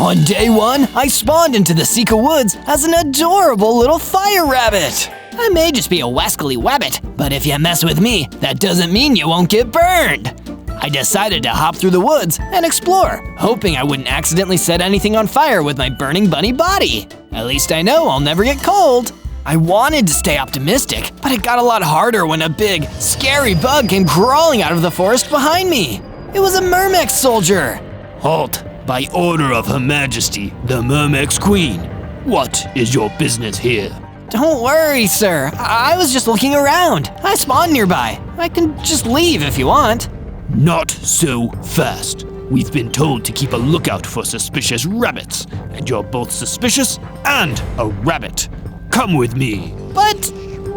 On day 1, I spawned into the Sika Woods as an adorable little fire rabbit. I may just be a wascally wabbit, but if you mess with me, that doesn't mean you won't get burned. I decided to hop through the woods and explore, hoping I wouldn't accidentally set anything on fire with my burning bunny body. At least I know I'll never get cold. I wanted to stay optimistic, but it got a lot harder when a big, scary bug came crawling out of the forest behind me. It was a Myrmex soldier. Halt! By order of Her Majesty, the Myrmex Queen. What is your business here? Don't worry, sir. I was just looking around. I spawned nearby. I can just leave if you want. Not so fast. We've been told to keep a lookout for suspicious rabbits, and you're both suspicious and a rabbit. Come with me. But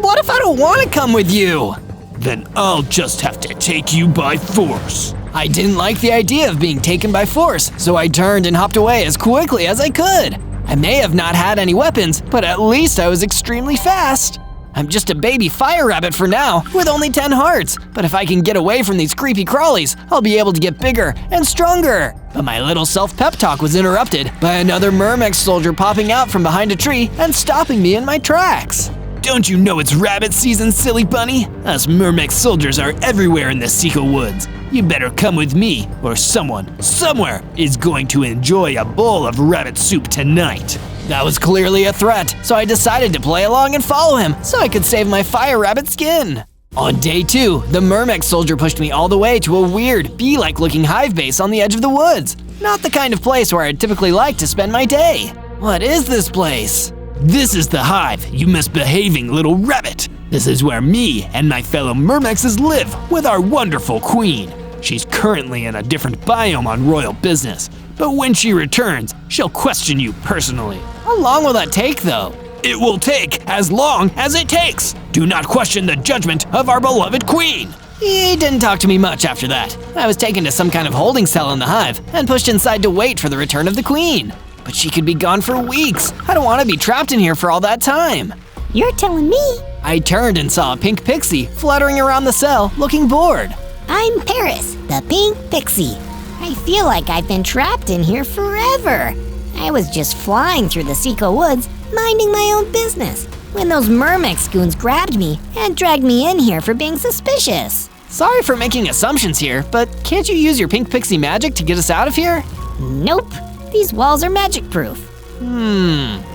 what if I don't want to come with you? Then I'll just have to take you by force. I didn't like the idea of being taken by force, so I turned and hopped away as quickly as I could. I may have not had any weapons, but at least I was extremely fast. I'm just a baby fire rabbit for now, with only 10 hearts, but if I can get away from these creepy crawlies, I'll be able to get bigger and stronger. But my little self-pep talk was interrupted by another Myrmex soldier popping out from behind a tree and stopping me in my tracks. Don't you know it's rabbit season, silly bunny? Us Myrmex soldiers are everywhere in the Sika Woods. You better come with me, or someone, somewhere, is going to enjoy a bowl of rabbit soup tonight. That was clearly a threat, so I decided to play along and follow him so I could save my fire rabbit skin. On day 2, the Myrmex soldier pushed me all the way to a weird, bee-like looking hive base on the edge of the woods. Not the kind of place where I'd typically like to spend my day. What is this place? This is the hive, you misbehaving little rabbit. This is where me and my fellow Myrmexes live with our wonderful queen. She's currently in a different biome on royal business, but when she returns, she'll question you personally. How long will that take, though? It will take as long as it takes. Do not question the judgment of our beloved queen. He didn't talk to me much after that. I was taken to some kind of holding cell in the hive and pushed inside to wait for the return of the queen. But she could be gone for weeks. I don't want to be trapped in here for all that time. You're telling me? I turned and saw a pink pixie fluttering around the cell, looking bored. I'm Paris, the pink pixie. I feel like I've been trapped in here forever. I was just flying through the Sika Woods, minding my own business, when those Myrmex goons grabbed me and dragged me in here for being suspicious. Sorry for making assumptions here, but can't you use your pink pixie magic to get us out of here? Nope. These walls are magic-proof.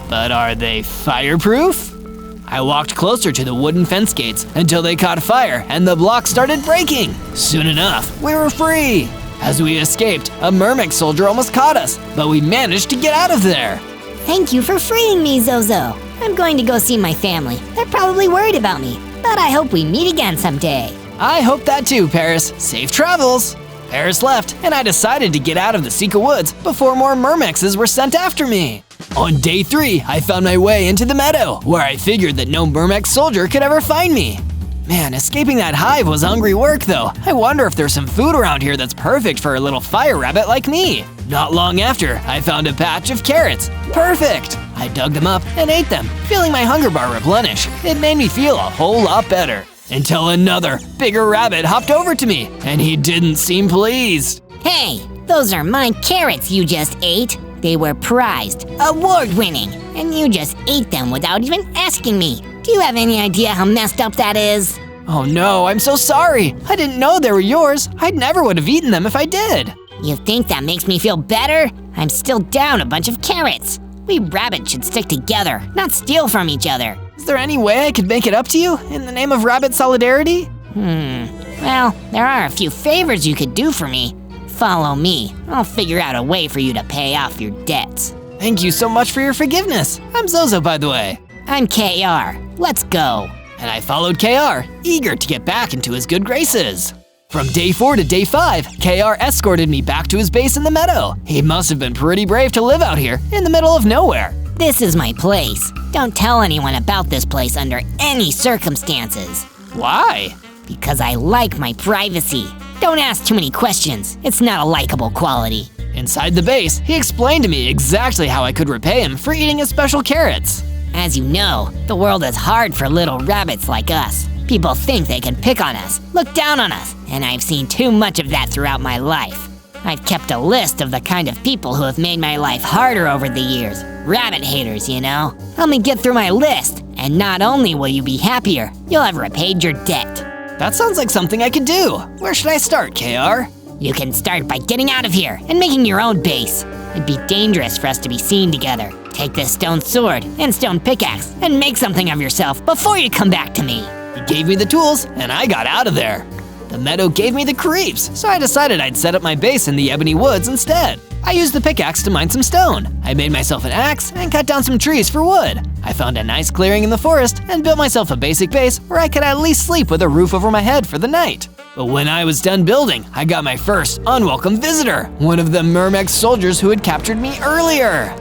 But are they fireproof? I walked closer to the wooden fence gates until they caught fire and the blocks started breaking. Soon enough, we were free. As we escaped, a Myrmex soldier almost caught us, but we managed to get out of there. Thank you for freeing me, Zozo. I'm going to go see my family. They're probably worried about me, but I hope we meet again someday. I hope that too, Paris. Safe travels. Paris left, and I decided to get out of the Sika Woods before more Myrmexes were sent after me. On day 3, I found my way into the meadow, where I figured that no Myrmex soldier could ever find me. Man, escaping that hive was hungry work though. I wonder if there's some food around here that's perfect for a little fire rabbit like me. Not long after, I found a patch of carrots. Perfect! I dug them up and ate them, feeling my hunger bar replenish. It made me feel a whole lot better. Until another, bigger rabbit hopped over to me, and he didn't seem pleased. Hey, those are my carrots you just ate. They were prized, award-winning, and you just ate them without even asking me. Do you have any idea how messed up that is? Oh no, I'm so sorry. I didn't know they were yours. I never would have eaten them if I did. You think that makes me feel better? I'm still down a bunch of carrots. We rabbits should stick together, not steal from each other. Is there any way I could make it up to you in the name of rabbit solidarity? Well, there are a few favors you could do for me. Follow me. I'll figure out a way for you to pay off your debts. Thank you so much for your forgiveness. I'm Zozo, by the way. I'm KR. Let's go. And I followed KR, eager to get back into his good graces. From day 4 to day 5, KR escorted me back to his base in the meadow. He must have been pretty brave to live out here in the middle of nowhere. This is my place. Don't tell anyone about this place under any circumstances. Why? Because I like my privacy. Don't ask too many questions. It's not a likable quality. Inside the base, he explained to me exactly how I could repay him for eating his special carrots. As you know, the world is hard for little rabbits like us. People think they can pick on us, look down on us, and I've seen too much of that throughout my life. I've kept a list of the kind of people who have made my life harder over the years. Rabbit haters, you know. Help me get through my list, and not only will you be happier, you'll have repaid your debt. That sounds like something I could do. Where should I start, KR? You can start by getting out of here and making your own base. It'd be dangerous for us to be seen together. Take this stone sword and stone pickaxe and make something of yourself before you come back to me. He gave me the tools, and I got out of there. The meadow gave me the creeps, so I decided I'd set up my base in the ebony woods instead. I used the pickaxe to mine some stone. I made myself an axe and cut down some trees for wood. I found a nice clearing in the forest and built myself a basic base where I could at least sleep with a roof over my head for the night. But when I was done building, I got my first unwelcome visitor, one of the Myrmex soldiers who had captured me earlier.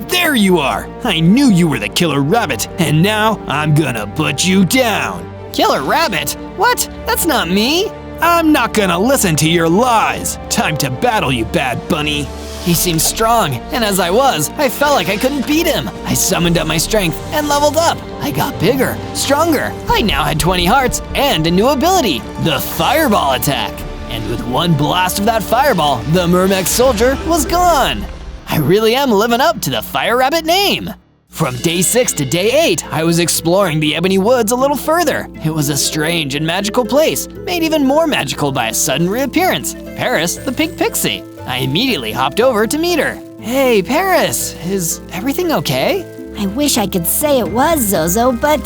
There you are! I knew you were the killer rabbit, and now I'm gonna put you down. Killer rabbit? What? That's not me. I'm not gonna listen to your lies. Time to battle, you bad bunny. He seemed strong, and as I was, I felt like I couldn't beat him. I summoned up my strength and leveled up. I got bigger, stronger. I now had 20 hearts and a new ability, the Fireball attack. And with one blast of that fireball, the Myrmex soldier was gone. I really am living up to the Fire Rabbit name. From day 6 to day 8, I was exploring the Ebony Woods a little further. It was a strange and magical place, made even more magical by a sudden reappearance, Paris, the pink pixie. I immediately hopped over to meet her. Hey, Paris, is everything okay? I wish I could say it was Zozo, but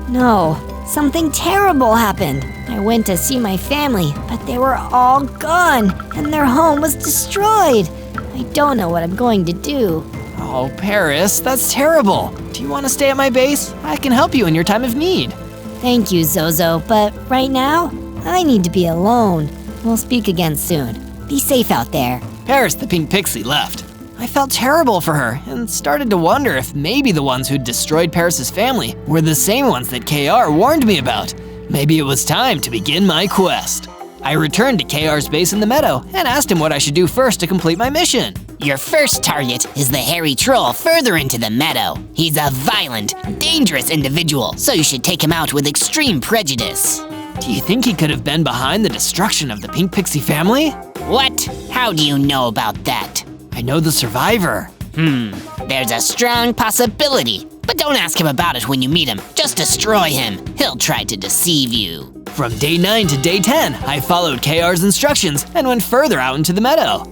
no, something terrible happened. I went to see my family, but they were all gone, and their home was destroyed. I don't know what I'm going to do. Oh, Paris, that's terrible. Do you want to stay at my base? I can help you in your time of need. Thank you, Zozo, but right now, I need to be alone. We'll speak again soon. Be safe out there. Paris the pink pixie left. I felt terrible for her and started to wonder if maybe the ones who'd destroyed Paris's family were the same ones that KR warned me about. Maybe it was time to begin my quest. I returned to KR's base in the meadow and asked him what I should do first to complete my mission. Your first target is the hairy troll further into the meadow. He's a violent, dangerous individual, so you should take him out with extreme prejudice. Do you think he could have been behind the destruction of the pink pixie family? What? How do you know about that? I know the survivor. There's a strong possibility. But don't ask him about it when you meet him. Just destroy him. He'll try to deceive you. From day 9 to day 10, I followed KR's instructions and went further out into the meadow.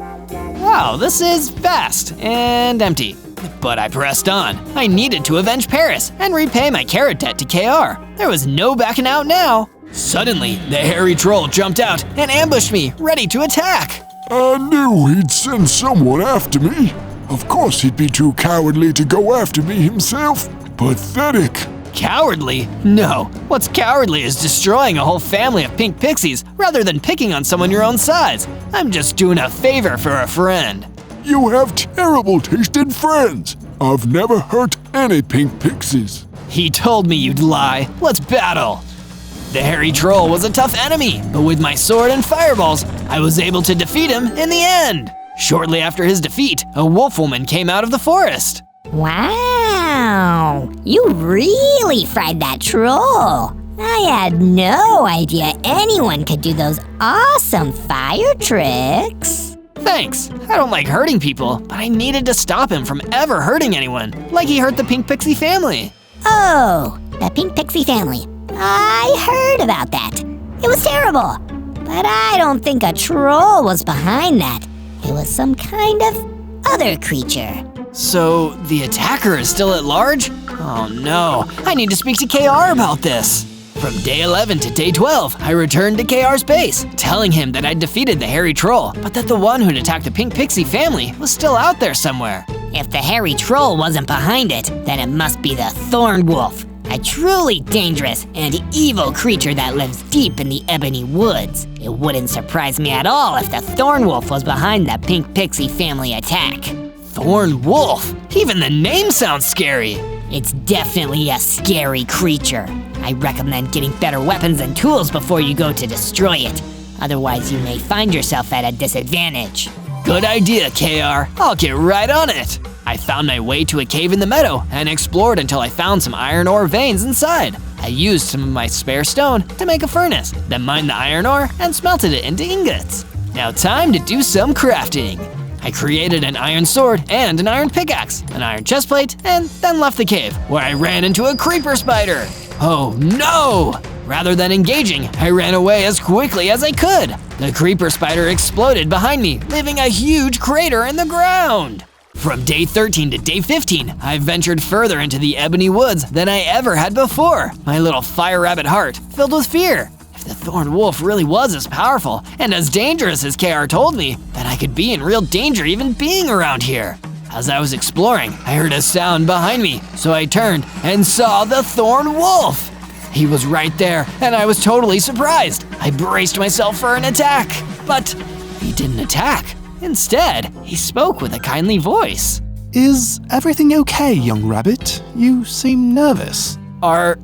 Wow, this is vast and empty. But I pressed on. I needed to avenge Paris and repay my carrot debt to KR. There was no backing out now. Suddenly, the hairy troll jumped out and ambushed me, ready to attack. I knew he'd send someone after me. Of course he'd be too cowardly to go after me himself. Pathetic. Cowardly? No. What's cowardly is destroying a whole family of pink pixies rather than picking on someone your own size. I'm just doing a favor for a friend. You have terrible taste in friends. I've never hurt any pink pixies. He told me you'd lie. Let's battle. The hairy troll was a tough enemy, but with my sword and fireballs, I was able to defeat him in the end. Shortly after his defeat, a wolf woman came out of the forest. Wow, you really fried that troll. I had no idea anyone could do those awesome fire tricks. Thanks. I don't like hurting people, but I needed to stop him from ever hurting anyone, like he hurt the pink pixie family. Oh, the pink pixie family. I heard about that. It was terrible. But I don't think a troll was behind that. It was some kind of other creature. So the attacker is still at large? Oh no, I need to speak to KR about this. From day 11 to day 12, I returned to KR's base, telling him that I'd defeated the hairy troll, but that the one who'd attacked the pink pixie family was still out there somewhere. If the hairy troll wasn't behind it, then it must be the thorn wolf, a truly dangerous and evil creature that lives deep in the ebony woods. It wouldn't surprise me at all if the thorn wolf was behind the pink pixie family attack. Thorn wolf? Even the name sounds scary. It's definitely a scary creature. I recommend getting better weapons and tools before you go to destroy it. Otherwise, you may find yourself at a disadvantage. Good idea, KR. I'll get right on it. I found my way to a cave in the meadow and explored until I found some iron ore veins inside. I used some of my spare stone to make a furnace, then mined the iron ore and smelted it into ingots. Now time to do some crafting. I created an iron sword and an iron pickaxe, an iron chestplate, and then left the cave, where I ran into a creeper spider. Oh no! Rather than engaging, I ran away as quickly as I could. The creeper spider exploded behind me, leaving a huge crater in the ground. From day 13 to day 15, I ventured further into the ebony woods than I ever had before, my little fire rabbit heart filled with fear. If the thorn wolf really was as powerful and as dangerous as KR told me, then I could be in real danger even being around here. As I was exploring, I heard a sound behind me, so I turned and saw the thorn wolf. He was right there, and I was totally surprised. I braced myself for an attack, but he didn't attack. Instead, he spoke with a kindly voice. Is everything okay, young rabbit? You seem nervous. Are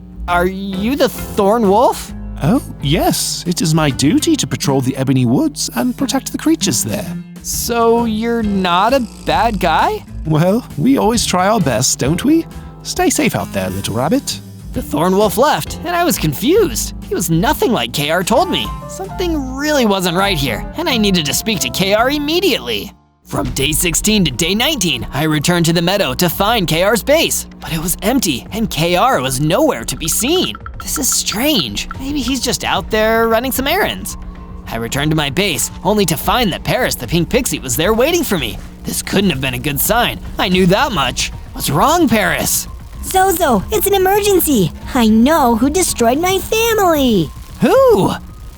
you the thorn wolf? Oh, yes. It is my duty to patrol the ebony woods and protect the creatures there. So you're not a bad guy? Well, we always try our best, don't we? Stay safe out there, little rabbit. The thorn wolf left, and I was confused. He was nothing like KR told me. Something really wasn't right here, and I needed to speak to KR immediately. From day 16 to day 19, I returned to the meadow to find KR's base, but it was empty, and KR was nowhere to be seen. This is strange. Maybe he's just out there running some errands. I returned to my base, only to find that Paris the pink pixie was there waiting for me. This couldn't have been a good sign. I knew that much. What's wrong, Paris? Zozo, it's an emergency. I know who destroyed my family. Who?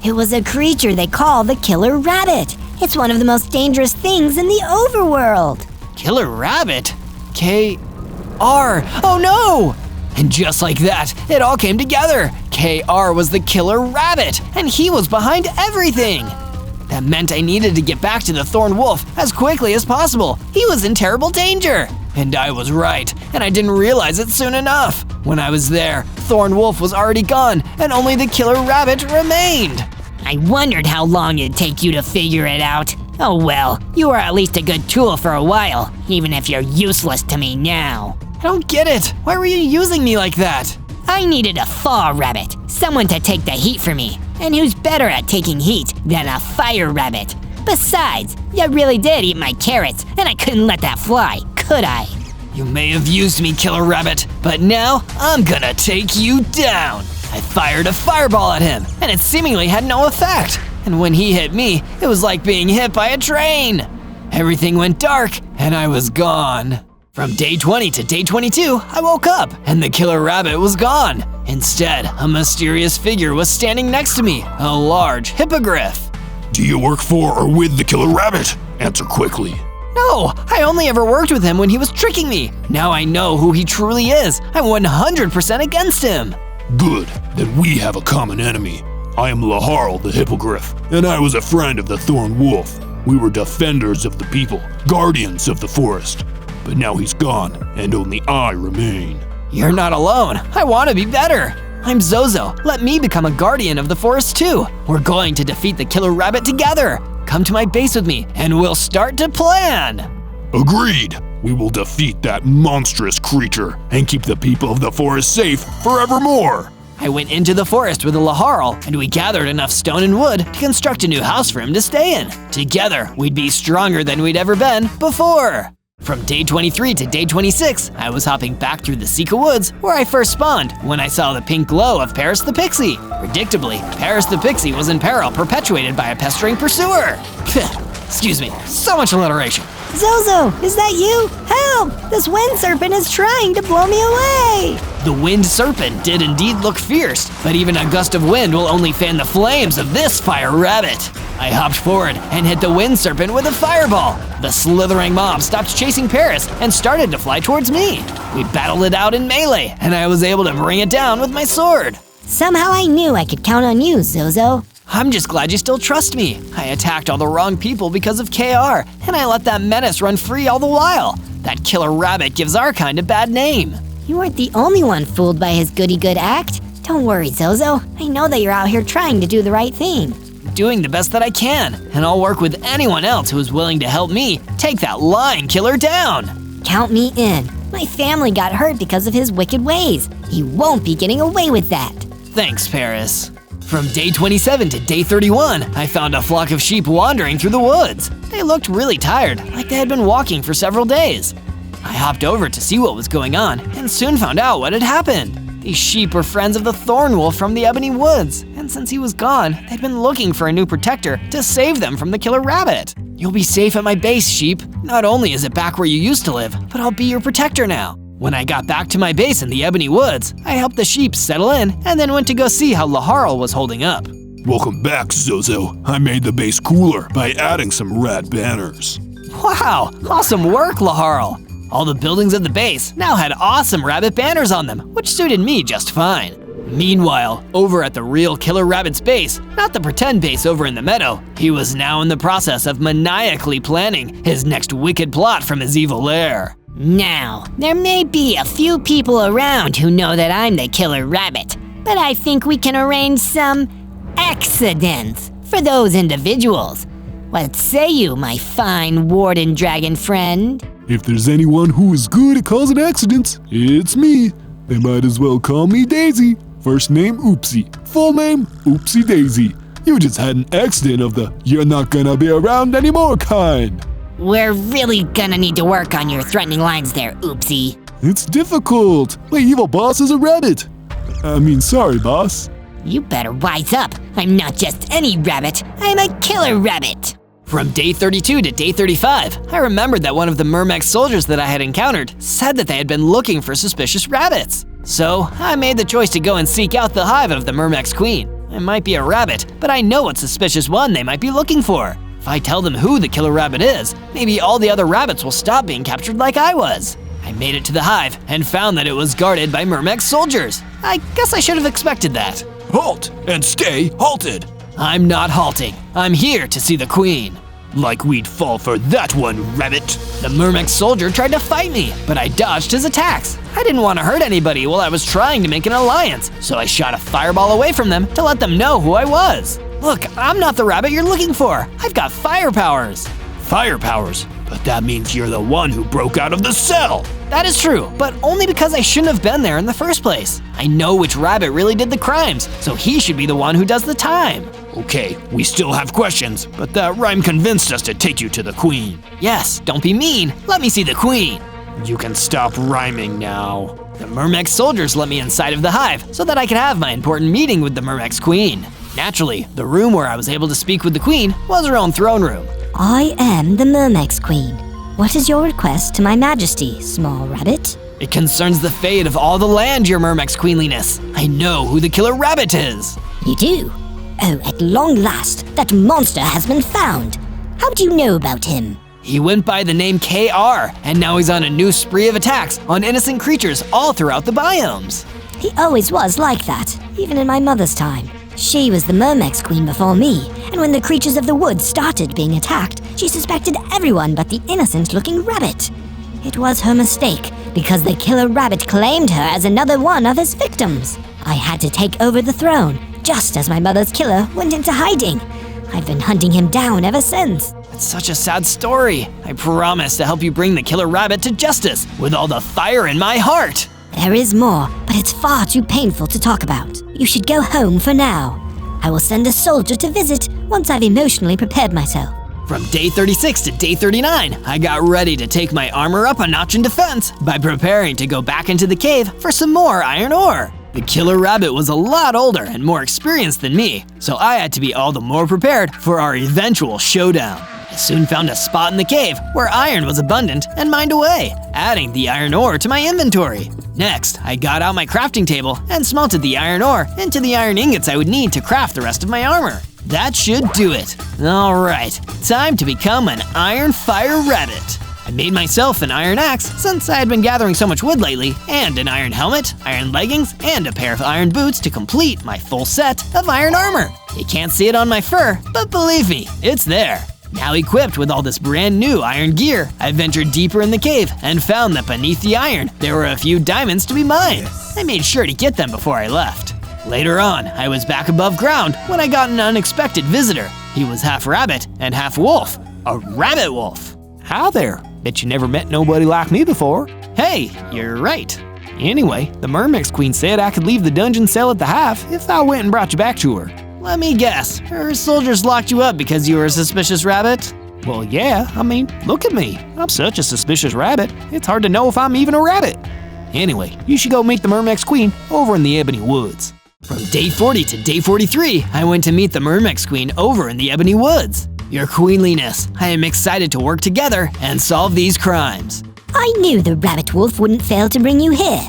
It was a creature they call the killer rabbit. It's one of the most dangerous things in the overworld. Killer rabbit? KR. Oh no! And just like that, it all came together. KR was the killer rabbit, and he was behind everything. That meant I needed to get back to the thorn wolf as quickly as possible. He was in terrible danger. And I was right, and I didn't realize it soon enough. When I was there, thorn wolf was already gone, and only the killer rabbit remained. I wondered how long it'd take you to figure it out. Oh well, you were at least a good tool for a while, even if you're useless to me now. I don't get it. Why were you using me like that? I needed a fall rabbit, someone to take the heat for me. And who's better at taking heat than a fire rabbit? Besides, you really did eat my carrots, and I couldn't let that fly, could I? You may have used me, killer rabbit, but now I'm gonna take you down. I fired a fireball at him, and it seemingly had no effect. And when he hit me, it was like being hit by a train. Everything went dark, and I was gone. From day 20 to day 22, I woke up, and the killer rabbit was gone. Instead, a mysterious figure was standing next to me, a large hippogriff. Do you work for or with the killer rabbit? Answer quickly. No, I only ever worked with him when he was tricking me. Now I know who he truly is. I'm 100% against him. Good, then we have a common enemy. I am Laharl the hippogriff, and I was a friend of the thorn wolf. We were defenders of the people, guardians of the forest. But now he's gone, and only I remain. You're not alone. I want to be better. I'm Zozo. Let me become a guardian of the forest too. We're going to defeat the killer rabbit together. Come to my base with me, and we'll start to plan. Agreed. We will defeat that monstrous creature and keep the people of the forest safe forevermore. I went into the forest with a Laharl, and we gathered enough stone and wood to construct a new house for him to stay in. Together, we'd be stronger than we'd ever been before. From day 23 to day 26, I was hopping back through the Sika Woods where I first spawned when I saw the pink glow of Paris the Pixie. Predictably, Paris the Pixie was in peril perpetuated by a pestering pursuer. Excuse me, so much alliteration. Zozo, is that you? Help! This wind serpent is trying to blow me away! The wind serpent did indeed look fierce, but even a gust of wind will only fan the flames of this fire rabbit. I hopped forward and hit the wind serpent with a fireball. The slithering mob stopped chasing Paris and started to fly towards me. We battled it out in melee, and I was able to bring it down with my sword. Somehow I knew I could count on you, Zozo. I'm just glad you still trust me. I attacked all the wrong people because of KR, and I let that menace run free all the while. That killer rabbit gives our kind a bad name. You weren't the only one fooled by his goody-good act. Don't worry, Zozo. I know that you're out here trying to do the right thing. Doing the best that I can, and I'll work with anyone else who is willing to help me take that lying killer down. Count me in. My family got hurt because of his wicked ways. He won't be getting away with that. Thanks, Paris. From day 27 to day 31, I found a flock of sheep wandering through the woods. They looked really tired, like they had been walking for several days. I hopped over to see what was going on and soon found out what had happened. These sheep were friends of the thorn wolf from the ebony woods, and since he was gone, they'd been looking for a new protector to save them from the killer rabbit. You'll be safe at my base, sheep. Not only is it back where you used to live, but I'll be your protector now. When I got back to my base in the ebony woods, I helped the sheep settle in and then went to go see how Laharl was holding up. Welcome back, Zozo. I made the base cooler by adding some red banners. Wow, awesome work, Laharl. All the buildings of the base now had awesome rabbit banners on them, which suited me just fine. Meanwhile, over at the real killer rabbit's base, not the pretend base over in the meadow, he was now in the process of maniacally planning his next wicked plot from his evil lair. Now, there may be a few people around who know that I'm the killer rabbit, but I think we can arrange some accidents for those individuals. What say you, my fine warden dragon friend? If there's anyone who is good at causing accidents, it's me. They might as well call me Daisy. First name Oopsie, full name Oopsie Daisy. You just had an accident of the "you're not gonna be around anymore" kind. We're really gonna need to work on your threatening lines there, Oopsie. It's difficult. My evil boss is a rabbit. Sorry, boss. You better wise up. I'm not just any rabbit. I'm a killer rabbit. From day 32 to day 35, I remembered that one of the Myrmex soldiers that I had encountered said that they had been looking for suspicious rabbits. So I made the choice to go and seek out the hive of the Myrmex queen. It might be a rabbit, but I know what suspicious one they might be looking for. If I tell them who the killer rabbit is, maybe all the other rabbits will stop being captured like I was. I made it to the hive and found that it was guarded by Myrmex soldiers. I guess I should have expected that. Halt and stay halted. I'm not halting. I'm here to see the queen. Like we'd fall for that one, rabbit. The Myrmex soldier tried to fight me, but I dodged his attacks. I didn't want to hurt anybody while I was trying to make an alliance, so I shot a fireball away from them to let them know who I was. Look, I'm not the rabbit you're looking for. I've got fire powers. Fire powers? But that means you're the one who broke out of the cell. That is true, but only because I shouldn't have been there in the first place. I know which rabbit really did the crimes, so he should be the one who does the time. Okay, we still have questions, but that rhyme convinced us to take you to the queen. Yes, don't be mean. Let me see the queen. You can stop rhyming now. The Myrmex soldiers let me inside of the hive so that I could have my important meeting with the Myrmex queen. Naturally, the room where I was able to speak with the queen was her own throne room. I am the Myrmex Queen. What is your request to my majesty, small rabbit? It concerns the fate of all the land, your Myrmex queenliness. I know who the killer rabbit is. You do? Oh, at long last, that monster has been found. How do you know about him? He went by the name KR, and now he's on a new spree of attacks on innocent creatures all throughout the biomes. He always was like that, even in my mother's time. She was the Myrmex Queen before me, and when the creatures of the woods started being attacked, she suspected everyone but the innocent-looking rabbit. It was her mistake, because the killer rabbit claimed her as another one of his victims. I had to take over the throne, just as my mother's killer went into hiding. I've been hunting him down ever since. It's such a sad story. I promise to help you bring the killer rabbit to justice with all the fire in my heart. There is more, but it's far too painful to talk about. You should go home for now. I will send a soldier to visit once I've emotionally prepared myself. From day 36 to day 39, I got ready to take my armor up a notch in defense by preparing to go back into the cave for some more iron ore. The killer rabbit was a lot older and more experienced than me, so I had to be all the more prepared for our eventual showdown. I soon found a spot in the cave where iron was abundant and mined away, adding the iron ore to my inventory. Next, I got out my crafting table and smelted the iron ore into the iron ingots I would need to craft the rest of my armor. That should do it. Alright, time to become an iron fire rabbit. I made myself an iron axe since I had been gathering so much wood lately, and an iron helmet, iron leggings, and a pair of iron boots to complete my full set of iron armor. You can't see it on my fur, but believe me, it's there. Now equipped with all this brand new iron gear, I ventured deeper in the cave and found that beneath the iron, there were a few diamonds to be mined. I made sure to get them before I left. Later on, I was back above ground when I got an unexpected visitor. He was half rabbit and half wolf, a rabbit wolf. Hi there. Bet you never met nobody like me before. Hey, you're right. Anyway, the Myrmex Queen said I could leave the dungeon cell at the hive if I went and brought you back to her. Let me guess, her soldiers locked you up because you were a suspicious rabbit? Well, yeah, I mean, look at me. I'm such a suspicious rabbit, it's hard to know if I'm even a rabbit. Anyway, you should go meet the Mermex Queen over in the Ebony Woods. From day 40 to day 43, I went to meet the Mermex Queen over in the Ebony Woods. Your queenliness, I am excited to work together and solve these crimes. I knew the rabbit wolf wouldn't fail to bring you here.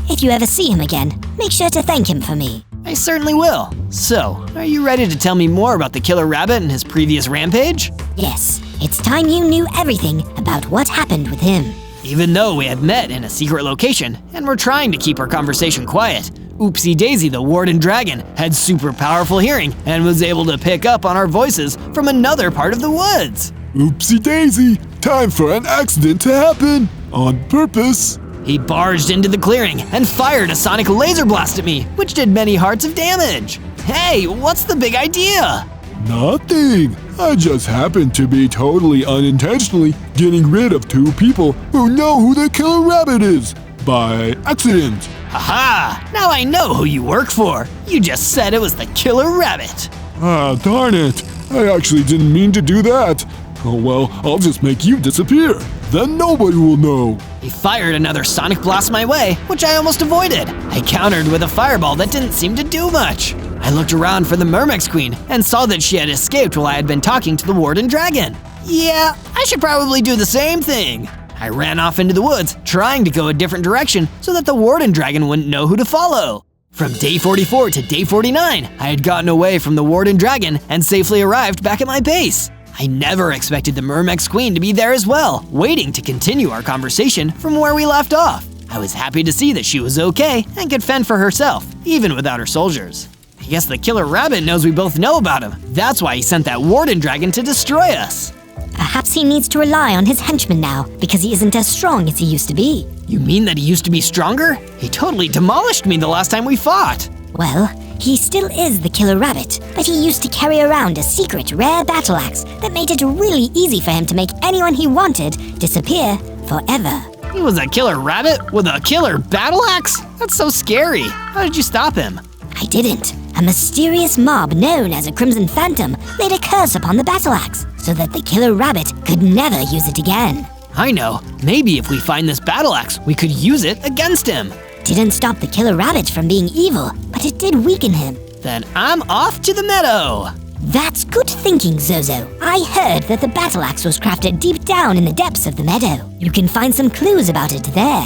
If you ever see him again, make sure to thank him for me. I certainly will. So, are you ready to tell me more about the killer rabbit and his previous rampage? Yes, it's time you knew everything about what happened with him. Even though we had met in a secret location and were trying to keep our conversation quiet, Oopsie Daisy the Warden Dragon had super powerful hearing and was able to pick up on our voices from another part of the woods. Oopsie daisy, time for an accident to happen. On purpose. He barged into the clearing and fired a sonic laser blast at me, which did many hearts of damage. Hey, what's the big idea? Nothing. I just happened to be totally unintentionally getting rid of two people who know who the killer rabbit is. By accident. Aha! Now I know who you work for. You just said it was the killer rabbit. Ah, darn it. I actually didn't mean to do that. Oh well, I'll just make you disappear. Then nobody will know. He fired another sonic blast my way, which I almost avoided. I countered with a fireball that didn't seem to do much. I looked around for the Mermex Queen and saw that she had escaped while I had been talking to the Warden Dragon. Yeah, I should probably do the same thing. I ran off into the woods, trying to go a different direction so that the Warden Dragon wouldn't know who to follow. From day 44 to day 49, I had gotten away from the Warden Dragon and safely arrived back at my base. I never expected the Mermex Queen to be there as well, waiting to continue our conversation from where we left off. I was happy to see that she was okay and could fend for herself, even without her soldiers. I guess the killer rabbit knows we both know about him. That's why he sent that Warden Dragon to destroy us. Perhaps he needs to rely on his henchmen now, because he isn't as strong as he used to be. You mean that he used to be stronger? He totally demolished me the last time we fought. Well, he still is the killer rabbit, but he used to carry around a secret rare battle axe that made it really easy for him to make anyone he wanted disappear forever. He was a killer rabbit with a killer battle axe? That's so scary. How did you stop him? I didn't. A mysterious mob known as a Crimson Phantom laid a curse upon the battle axe so that the killer rabbit could never use it again. I know. Maybe if we find this battle axe, we could use it against him. Didn't stop the killer rabbit from being evil, but it did weaken him. Then I'm off to the meadow. That's good thinking, Zozo. I heard that the battle axe was crafted deep down in the depths of the meadow. You can find some clues about it there.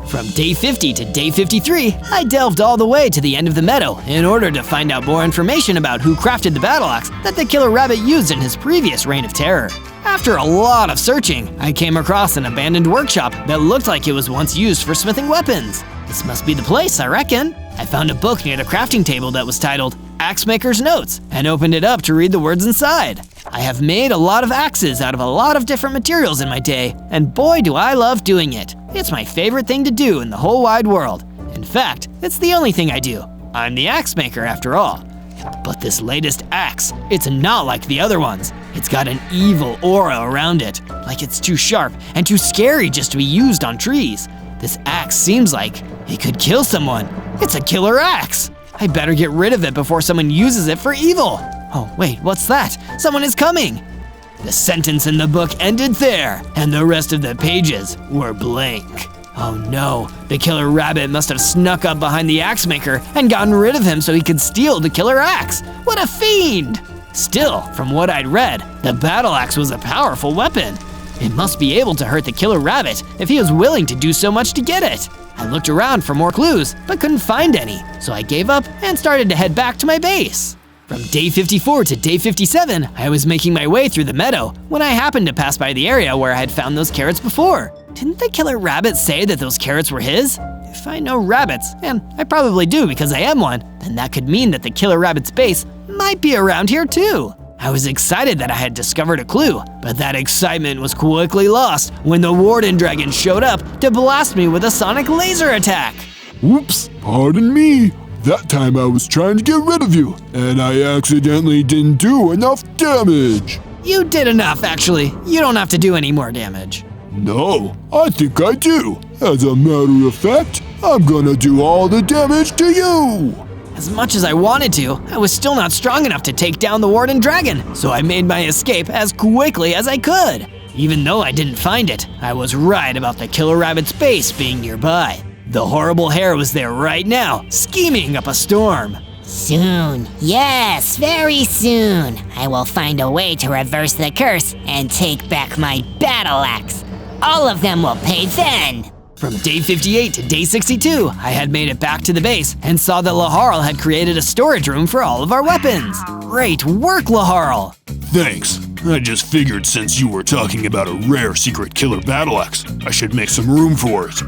From day 50 to day 53, I delved all the way to the end of the meadow in order to find out more information about who crafted the battle axe that the killer rabbit used in his previous reign of terror. After a lot of searching, I came across an abandoned workshop that looked like it was once used for smithing weapons. This must be the place, I reckon. I found a book near the crafting table that was titled Axe Maker's Notes and opened it up to read the words inside. I have made a lot of axes out of a lot of different materials in my day, and boy do I love doing it. It's my favorite thing to do in the whole wide world. In fact, it's the only thing I do. I'm the axe maker after all. But this latest axe, it's not like the other ones. It's got an evil aura around it, like it's too sharp and too scary just to be used on trees. This axe seems like it could kill someone. It's a killer axe. I better get rid of it before someone uses it for evil. Oh wait, what's that? Someone is coming. The sentence in the book ended there, and the rest of the pages were blank. Oh no, the killer rabbit must have snuck up behind the axe maker and gotten rid of him so he could steal the killer axe. What a fiend! Still, from what I'd read, the battle axe was a powerful weapon. It must be able to hurt the killer rabbit if he was willing to do so much to get it. I looked around for more clues, but couldn't find any, so I gave up and started to head back to my base. From day 54 to day 57, I was making my way through the meadow when I happened to pass by the area where I had found those carrots before. Didn't the killer rabbit say that those carrots were his? If I know rabbits, and I probably do because I am one, then that could mean that the killer rabbit's base might be around here too. I was excited that I had discovered a clue, but that excitement was quickly lost when the Warden Dragon showed up to blast me with a sonic laser attack. Oops, pardon me. That time I was trying to get rid of you, and I accidentally didn't do enough damage. You did enough, actually. You don't have to do any more damage. No, I think I do. As a matter of fact, I'm gonna do all the damage to you. As much as I wanted to, I was still not strong enough to take down the warden dragon, so I made my escape as quickly as I could. Even though I didn't find it, I was right about the killer rabbit's base being nearby. The horrible hare was there right now, scheming up a storm. Soon, yes, very soon, I will find a way to reverse the curse and take back my battle axe. All of them will pay then. From day 58 to day 62, I had made it back to the base and saw that Laharl had created a storage room for all of our weapons. Great work, Laharl! Thanks. I just figured since you were talking about a rare secret killer battle axe, I should make some room for it.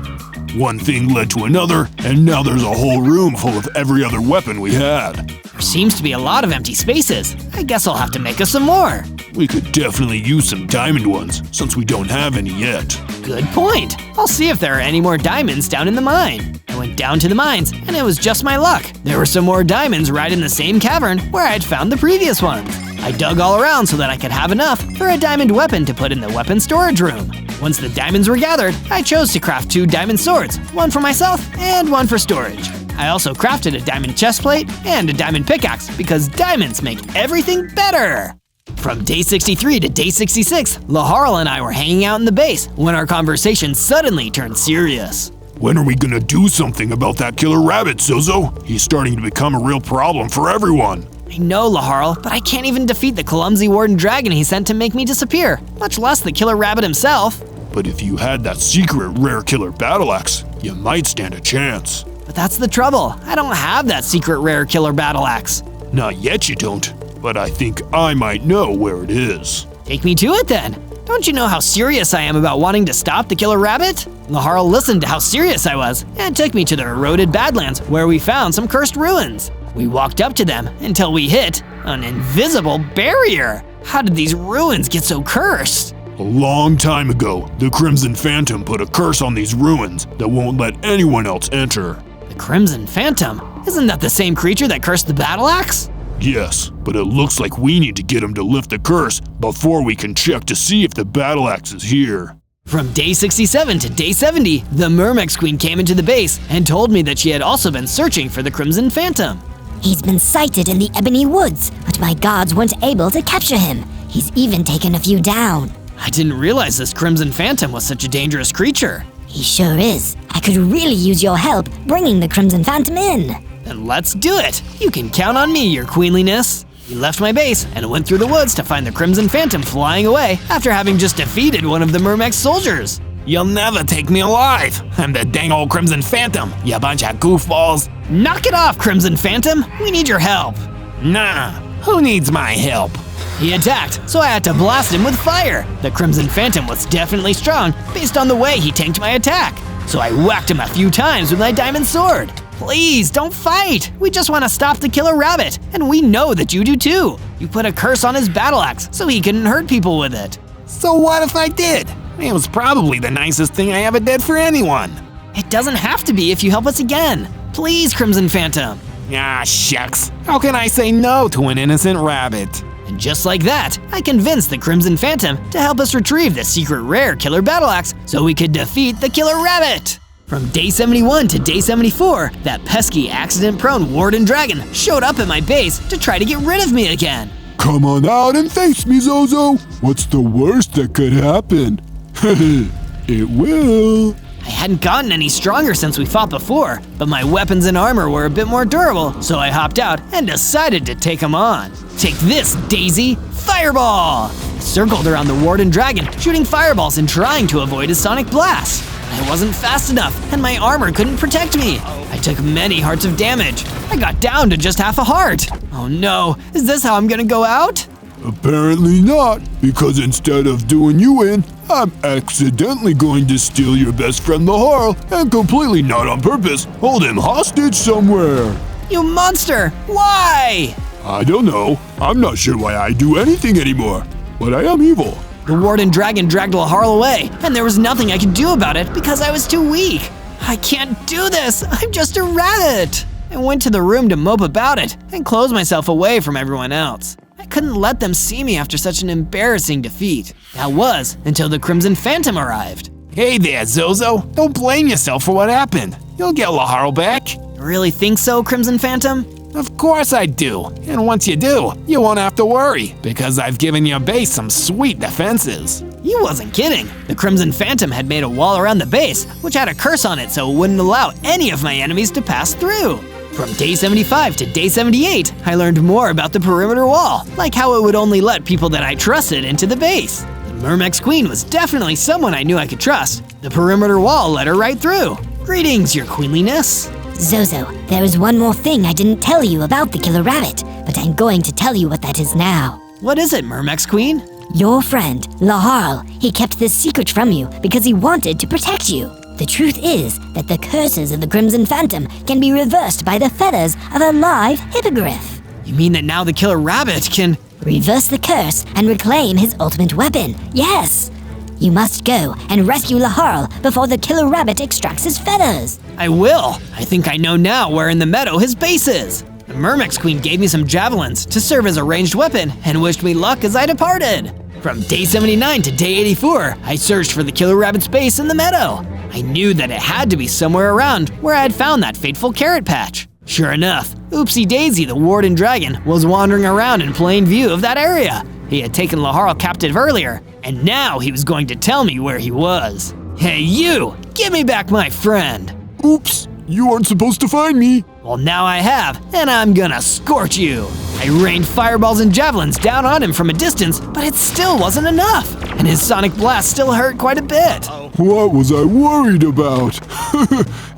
One thing led to another, and now there's a whole room full of every other weapon we had. There seems to be a lot of empty spaces. I guess I'll have to make us some more. We could definitely use some diamond ones, since we don't have any yet. Good point. I'll see if there are any more diamonds down in the mine. I went down to the mines, and it was just my luck. There were some more diamonds right in the same cavern where I had found the previous ones. I dug all around so that I could have enough for a diamond weapon to put in the weapon storage room. Once the diamonds were gathered, I chose to craft 2 diamond swords, one for myself and one for storage. I also crafted a diamond chestplate and a diamond pickaxe because diamonds make everything better. From day 63 to day 66, Laharl and I were hanging out in the base when our conversation suddenly turned serious. When are we gonna do something about that killer rabbit, Zozo? He's starting to become a real problem for everyone. I know, Laharl, but I can't even defeat the clumsy warden dragon he sent to make me disappear, much less the killer rabbit himself. But if you had that secret rare killer battle axe, you might stand a chance. But that's the trouble. I don't have that secret rare killer battle axe. Not yet you don't, but I think I might know where it is. Take me to it then. Don't you know how serious I am about wanting to stop the killer rabbit? Laharl listened to how serious I was and took me to the eroded Badlands where we found some cursed ruins. We walked up to them until we hit an invisible barrier. How did these ruins get so cursed? A long time ago, the Crimson Phantom put a curse on these ruins that won't let anyone else enter. The Crimson Phantom? Isn't that the same creature that cursed the battle axe? Yes, but it looks like we need to get him to lift the curse before we can check to see if the battle axe is here. From day 67 to day 70, the Mermex Queen came into the base and told me that she had also been searching for the Crimson Phantom. He's been sighted in the Ebony Woods, but my gods weren't able to capture him. He's even taken a few down. I didn't realize this Crimson Phantom was such a dangerous creature. He sure is. I could really use your help bringing the Crimson Phantom in. Then let's do it. You can count on me, your queenliness. We left my base and went through the woods to find the Crimson Phantom flying away after having just defeated one of the Mermex soldiers. You'll never take me alive. I'm the dang old Crimson Phantom, you bunch of goofballs. Knock it off, Crimson Phantom. We need your help. Nah, who needs my help? He attacked, so I had to blast him with fire. The Crimson Phantom was definitely strong based on the way he tanked my attack. So I whacked him a few times with my diamond sword. Please, don't fight. We just want to stop the killer rabbit, and we know that you do too. You put a curse on his battle axe so he couldn't hurt people with it. So what if I did? It was probably the nicest thing I ever did for anyone. It doesn't have to be if you help us again. Please, Crimson Phantom. Ah, shucks. How can I say no to an innocent rabbit? And just like that, I convinced the Crimson Phantom to help us retrieve the secret rare killer battle axe so we could defeat the killer rabbit. From day 71 to day 74, that pesky accident-prone warden dragon showed up at my base to try to get rid of me again. Come on out and face me, Zozo. What's the worst that could happen? It will. I hadn't gotten any stronger since we fought before, but my weapons and armor were a bit more durable, so I hopped out and decided to take him on. Take this, Daisy! Fireball! I circled around the warden dragon, shooting fireballs and trying to avoid his sonic blast. I wasn't fast enough, and my armor couldn't protect me. I took many hearts of damage. I got down to just half a heart. Oh no, is this how I'm gonna go out? Apparently not, because instead of doing you in, I'm accidentally going to steal your best friend Laharl and completely not on purpose hold him hostage somewhere. You monster! Why? I don't know. I'm not sure why I do anything anymore, but I am evil. The warden dragon dragged Laharl away, and there was nothing I could do about it because I was too weak. I can't do this! I'm just a rabbit! I went to the room to mope about it and close myself away from everyone else. I couldn't let them see me after such an embarrassing defeat. That was until the Crimson Phantom arrived. Hey there, Zozo. Don't blame yourself for what happened. You'll get Laharl back. You really think so, Crimson Phantom? Of course I do. And once you do, you won't have to worry, because I've given your base some sweet defenses. You wasn't kidding. The Crimson Phantom had made a wall around the base, which had a curse on it so it wouldn't allow any of my enemies to pass through. From day 75 to day 78, I learned more about the perimeter wall, like how it would only let people that I trusted into the base. The Myrmex Queen was definitely someone I knew I could trust. The perimeter wall let her right through. Greetings, your queenliness. Zozo, there is one more thing I didn't tell you about the killer rabbit, but I'm going to tell you what that is now. What is it, Myrmex Queen? Your friend, Laharl, he kept this secret from you because he wanted to protect you. The truth is that the curses of the Crimson Phantom can be reversed by the feathers of a live hippogriff. You mean that now the killer rabbit can… Reverse the curse and reclaim his ultimate weapon, yes! You must go and rescue Laharl before the killer rabbit extracts his feathers. I will. I think I know now where in the meadow his base is. The Myrmex Queen gave me some javelins to serve as a ranged weapon and wished me luck as I departed. From day 79 to day 84, I searched for the killer rabbit's base in the meadow. I knew that it had to be somewhere around where I had found that fateful carrot patch. Sure enough, Oopsie Daisy the Warden Dragon was wandering around in plain view of that area. He had taken Laharl captive earlier, and now he was going to tell me where he was. Hey you, give me back my friend. Oops, you aren't supposed to find me. Well, now I have, and I'm gonna scorch you. I rained fireballs and javelins down on him from a distance, but it still wasn't enough, and his sonic blast still hurt quite a bit. What was I worried about?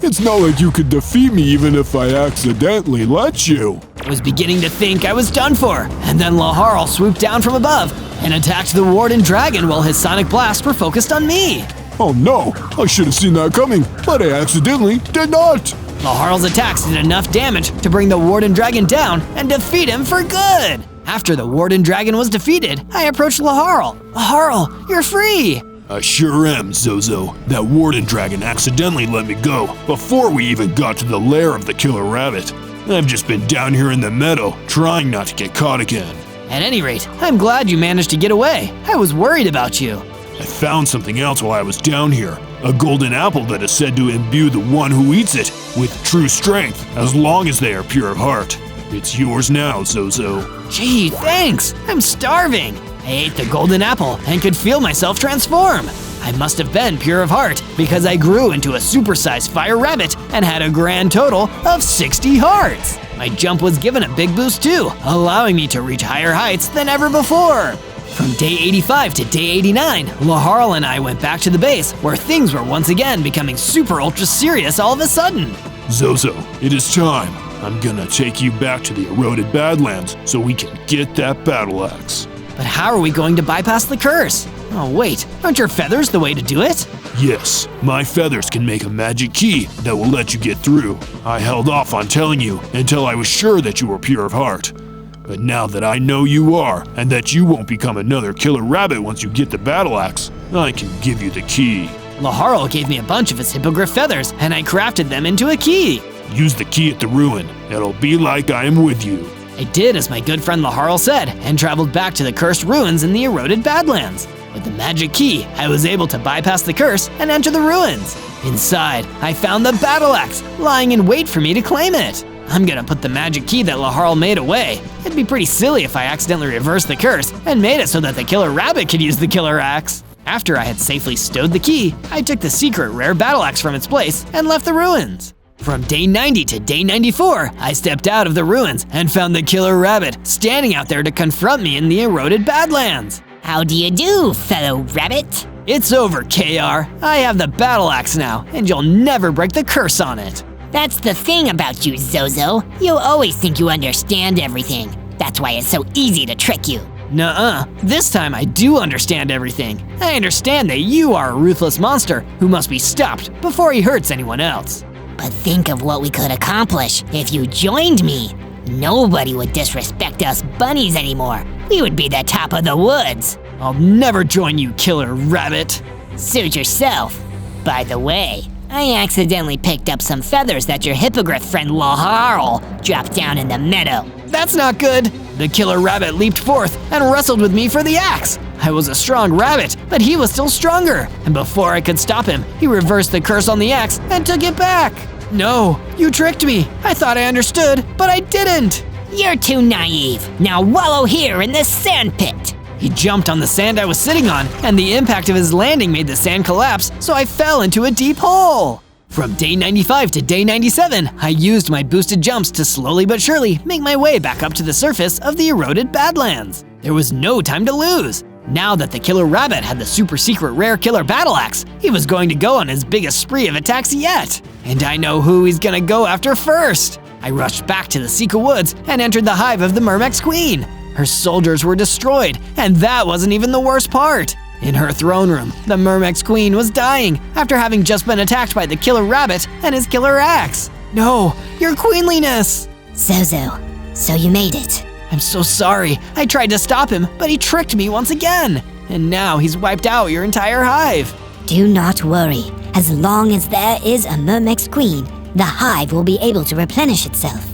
It's not like you could defeat me even if I accidentally let you. I was beginning to think I was done for, and then Laharl swooped down from above and attacked the Warden Dragon while his sonic blasts were focused on me. Oh no, I should have seen that coming, but I accidentally did not. Laharl's attacks did enough damage to bring the Warden Dragon down and defeat him for good. After the Warden Dragon was defeated, I approached Laharl. Laharl, you're free. I sure am, Zozo. That Warden Dragon accidentally let me go before we even got to the lair of the killer rabbit. I've just been down here in the meadow, trying not to get caught again. At any rate, I'm glad you managed to get away. I was worried about you. I found something else while I was down here. A golden apple that is said to imbue the one who eats it with true strength, as long as they are pure of heart. It's yours now, Zozo. Gee, thanks! I'm starving! I ate the golden apple and could feel myself transform. I must have been pure of heart because I grew into a supersized fire rabbit and had a grand total of 60 hearts. My jump was given a big boost too, allowing me to reach higher heights than ever before. From day 85 to day 89, Laharl and I went back to the base where things were once again becoming super ultra serious all of a sudden. Zozo, it is time. I'm gonna take you back to the eroded Badlands so we can get that battle axe. But how are we going to bypass the curse? Oh wait, aren't your feathers the way to do it? Yes, my feathers can make a magic key that will let you get through. I held off on telling you until I was sure that you were pure of heart. But now that I know you are, and that you won't become another killer rabbit once you get the battle axe, I can give you the key. Laharl gave me a bunch of his hippogriff feathers, and I crafted them into a key. Use the key at the ruin. It'll be like I am with you. I did as my good friend Laharl said, and traveled back to the cursed ruins in the eroded Badlands. With the magic key, I was able to bypass the curse and enter the ruins. Inside, I found the battle axe, lying in wait for me to claim it. I'm gonna put the magic key that Laharl made away. It'd be pretty silly if I accidentally reversed the curse and made it so that the killer rabbit could use the killer axe. After I had safely stowed the key, I took the secret rare battle axe from its place and left the ruins. From day 90 to day 94, I stepped out of the ruins and found the killer rabbit standing out there to confront me in the eroded Badlands. How do you do, fellow rabbit? It's over, KR. I have the battle axe now, and you'll never break the curse on it. That's the thing about you, Zozo. You always think you understand everything. That's why it's so easy to trick you. Nuh-uh. This time I do understand everything. I understand that you are a ruthless monster who must be stopped before he hurts anyone else. But think of what we could accomplish if you joined me. Nobody would disrespect us bunnies anymore. We would be the top of the woods. I'll never join you, killer rabbit. Suit yourself. By the way, I accidentally picked up some feathers that your hippogriff friend Laharl dropped down in the meadow. That's not good. The killer rabbit leaped forth and wrestled with me for the axe. I was a strong rabbit, but he was still stronger. And before I could stop him, he reversed the curse on the axe and took it back. No, you tricked me. I thought I understood, but I didn't. You're too naive. Now wallow here in this sand pit. He jumped on the sand I was sitting on, and the impact of his landing made the sand collapse, so I fell into a deep hole. From day 95 to day 97, I used my boosted jumps to slowly but surely make my way back up to the surface of the eroded Badlands. There was no time to lose. Now that the killer rabbit had the super secret rare killer battle axe, he was going to go on his biggest spree of attacks yet. And I know who he's gonna go after first. I rushed back to the Sika Woods and entered the hive of the Mermex Queen. Her soldiers were destroyed, and that wasn't even the worst part. In her throne room, the Mermex Queen was dying after having just been attacked by the killer rabbit and his killer axe. No, your queenliness! Zozo, so you made it. I'm so sorry. I tried to stop him, but he tricked me once again. And now he's wiped out your entire hive. Do not worry. As long as there is a Mermex Queen, the hive will be able to replenish itself.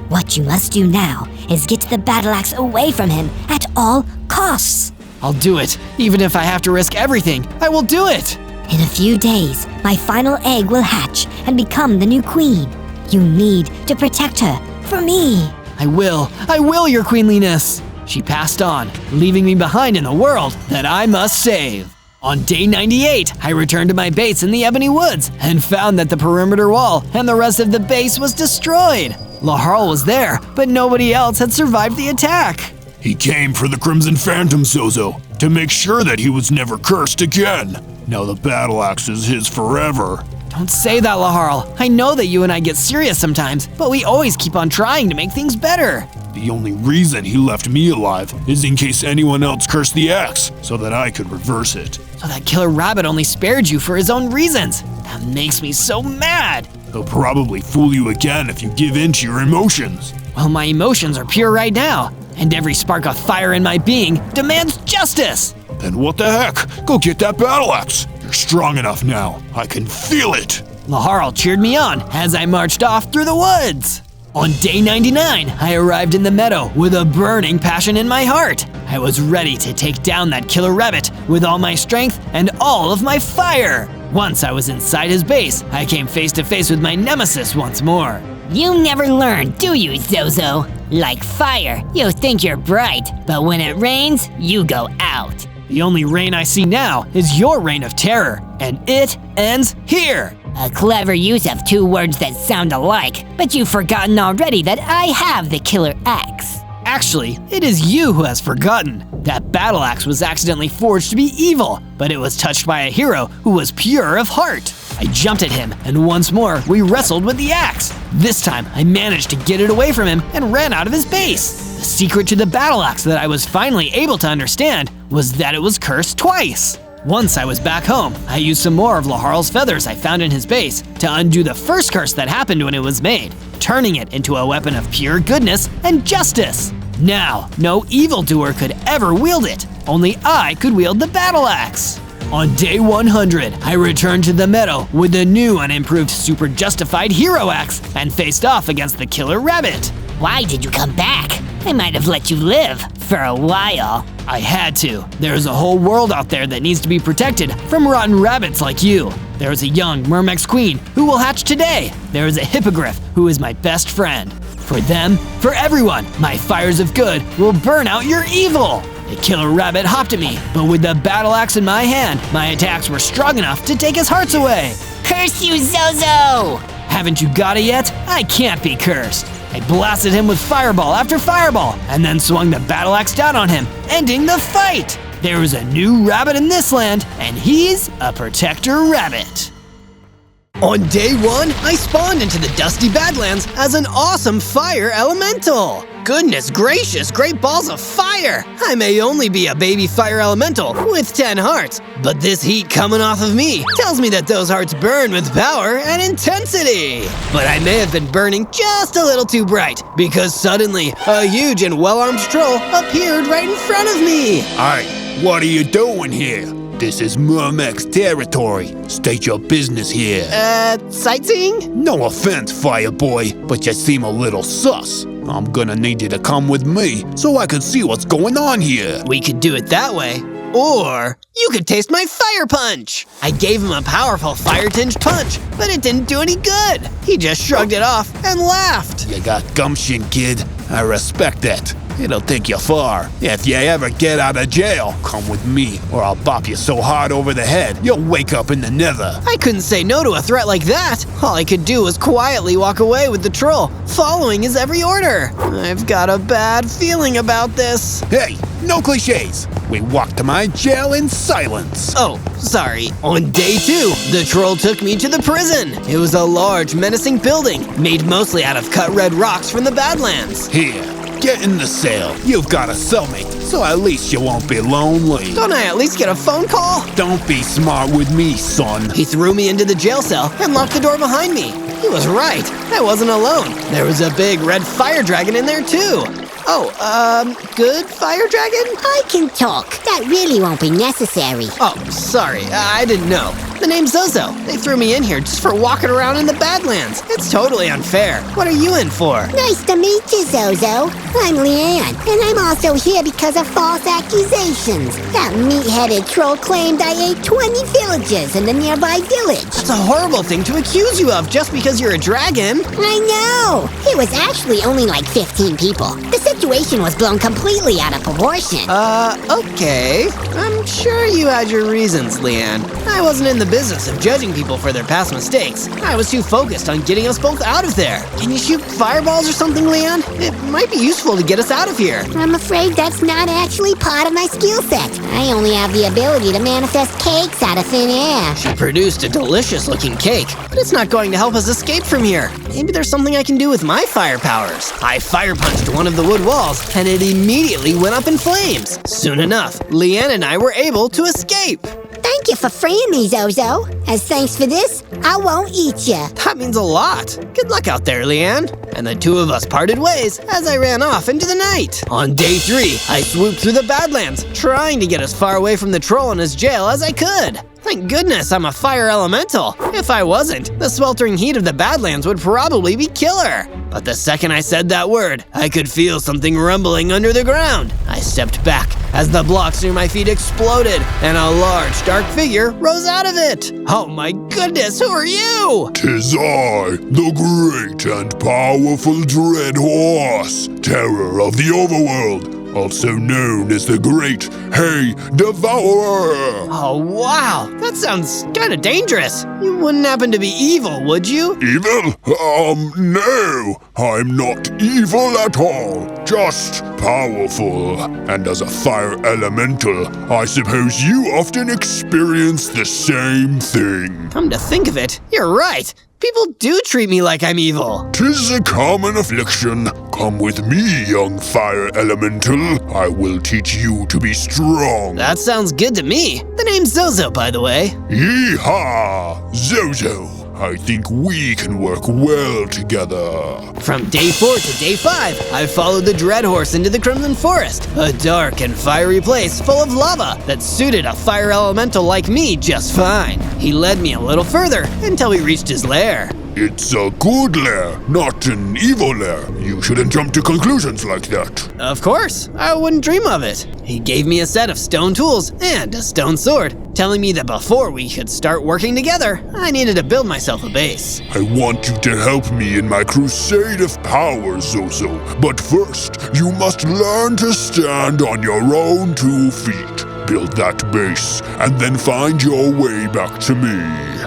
What you must do now is get the battle axe away from him at all costs. I'll do it. Even if I have to risk everything, I will do it. In a few days, my final egg will hatch and become the new queen. You need to protect her for me. I will, your queenliness. She passed on, leaving me behind in a world that I must save. On day 98, I returned to my base in the Ebony Woods and found that the perimeter wall and the rest of the base was destroyed. Laharl was there, but nobody else had survived the attack. He came for the Crimson Phantom, Zozo, to make sure that he was never cursed again. Now the battle axe is his forever. Don't say that, Laharl. I know that you and I get serious sometimes, but we always keep on trying to make things better. The only reason he left me alive is in case anyone else cursed the axe, so that I could reverse it. So that killer rabbit only spared you for his own reasons. That makes me so mad. He'll probably fool you again if you give in to your emotions. Well, my emotions are pure right now, and every spark of fire in my being demands justice. Then what the heck? Go get that battle axe. You're strong enough now. I can feel it. Laharl cheered me on as I marched off through the woods. On day 99, I arrived in the meadow with a burning passion in my heart. I was ready to take down that killer rabbit with all my strength and all of my fire. Once I was inside his base, I came face to face with my nemesis once more. You never learn, do you, Zozo? Like fire, you think you're bright, but when it rains, you go out. The only reign I see now is your reign of terror, and it ends here. A clever use of two words that sound alike, but you've forgotten already that I have the killer axe. Actually, it is you who has forgotten. That battle axe was accidentally forged to be evil, but it was touched by a hero who was pure of heart. I jumped at him, and once more, we wrestled with the axe. This time, I managed to get it away from him and ran out of his base. The secret to the battle axe that I was finally able to understand was that it was cursed twice. Once I was back home, I used some more of Laharl's feathers I found in his base to undo the first curse that happened when it was made, turning it into a weapon of pure goodness and justice. Now, no evildoer could ever wield it. Only I could wield the battle axe. On day 100, I returned to the meadow with the new and improved super justified hero axe and faced off against the killer rabbit. Why did you come back? I might have let you live for a while. I had to. There's a whole world out there that needs to be protected from rotten rabbits like you. There is a young Mermex Queen who will hatch today. There is a hippogriff who is my best friend. For them, for everyone, my fires of good will burn out your evil. The killer rabbit hopped at me, but with the battle axe in my hand, my attacks were strong enough to take his hearts away. Curse you, Zozo! Haven't you got it yet? I can't be cursed. I blasted him with fireball after fireball, and then swung the battle axe down on him, ending the fight. There is a new rabbit in this land, and he's a protector rabbit. On day 1, I spawned into the dusty Badlands as an awesome fire elemental. Goodness gracious, great balls of fire! I may only be a baby fire elemental with 10 hearts, but this heat coming off of me tells me that those hearts burn with power and intensity. But I may have been burning just a little too bright, because suddenly a huge and well-armed troll appeared right in front of me. Hey, what are you doing here? This is Mermex territory. State your business here. Sightseeing? No offense, Fireboy, but you seem a little sus. I'm gonna need you to come with me so I can see what's going on here. We could do it that way. Or you could taste my fire punch. I gave him a powerful fire-tinged punch, but it didn't do any good. He just shrugged it off and laughed. You got gumption, kid. I respect that. It'll take you far. If you ever get out of jail, come with me, or I'll bop you so hard over the head, you'll wake up in the nether. I couldn't say no to a threat like that. All I could do was quietly walk away with the troll, following his every order. I've got a bad feeling about this. Hey, no cliches. We walked to my jail in silence. Oh, sorry. On day 2, the troll took me to the prison. It was a large, menacing building, made mostly out of cut red rocks from the Badlands. Here, get in the cell. You've got a cellmate, so at least you won't be lonely. Don't I at least get a phone call? Don't be smart with me, son. He threw me into the jail cell and locked the door behind me. He was right. I wasn't alone. There was a big red fire dragon in there too. Oh, good fire dragon? I can talk. That really won't be necessary. Oh, sorry, I didn't know. The name's Zozo. They threw me in here just for walking around in the Badlands. It's totally unfair. What are you in for? Nice to meet you, Zozo. I'm Leanne, and I'm also here because of false accusations. That meat-headed troll claimed I ate 20 villagers in the nearby village. It's a horrible thing to accuse you of just because you're a dragon. I know! It was actually only like 15 people. The situation was blown completely out of proportion. Okay. I'm sure you had your reasons, Leanne. I wasn't in the business of judging people for their past mistakes. I was too focused on getting us both out of there. Can you shoot fireballs or something, Leanne? It might be useful to get us out of here. I'm afraid that's not actually part of my skill set. I only have the ability to manifest cakes out of thin air. She produced a delicious-looking cake, but it's not going to help us escape from here. Maybe there's something I can do with my fire powers. I fire-punched one of the wood walls, and it immediately went up in flames. Soon enough, Leanne and I were able to escape. Thank you for freeing me, Zozo. As thanks for this, I won't eat ya. That means a lot. Good luck out there, Leanne. And the two of us parted ways as I ran off into the night. On day 3, I swooped through the Badlands, trying to get as far away from the troll and his jail as I could. Thank goodness I'm a fire elemental. If I wasn't, the sweltering heat of the Badlands would probably be killer. But the second I said that word, I could feel something rumbling under the ground. I stepped back as the blocks near my feet exploded, and a large, dark figure rose out of it. Oh my goodness, who are you? 'Tis I, the great and powerful Dread Horse, terror of the overworld, also known as the Great Hay Devourer. Oh wow, that sounds kinda dangerous. You wouldn't happen to be evil, would you? Evil? No, I'm not evil at all, just powerful. And as a fire elemental, I suppose you often experience the same thing. Come to think of it, you're right. People do treat me like I'm evil. 'Tis a common affliction. Come with me, young fire elemental. I will teach you to be strong. That sounds good to me. The name's Zozo, by the way. Yeehaw! Zozo, I think we can work well together. From day 4 to day 5, I followed the Dread Horse into the Crimson Forest, a dark and fiery place full of lava that suited a fire elemental like me just fine. He led me a little further until we reached his lair. It's a good lair, not an evil lair. You shouldn't jump to conclusions like that. Of course, I wouldn't dream of it. He gave me a set of stone tools and a stone sword, telling me that before we could start working together, I needed to build myself a base. I want you to help me in my crusade of power, Zozo. But first, you must learn to stand on your own 2 feet. Build that base, and then find your way back to me.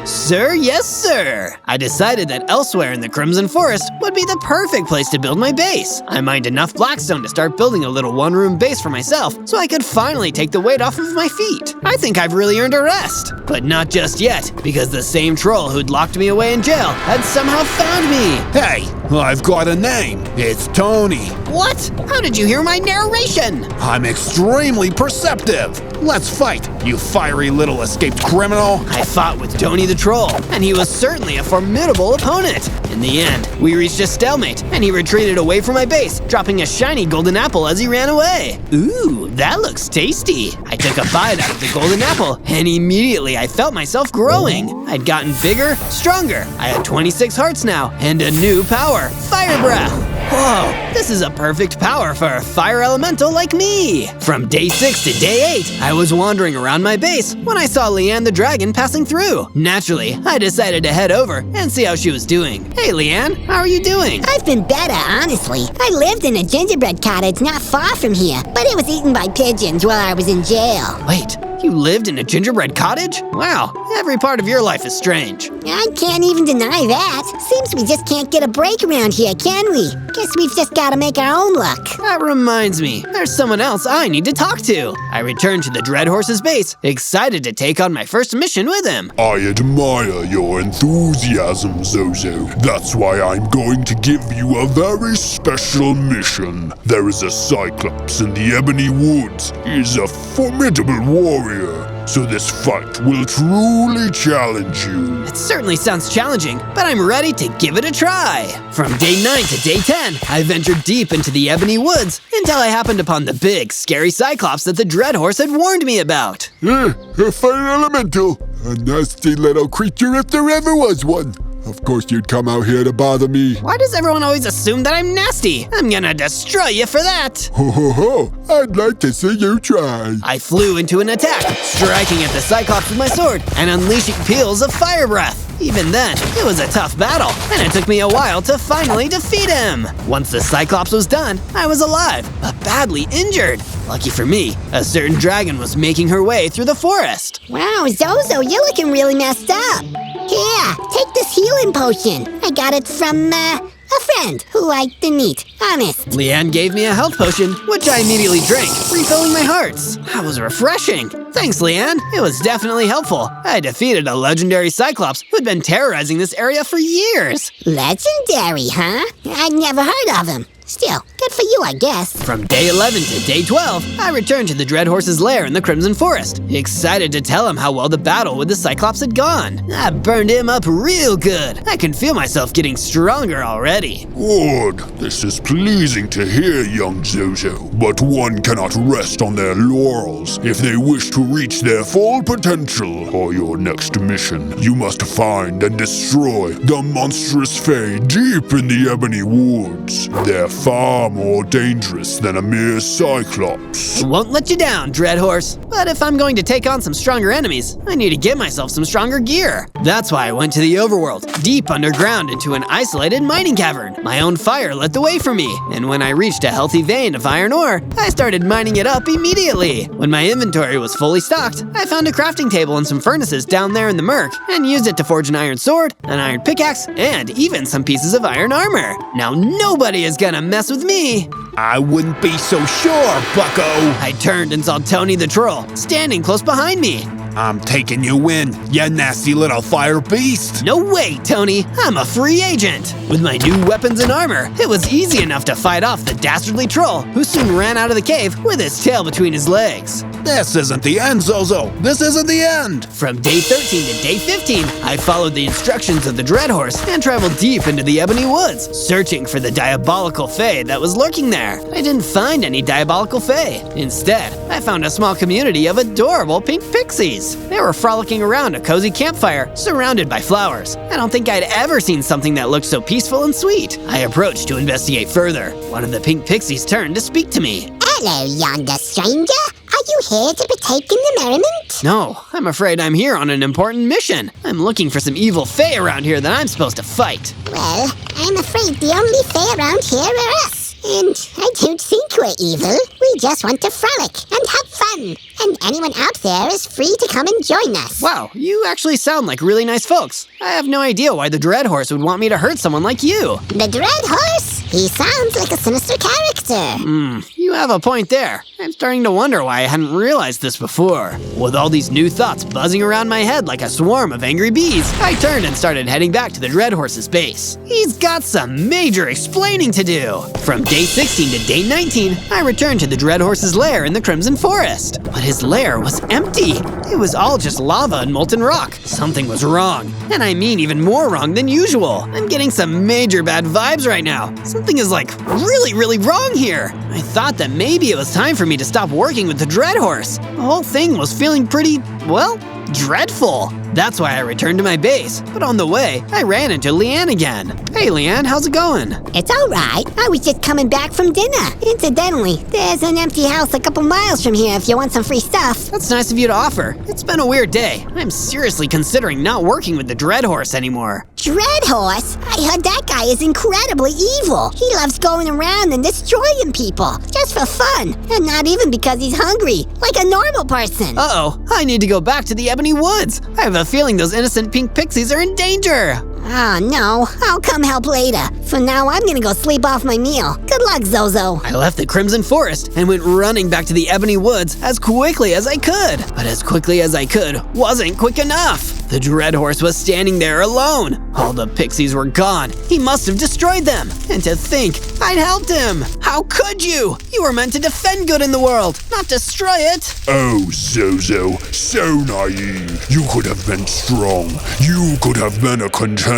Sir, yes sir! I decided that elsewhere in the Crimson Forest would be the perfect place to build my base. I mined enough blackstone to start building a little one-room base for myself so I could finally take the weight off of my feet. I think I've really earned a rest. But not just yet, because the same troll who'd locked me away in jail had somehow found me. Hey, I've got a name. It's Tony. What? How did you hear my narration? I'm extremely perceptive. Let's fight, you fiery little escaped criminal. I fought with Tony the Troll, and he was certainly a formidable opponent. In the end, we reached a stalemate, and he retreated away from my base, dropping a shiny golden apple as he ran away. Ooh, that looks tasty. I took a bite out of the golden apple, and immediately I felt myself growing. I'd gotten bigger, stronger. I had 26 hearts now, and a new power, Fire Breath. Whoa, this is a perfect power for a fire elemental like me! From day 6 to day 8, I was wandering around my base when I saw Leanne the dragon passing through. Naturally, I decided to head over and see how she was doing. Hey Leanne, how are you doing? I've been better, honestly. I lived in a gingerbread cottage not far from here, but it was eaten by pigeons while I was in jail. Wait, you lived in a gingerbread cottage? Wow, every part of your life is strange. I can't even deny that. Seems we just can't get a break around here, can we? Guess we've just gotta make our own luck. That reminds me, there's someone else I need to talk to. I returned to the Dread Horse's base, excited to take on my first mission with him. I admire your enthusiasm, Zozo. That's why I'm going to give you a very special mission. There is a Cyclops in the Ebony Woods. He's a formidable warrior. So this fight will truly challenge you. It certainly sounds challenging, but I'm ready to give it a try. From day 9 to day 10, I ventured deep into the Ebony Woods until I happened upon the big, scary Cyclops that the Dread Horse had warned me about. A fire elemental. A nasty little creature if there ever was one. Of course you'd come out here to bother me. Why does everyone always assume that I'm nasty? I'm gonna destroy you for that. Ho ho ho, I'd like to see you try. I flew into an attack, striking at the Cyclops with my sword and unleashing peals of fire breath. Even then, it was a tough battle, and it took me a while to finally defeat him. Once the Cyclops was done, I was alive, but badly injured. Lucky for me, a certain dragon was making her way through the forest. Wow, Zozo, you're looking really messed up. Here, take this healing potion. I got it from, a friend who I didn't eat, honest. Leanne gave me a health potion, which I immediately drank, refilling my hearts. That was refreshing. Thanks, Leanne. It was definitely helpful. I defeated a legendary Cyclops who'd been terrorizing this area for years. Legendary, huh? I'd never heard of him. Still, good for you, I guess. From day 11 to day 12, I returned to the Dread Horse's lair in the Crimson Forest, excited to tell him how well the battle with the Cyclops had gone. I burned him up real good. I can feel myself getting stronger already. Good. This is pleasing to hear, young Zozo. But one cannot rest on their laurels. If they wish to reach their full potential for your next mission, you must find and destroy the monstrous Fae deep in the Ebony Woods. They're far more dangerous than a mere Cyclops. I won't let you down, Dread Horse. But if I'm going to take on some stronger enemies, I need to get myself some stronger gear. That's why I went to the overworld, deep underground into an isolated mining cavern. My own fire lit the way for me, and when I reached a healthy vein of iron ore, I started mining it up immediately. When my inventory was fully stocked, I found a crafting table and some furnaces down there in the murk, and used it to forge an iron sword, an iron pickaxe, and even some pieces of iron armor. Now nobody is gonna mess with me. I wouldn't be so sure, bucko. I turned and saw Tony the troll standing close behind me. I'm taking you in, you nasty little fire beast. No way, Tony. I'm a free agent. With my new weapons and armor, it was easy enough to fight off the dastardly troll, who soon ran out of the cave with his tail between his legs. This isn't the end, Zozo. This isn't the end. From day 13 to day 15, I followed the instructions of the Dread Horse and traveled deep into the Ebony Woods, searching for the diabolical Fae that was lurking there. I didn't find any diabolical Fae. Instead, I found a small community of adorable pink pixies. They were frolicking around a cozy campfire, surrounded by flowers. I don't think I'd ever seen something that looked so peaceful and sweet. I approached to investigate further. One of the pink pixies turned to speak to me. Hello, yonder stranger. Are you here to partake in the merriment? No, I'm afraid I'm here on an important mission. I'm looking for some evil Fae around here that I'm supposed to fight. Well, I'm afraid the only Fae around here are us. And I don't think we're evil. We just want to frolic and have fun. And anyone out there is free to come and join us. Wow, you actually sound like really nice folks. I have no idea why the Dread Horse would want me to hurt someone like you. The Dread Horse? He sounds like a sinister character. You have a point there. I'm starting to wonder why I hadn't realized this before. With all these new thoughts buzzing around my head like a swarm of angry bees, I turned and started heading back to the Dread Horse's base. He's got some major explaining to do. From day 16 to day 19, I returned to the Dread Horse's lair in the Crimson Forest. But his lair was empty. It was all just lava and molten rock. Something was wrong. And I mean even more wrong than usual. I'm getting some major bad vibes right now. Something is like really wrong here. I thought that maybe it was time for me to stop working with the Dread Horse. The whole thing was feeling pretty, well, dreadful. That's why I returned to my base. But on the way, I ran into Leanne again. Hey Leanne, how's it going? It's alright. I was just coming back from dinner. Incidentally, there's an empty house a couple miles from here if you want some free stuff. That's nice of you to offer. It's been a weird day. I'm seriously considering not working with the Dread Horse anymore. Dread Horse? I heard that guy is incredibly evil. He loves going around and destroying people, just for fun, and not even because he's hungry, like a normal person. Uh-oh, I need to go back to the Ebony Woods. I have a feeling those innocent pink pixies are in danger. Oh no, I'll come help later. For now, I'm gonna go sleep off my meal. Good luck, Zozo. I left the Crimson Forest and went running back to the Ebony Woods as quickly as I could. But as quickly as I could wasn't quick enough. The Dread Horse was standing there alone. All the pixies were gone. He must have destroyed them. And to think I'd helped him. How could you? You were meant to defend good in the world, not destroy it. Oh, Zozo, so naive. You could have been strong. You could have been a contender.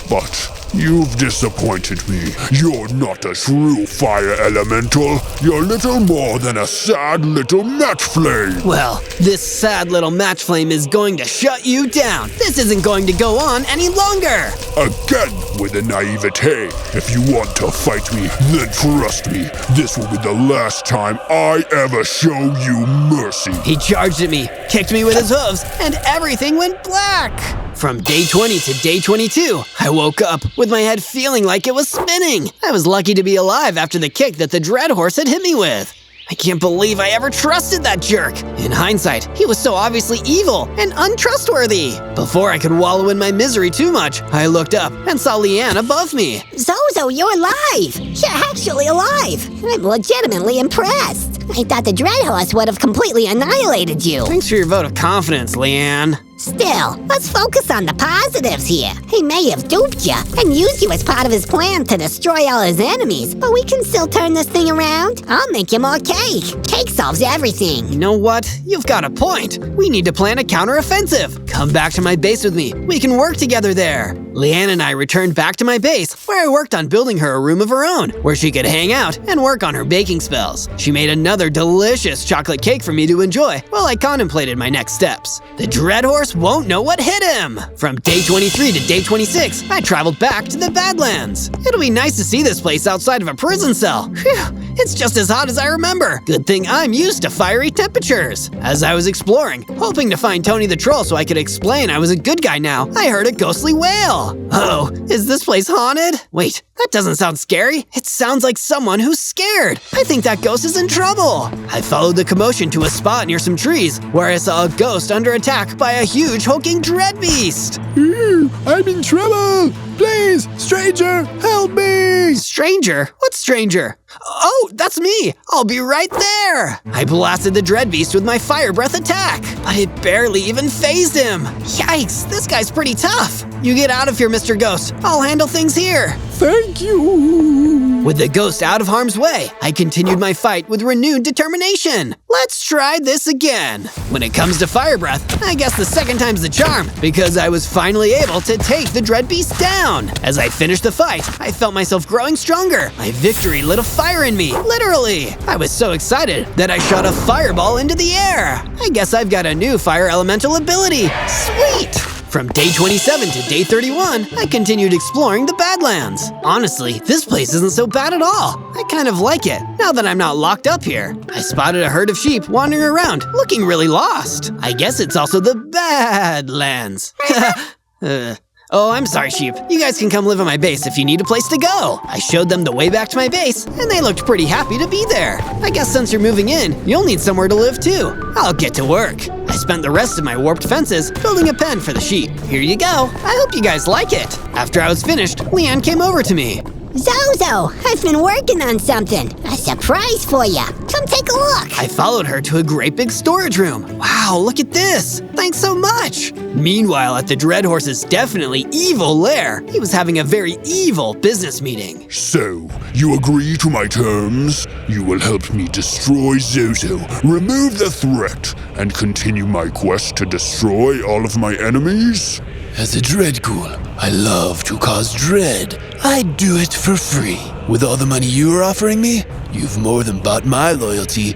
But you've disappointed me. You're not a true fire elemental. You're little more than a sad little match flame. Well, this sad little match flame is going to shut you down. This isn't going to go on any longer. Again with the naivete. If you want to fight me, then trust me. This will be the last time I ever show you mercy. He charged at me, kicked me with his hooves, and everything went black. From day 20 to day 22, I woke up with my head feeling like it was spinning. I was lucky to be alive after the kick that the Dread Horse had hit me with. I can't believe I ever trusted that jerk. In hindsight, he was so obviously evil and untrustworthy. Before I could wallow in my misery too much, I looked up and saw Leanne above me. Zozo, you're alive. You're actually alive. I'm legitimately impressed. I thought the Dread Horse would have completely annihilated you. Thanks for your vote of confidence, Leanne. Still, let's focus on the positives here. He may have duped you and used you as part of his plan to destroy all his enemies, but we can still turn this thing around. I'll make you more cake. Cake solves everything. You know what? You've got a point. We need to plan a counteroffensive. Come back to my base with me. We can work together there. Leanne and I returned back to my base, where I worked on building her a room of her own, where she could hang out and work on her baking spells. She made another delicious chocolate cake for me to enjoy while I contemplated my next steps. The Dread Horse won't know what hit him. From day 23 to day 26, I traveled back to the Badlands. It'll be nice to see this place outside of a prison cell. Phew, it's just as hot as I remember. Good thing I'm used to fiery temperatures. As I was exploring, hoping to find Tony the Troll so I could explain I was a good guy now, I heard a ghostly wail. Uh-oh, is this place haunted? Wait, that doesn't sound scary. It sounds like someone who's scared. I think that ghost is in trouble. I followed the commotion to a spot near some trees where I saw a ghost under attack by a huge hulking dread beast. I'm in trouble. Please, stranger, help me. Stranger? What stranger? Oh, that's me! I'll be right there! I blasted the dread beast with my fire breath attack, but it barely even phased him. Yikes, this guy's pretty tough. You get out of here, Mr. Ghost. I'll handle things here. Thank you. With the ghost out of harm's way, I continued my fight with renewed determination. Let's try this again. When it comes to fire breath, I guess the second time's the charm, because I was finally able to take the dread beast down. As I finished the fight, I felt myself growing stronger. My victory lit a fire in me, literally. I was so excited that I shot a fireball into the air. I guess I've got a new fire elemental ability. Sweet! From day 27 to day 31, I continued exploring the Badlands. Honestly, this place isn't so bad at all. I kind of like it, now that I'm not locked up here. I spotted a herd of sheep wandering around, looking really lost. I guess it's also the Badlands. Oh, I'm sorry, sheep. You guys can come live on my base if you need a place to go. I showed them the way back to my base, and they looked pretty happy to be there. I guess since you're moving in, you'll need somewhere to live too. I'll get to work. I spent the rest of my warped fences building a pen for the sheep. Here you go. I hope you guys like it. After I was finished, Leanne came over to me. Zozo, I've been working on something. A surprise for you. Come take a look. I followed her to a great big storage room. Wow, look at this. Thanks so much. Meanwhile, at the Dread Horse's definitely evil lair, he was having a very evil business meeting. So, you agree to my terms? You will help me destroy Zozo, remove the threat, and continue my quest to destroy all of my enemies? As a Dreadghoul, I love to cause dread. I'd do it for free. With all the money you are offering me, you've more than bought my loyalty.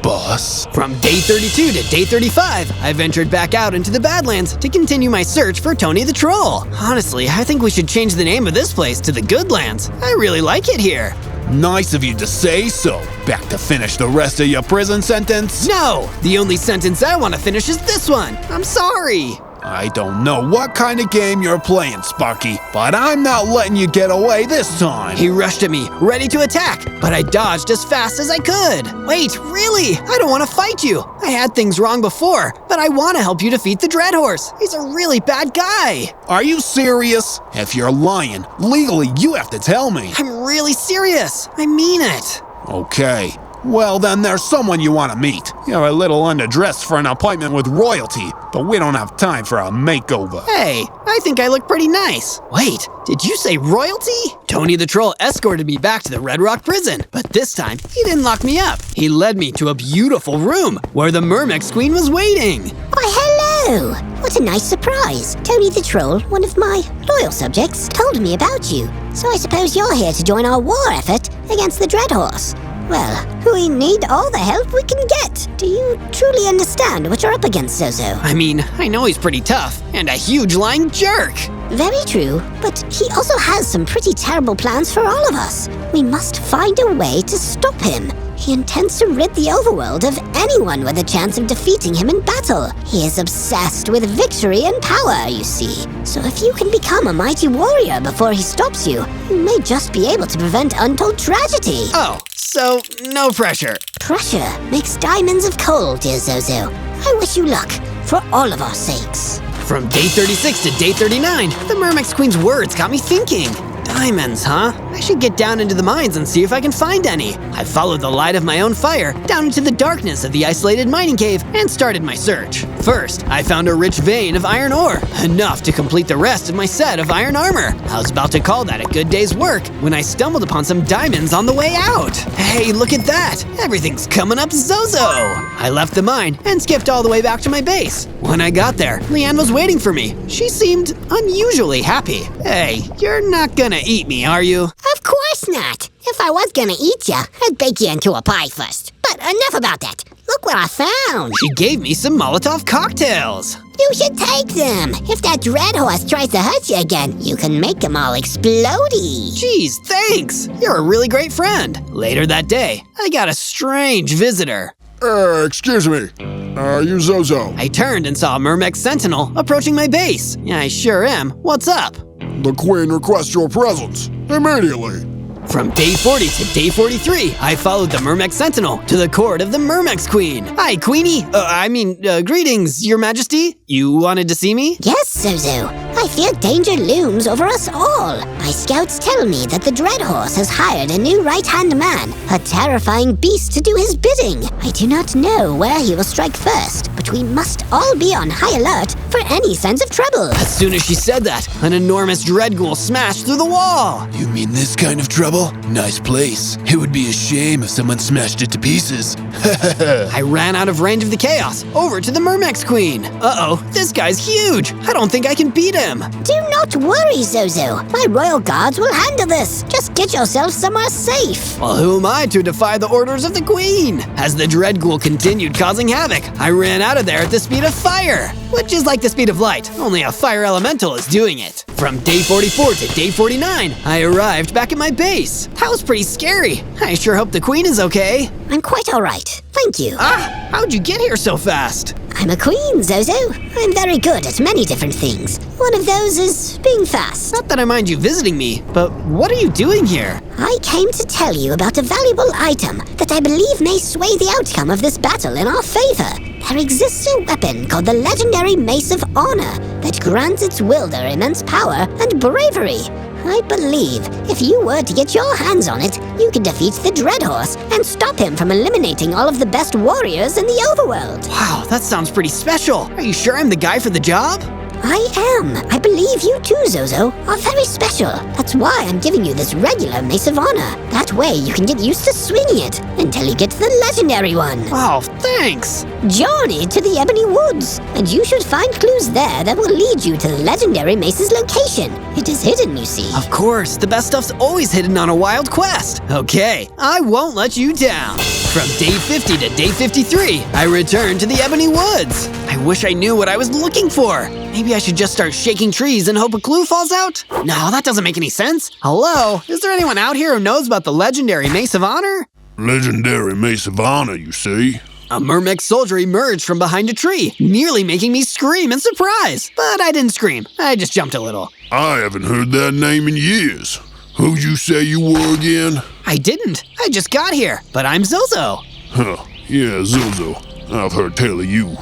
boss. From day 32 to day 35, I ventured back out into the Badlands to continue my search for Tony the Troll. Honestly, I think we should change the name of this place to the Goodlands. I really like it here. Nice of you to say so. Back to finish the rest of your prison sentence? No! The only sentence I want to finish is this one. I'm sorry. I don't know what kind of game you're playing, Sparky, but I'm not letting you get away this time. He rushed at me, ready to attack, but I dodged as fast as I could. Wait, really? I don't want to fight you. I had things wrong before, but I want to help you defeat the Dread Horse. He's a really bad guy. Are you serious? If you're lying, legally you have to tell me. I'm really serious. I mean it. Okay. Well, then there's someone you want to meet. You're a little underdressed for an appointment with royalty, but we don't have time for a makeover. Hey, I think I look pretty nice. Wait, did you say royalty? Tony the Troll escorted me back to the Red Rock prison, but this time he didn't lock me up. He led me to a beautiful room where the Mermex Queen was waiting. Why, hello! What a nice surprise. Tony the Troll, one of my loyal subjects, told me about you. So I suppose you're here to join our war effort against the Dread Horse. Well, we need all the help we can get. Do you truly understand what you're up against, Zozo? I mean, I know he's pretty tough and a huge lying jerk. Very true, but he also has some pretty terrible plans for all of us. We must find a way to stop him. He intends to rid the overworld of anyone with a chance of defeating him in battle. He is obsessed with victory and power, you see. So if you can become a mighty warrior before he stops you, you may just be able to prevent untold tragedy. Oh, so no pressure. Pressure makes diamonds of coal, dear Zozo. I wish you luck, for all of our sakes. From day 36 to day 39, the Mermex Queen's words got me thinking. Diamonds, huh? I should get down into the mines and see if I can find any. I followed the light of my own fire down into the darkness of the isolated mining cave and started my search. First, I found a rich vein of iron ore, enough to complete the rest of my set of iron armor. I was about to call that a good day's work when I stumbled upon some diamonds on the way out. Hey, look at that! Everything's coming up Zozo! I left the mine and skipped all the way back to my base. When I got there, Leanne was waiting for me. She seemed unusually happy. Hey, you're not gonna eat me, are you? Of course not. If I was gonna eat ya, I'd bake you into a pie first. But enough about that. Look what I found. She gave me some Molotov cocktails. You should take them. If that Dread Horse tries to hurt you again, you can make them all explodey. Geez, thanks. You're a really great friend. Later that day, I got a strange visitor. Excuse me. Are you Zozo? I turned and saw a Mermex Sentinel approaching my base. I sure am. What's up? The Queen requests your presence. Immediately. From day 40 to day 43, I followed the Mermex Sentinel to the court of the Mermex Queen. Hi, Queenie. Greetings, Your Majesty. You wanted to see me? Yes, Zozo. I fear danger looms over us all. My scouts tell me that the Dread Horse has hired a new right-hand man, a terrifying beast to do his bidding. I do not know where he will strike first, but we must all be on high alert for any signs of trouble. As soon as she said that, an enormous dread ghoul smashed through the wall. You mean this kind of trouble? Nice place. It would be a shame if someone smashed it to pieces. I ran out of range of the chaos, over to the Mermex Queen. Uh-oh, this guy's huge. I don't think I can beat him. Do not worry, Zozo. My royal guards will handle this. Just get yourself somewhere safe. Well, who am I to defy the orders of the Queen? As the dread ghoul continued causing havoc, I ran out of there at the speed of fire, which is like the speed of light, only a fire elemental is doing it. From day 44 to day 49, I arrived back at my base. That was pretty scary. I sure hope the Queen is okay. I'm quite all right. Thank you. How'd you get here so fast? I'm a queen, Zozo. I'm very good at many different things. One of those is being fast. Not that I mind you visiting me, but what are you doing here? I came to tell you about a valuable item that I believe may sway the outcome of this battle in our favor. There exists a weapon called the legendary Mace of Honor that grants its wielder immense power and bravery. I believe if you were to get your hands on it, you could defeat the Dread Horse and stop him from eliminating all of the best warriors in the overworld. Wow, that sounds pretty special. Are you sure I'm the guy for the job? I am. I believe you too, Zozo, are very special. That's why I'm giving you this regular Mace of Honor. That way you can get used to swinging it until you get to the legendary one. Wow, thanks. Journey to the Ebony Woods, and you should find clues there that will lead you to the legendary Mace's location. It is hidden, you see. Of course, the best stuff's always hidden on a wild quest. Okay, I won't let you down. From day 50 to day 53, I returned to the Ebony Woods. I wish I knew what I was looking for. Maybe I should just start shaking trees and hope a clue falls out? No, that doesn't make any sense. Hello? Is there anyone out here who knows about the legendary Mace of Honor? Legendary Mace of Honor, you see? A Mermec soldier emerged from behind a tree, nearly making me scream in surprise. But I didn't scream. I just jumped a little. I haven't heard that name in years. Who'd you say you were again? I didn't. I just got here. But I'm Zozo. Huh, yeah, Zozo. I've heard tell of you.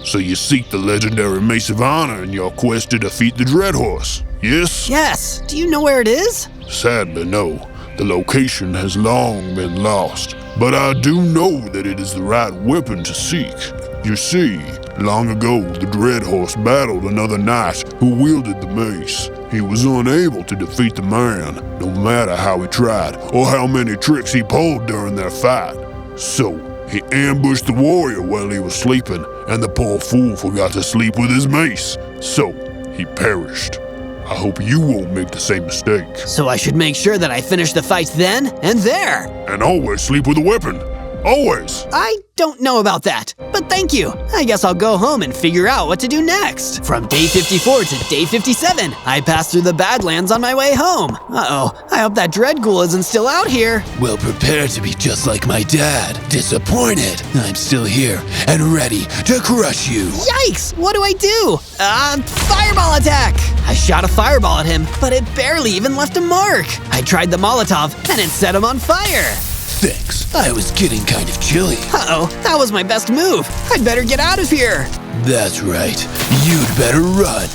So you seek the legendary Mace of Honor in your quest to defeat the Dread Horse, yes? Yes. Do you know where it is? Sadly, no. The location has long been lost. But I do know that it is the right weapon to seek. You see, long ago, the Dread Horse battled another knight who wielded the mace. He was unable to defeat the man, no matter how he tried or how many tricks he pulled during their fight. So, he ambushed the warrior while he was sleeping, and the poor fool forgot to sleep with his mace. So, he perished. I hope you won't make the same mistake. So I should make sure that I finish the fight then and there. And always sleep with a weapon. Always. I don't know about that, but thank you. I guess I'll go home and figure out what to do next. From day 54 to day 57, I passed through the Badlands on my way home. Uh-oh, I hope that Dread Ghoul isn't still out here. Well, prepare to be just like my dad. Disappointed. I'm still here and ready to crush you. Yikes, what do I do? Fireball attack! I shot a fireball at him, but it barely even left a mark. I tried the Molotov, and it set him on fire. Thanks. I was getting kind of chilly. Uh-oh, that was my best move. I'd better get out of here. That's right. You'd better run.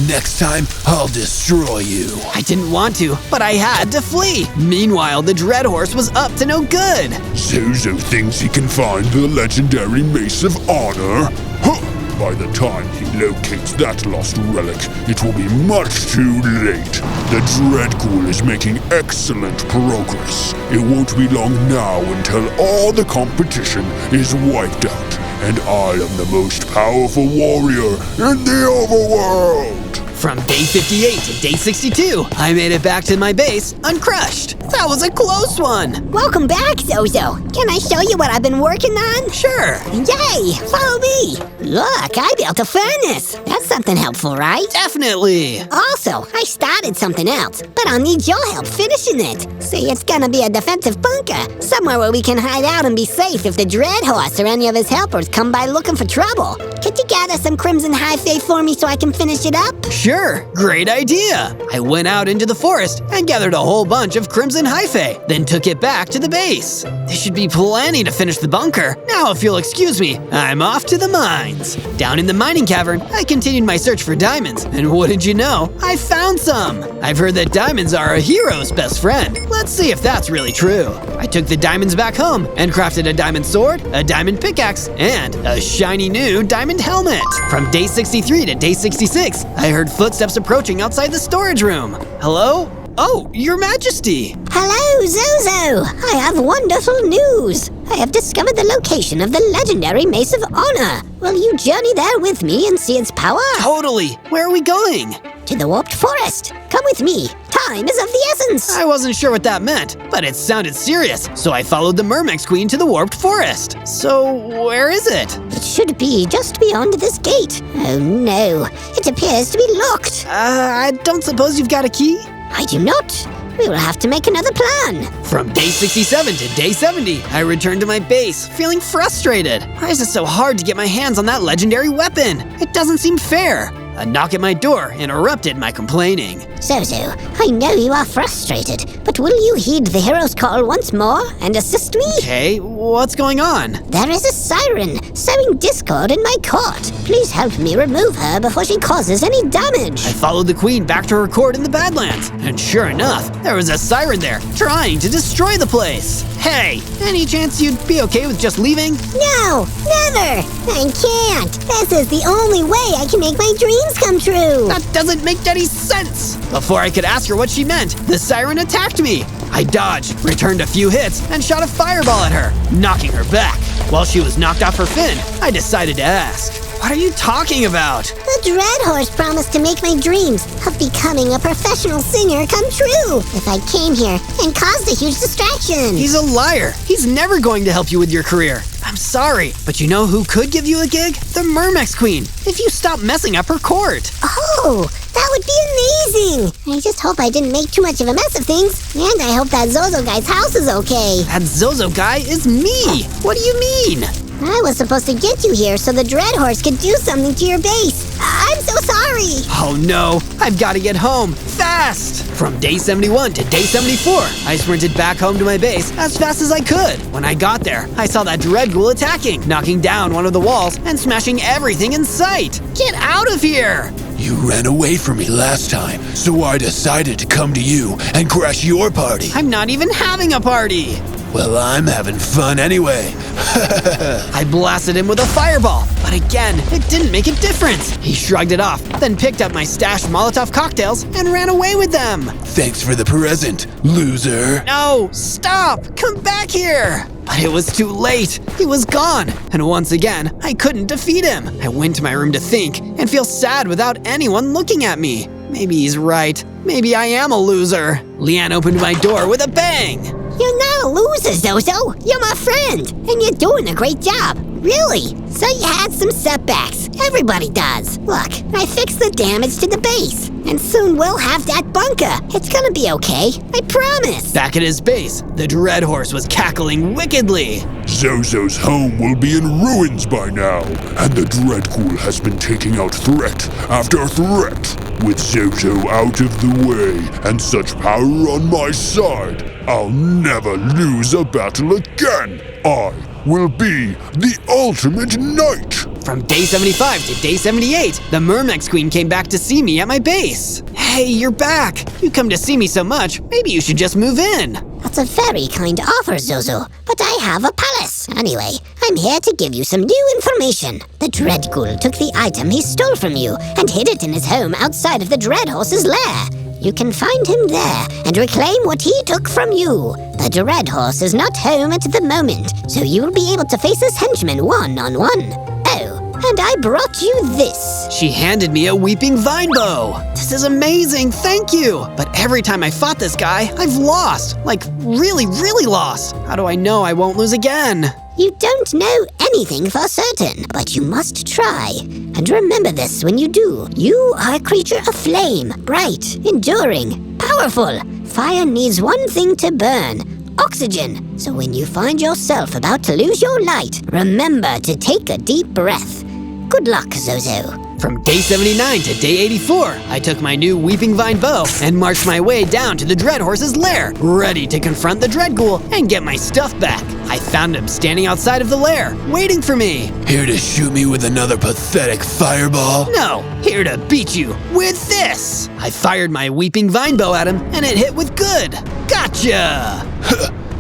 Next time, I'll destroy you. I didn't want to, but I had to flee. Meanwhile, the Dread Horse was up to no good. Zozo thinks he can find the legendary Mace of Honor. Huh! By the time he locates that lost relic, it will be much too late. The Dread Ghoul is making excellent progress. It won't be long now until all the competition is wiped out, and I am the most powerful warrior in the overworld. From day 58 to day 62, I made it back to my base uncrushed. That was a close one. Welcome back, Zozo. Can I show you what I've been working on? Sure. Yay! Follow me. Look, I built a furnace. That's something helpful, right? Definitely. Also, I started something else, but I'll need your help finishing it. See, it's gonna be a defensive bunker, somewhere where we can hide out and be safe if the Dread Horse or any of his helpers come by looking for trouble. Could you gather some Crimson Hyphae for me so I can finish it up? Sure, great idea. I went out into the forest and gathered a whole bunch of Crimson Hyphae, then took it back to the base. There should be plenty to finish the bunker. Now, if you'll excuse me, I'm off to the mines. Down in the mining cavern, I continued my search for diamonds, and what did you know? I found some. I've heard that diamonds are a hero's best friend. Let's see if that's really true. I took the diamonds back home and crafted a diamond sword, a diamond pickaxe, and a shiny new diamond helmet. From day 63 to day 66, I heard footsteps approaching outside the storage room. Hello? Oh, Your Majesty! Hello, Zozo! I have wonderful news! I have discovered the location of the legendary Mace of Honor. Will you journey there with me and see its power? Totally! Where are we going? To the Warped Forest. Come with me. Time is of the essence. I wasn't sure what that meant, but it sounded serious, so I followed the Mermec Queen to the Warped Forest. So, where is it? It should be just beyond this gate. Oh no, it appears to be locked. I don't suppose you've got a key? I do not. We will have to make another plan. From day 67 to day 70, I returned to my base, feeling frustrated. Why is it so hard to get my hands on that legendary weapon? It doesn't seem fair. A knock at my door interrupted my complaining. Zozo, I know you are frustrated, but will you heed the hero's call once more and assist me? Okay, what's going on? There is a siren sowing discord in my court. Please help me remove her before she causes any damage. I followed the queen back to her court in the Badlands, and sure enough, there was a siren there trying to destroy the place. Hey, any chance you'd be okay with just leaving? No, never! I can't! This is the only way I can make my dreams come true! That doesn't make any sense! Before I could ask her what she meant, the siren attacked me. I dodged, returned a few hits, and shot a fireball at her, knocking her back. While she was knocked off her fin, I decided to ask. What are you talking about? The Dread Horse promised to make my dreams of becoming a professional singer come true if I came here and caused a huge distraction. He's a liar. He's never going to help you with your career. I'm sorry, but you know who could give you a gig? The Mermex Queen, if you stop messing up her court. Oh, that would be amazing. I just hope I didn't make too much of a mess of things. And I hope that Zozo guy's house is okay. That Zozo guy is me. What do you mean? I was supposed to get you here so the Dread Horse could do something to your base. I'm so sorry. Oh no, I've got to get home, fast! From day 71 to day 74, I sprinted back home to my base as fast as I could. When I got there, I saw that Dread Ghoul attacking, knocking down one of the walls and smashing everything in sight. Get out of here! You ran away from me last time, so I decided to come to you and crash your party. I'm not even having a party! Well, I'm having fun anyway. I blasted him with a fireball, but again, it didn't make a difference. He shrugged it off, then picked up my stashed Molotov cocktails and ran away with them. Thanks for the present, loser. No, stop! Come back here! But it was too late. He was gone. And once again, I couldn't defeat him. I went to my room to think and feel sad without anyone looking at me. Maybe he's right. Maybe I am a loser. Leanne opened my door with a bang. You're not a loser, Zozo. You're my friend, and you're doing a great job. Really? So you had some setbacks. Everybody does. Look, I fixed the damage to the base, and soon we'll have that bunker. It's gonna be okay. I promise. Back at his base, the Dread Horse was cackling wickedly. Zozo's home will be in ruins by now, and the Dread Ghoul has been taking out threat after threat. With Zozo out of the way and such power on my side, I'll never lose a battle again. I will be the ultimate knight. From day 75 to day 78, the Mermex Queen came back to see me at my base. Hey, you're back. You come to see me so much, maybe you should just move in. That's a very kind offer, Zozo, but I have a palace. Anyway, I'm here to give you some new information. The Dread Ghoul took the item he stole from you and hid it in his home outside of the Dread Horse's lair. You can find him there and reclaim what he took from you. The Dread Horse is not home at the moment, so you will be able to face his henchmen one-on-one. Oh, and I brought you this. She handed me a weeping vine bow. This is amazing, thank you. But every time I fought this guy, I've lost. Like, really, really lost. How do I know I won't lose again? You don't know anything for certain, but you must try. And remember this when you do. You are a creature of flame, bright, enduring, powerful. Fire needs one thing to burn: oxygen. So when you find yourself about to lose your light, remember to take a deep breath. Good luck, Zozo. From day 79 to day 84, I took my new Weeping Vine bow and marched my way down to the Dread Horse's lair, ready to confront the Dread Ghoul and get my stuff back. I found him standing outside of the lair, waiting for me. Here to shoot me with another pathetic fireball? No, here to beat you with this. I fired my Weeping Vine bow at him and it hit with good. Gotcha!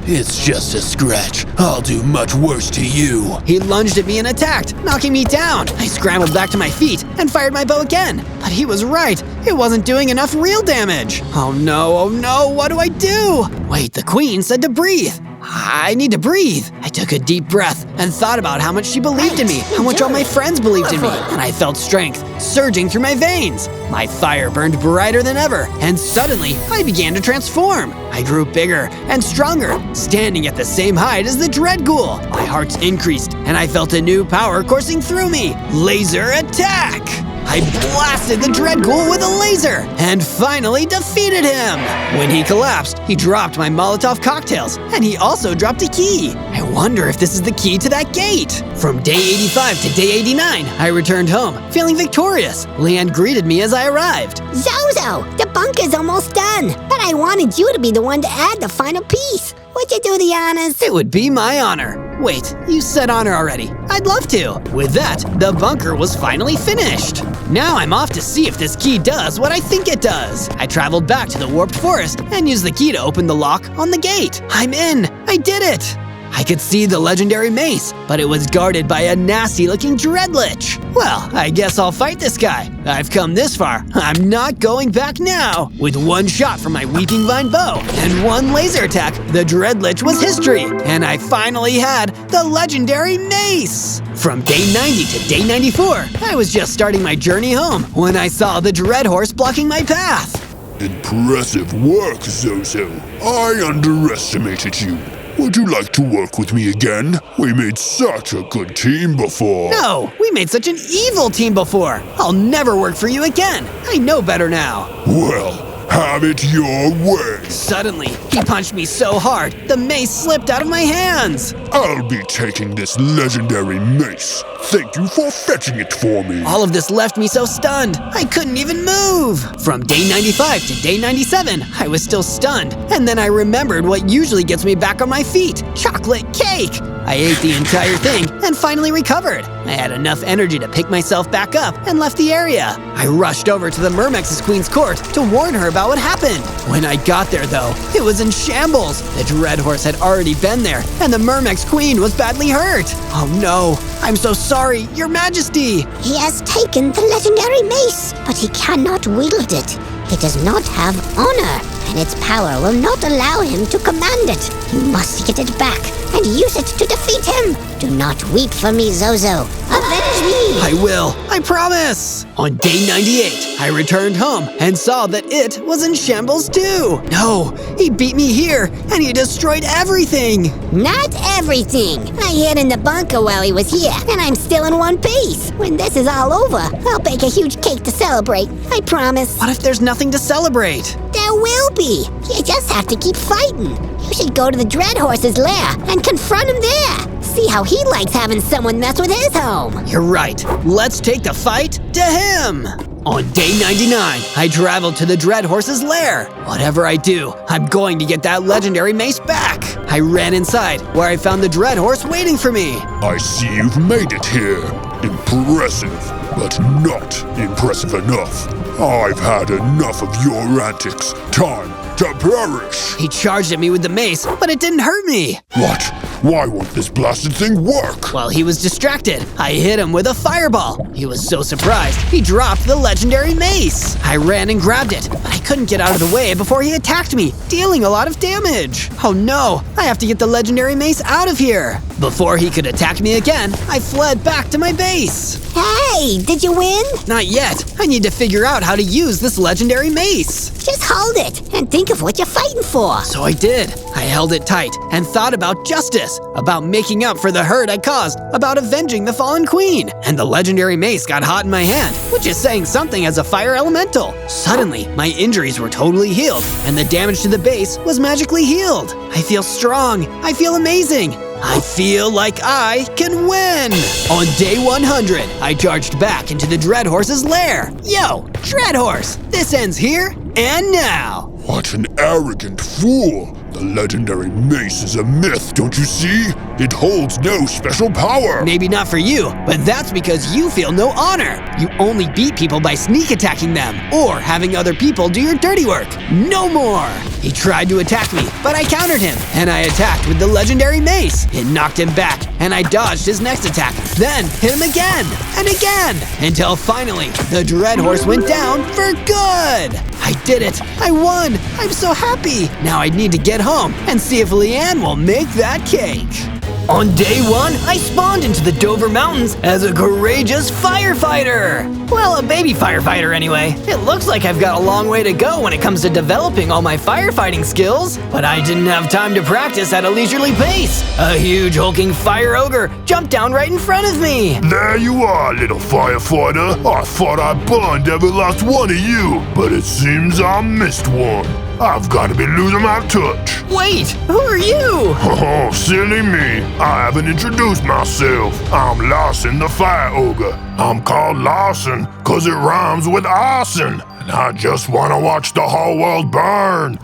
It's just a scratch. I'll do much worse to you. He lunged at me and attacked, knocking me down. I scrambled back to my feet and fired my bow again. But he was right. It wasn't doing enough real damage. Oh no, what do I do? Wait, the queen said to breathe. I need to breathe. I took a deep breath and thought about how much she believed in me, how much all my friends believed in me, and I felt strength surging through my veins. My fire burned brighter than ever, and suddenly I began to transform. I grew bigger and stronger, standing at the same height as the Dread Ghoul. My hearts increased, and I felt a new power coursing through me. Laser attack! I blasted the Dread Ghoul with a laser and finally defeated him! When he collapsed, he dropped my Molotov cocktails, and he also dropped a key. I wonder if this is the key to that gate. From day 85 to day 89, I returned home, feeling victorious. Leanne greeted me as I arrived. Zozo, the bunker's almost done, but I wanted you to be the one to add the final piece. Would you do the honors? It would be my honor. Wait, you said honor already. I'd love to. With that, the bunker was finally finished. Now I'm off to see if this key does what I think it does. I traveled back to the warped forest and used the key to open the lock on the gate. I'm in. I did it. I could see the legendary mace, but it was guarded by a nasty-looking dreadlich. Well, I guess I'll fight this guy. I've come this far. I'm not going back now. With one shot from my Weeping Vine bow and one laser attack, the dreadlich was history, and I finally had the legendary mace. From day 90 to day 94, I was just starting my journey home when I saw the dread horse blocking my path. Impressive work, Zozo. I underestimated you. Would you like to work with me again? We made such a good team before. No, we made such an evil team before. I'll never work for you again. I know better now. Well, have it your way. Suddenly, he punched me so hard, the mace slipped out of my hands. I'll be taking this legendary mace. Thank you for fetching it for me. All of this left me so stunned, I couldn't even move. From day 95 to day 97, I was still stunned. And then I remembered what usually gets me back on my feet: chocolate cake. I ate the entire thing and finally recovered. I had enough energy to pick myself back up and left the area. I rushed over to the Myrmex's Queen's court to warn her about what happened. When I got there though, it was in shambles. The dread horse had already been there and the Myrmex Queen was badly hurt. Oh no, I'm so sorry, Your Majesty. He has taken the legendary mace, but he cannot wield it. It does not have honor, and its power will not allow him to command it. You must get it back and use it to defeat him. Do not weep for me, Zozo. Avenge me! I will, I promise! On day 98, I returned home and saw that it was in shambles too. No, he beat me here and he destroyed everything. Not everything. I hid in the bunker while he was here, and I'm still in one piece. When this is all over, I'll bake a huge cake to celebrate. I promise. What if there's nothing to celebrate? There will be. You just have to keep fighting. You should go to the Dread Horse's lair and confront him there. See how he likes having someone mess with his home. You're right. Let's take the fight to him. On day 99, I traveled to the Dread Horse's lair. Whatever I do, I'm going to get that legendary mace back. I ran inside, where I found the Dread Horse waiting for me. I see you've made it here. Impressive, but not impressive enough. I've had enough of your antics. Time to perish. He charged at me with the mace, but it didn't hurt me. What? Why won't this blasted thing work? While he was distracted, I hit him with a fireball. He was so surprised, he dropped the legendary mace. I ran and grabbed it, but I couldn't get out of the way before he attacked me, dealing a lot of damage. Oh no, I have to get the legendary mace out of here. Before he could attack me again, I fled back to my base. Hey, did you win? Not yet. I need to figure out how to use this legendary mace. Just hold it and think of what you're fighting for. So I did. I held it tight and thought about justice, about making up for the hurt I caused, about avenging the fallen queen. And the legendary mace got hot in my hand, which is saying something as a fire elemental. Suddenly, my injuries were totally healed, and the damage to the base was magically healed. I feel strong. I feel amazing. I feel like I can win! On day 100, I charged back into the Dread Horse's lair. Yo, Dread Horse, this ends here and now. What an arrogant fool! The legendary mace is a myth, don't you see? It holds no special power. Maybe not for you, but that's because you feel no honor. You only beat people by sneak attacking them or having other people do your dirty work. No more! He tried to attack me, but I countered him, and I attacked with the legendary mace. It knocked him back, and I dodged his next attack, then hit him again, and again, until finally, the Dread Horse went down for good! I did it! I won! I'm so happy! Now I need to get home and see if Leanne will make that cake. On day 1, I spawned into the Dover Mountains as a courageous firefighter. Well, a baby firefighter anyway. It looks like I've got a long way to go when it comes to developing all my firefighting skills, but I didn't have time to practice at a leisurely pace. A huge hulking fire ogre jumped down right in front of me. There you are, little firefighter. I thought I burned every last one of you, but it seems I missed one. I've got to be losing my touch. Wait, who are you? Oh, silly me. I haven't introduced myself. I'm Larson the Fire Ogre. I'm called Larson because it rhymes with arson. and I just want to watch the whole world burn.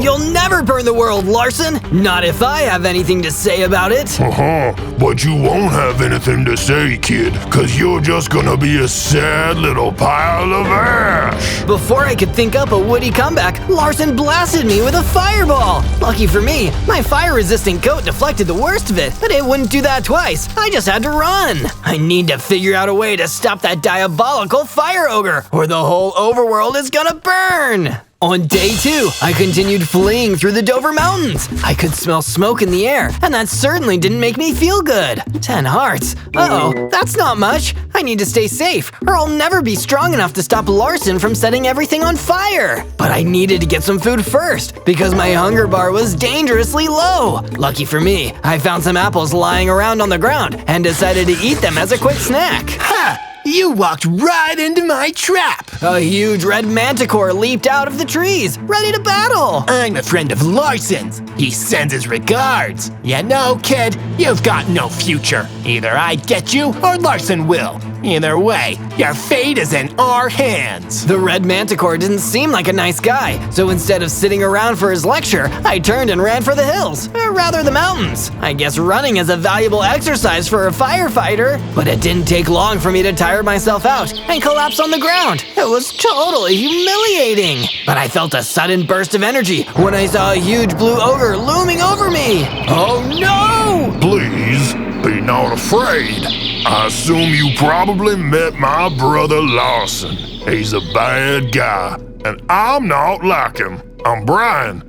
You'll never burn the world, Larson. Not if I have anything to say about it. But you won't have anything to say, kid, because you're just gonna be a sad little pile of ash. Before I could think up a witty comeback, Larson blasted me with a fireball. Lucky for me, my fire-resistant coat deflected the worst of it, but it wouldn't do that twice. I just had to run. I need to figure out a way to stop that diabolical fire ogre, or the whole overworld is gonna burn. On day 2, I continued fleeing through the Dover Mountains. I could smell smoke in the air, and that certainly didn't make me feel good. 10 hearts. Uh-oh, that's not much. I need to stay safe, or I'll never be strong enough to stop Larson from setting everything on fire. But I needed to get some food first, because my hunger bar was dangerously low. Lucky for me, I found some apples lying around on the ground, and decided to eat them as a quick snack. Ha! You walked right into my trap! A huge red manticore leaped out of the trees, ready to battle. I'm a friend of Larson's. He sends his regards. Yeah, no, kid, you've got no future. Either I get you or Larson will. Either way, your fate is in our hands. The red manticore didn't seem like a nice guy, so instead of sitting around for his lecture, I turned and ran for the hills, or rather the mountains. I guess running is a valuable exercise for a firefighter. But it didn't take long for me to tire myself out and collapse on the ground. It was totally humiliating. But I felt a sudden burst of energy when I saw a huge blue ogre looming over me. Oh no! Please be not afraid. I assume you probably met my brother Larson. He's a bad guy, and I'm not like him. I'm Brian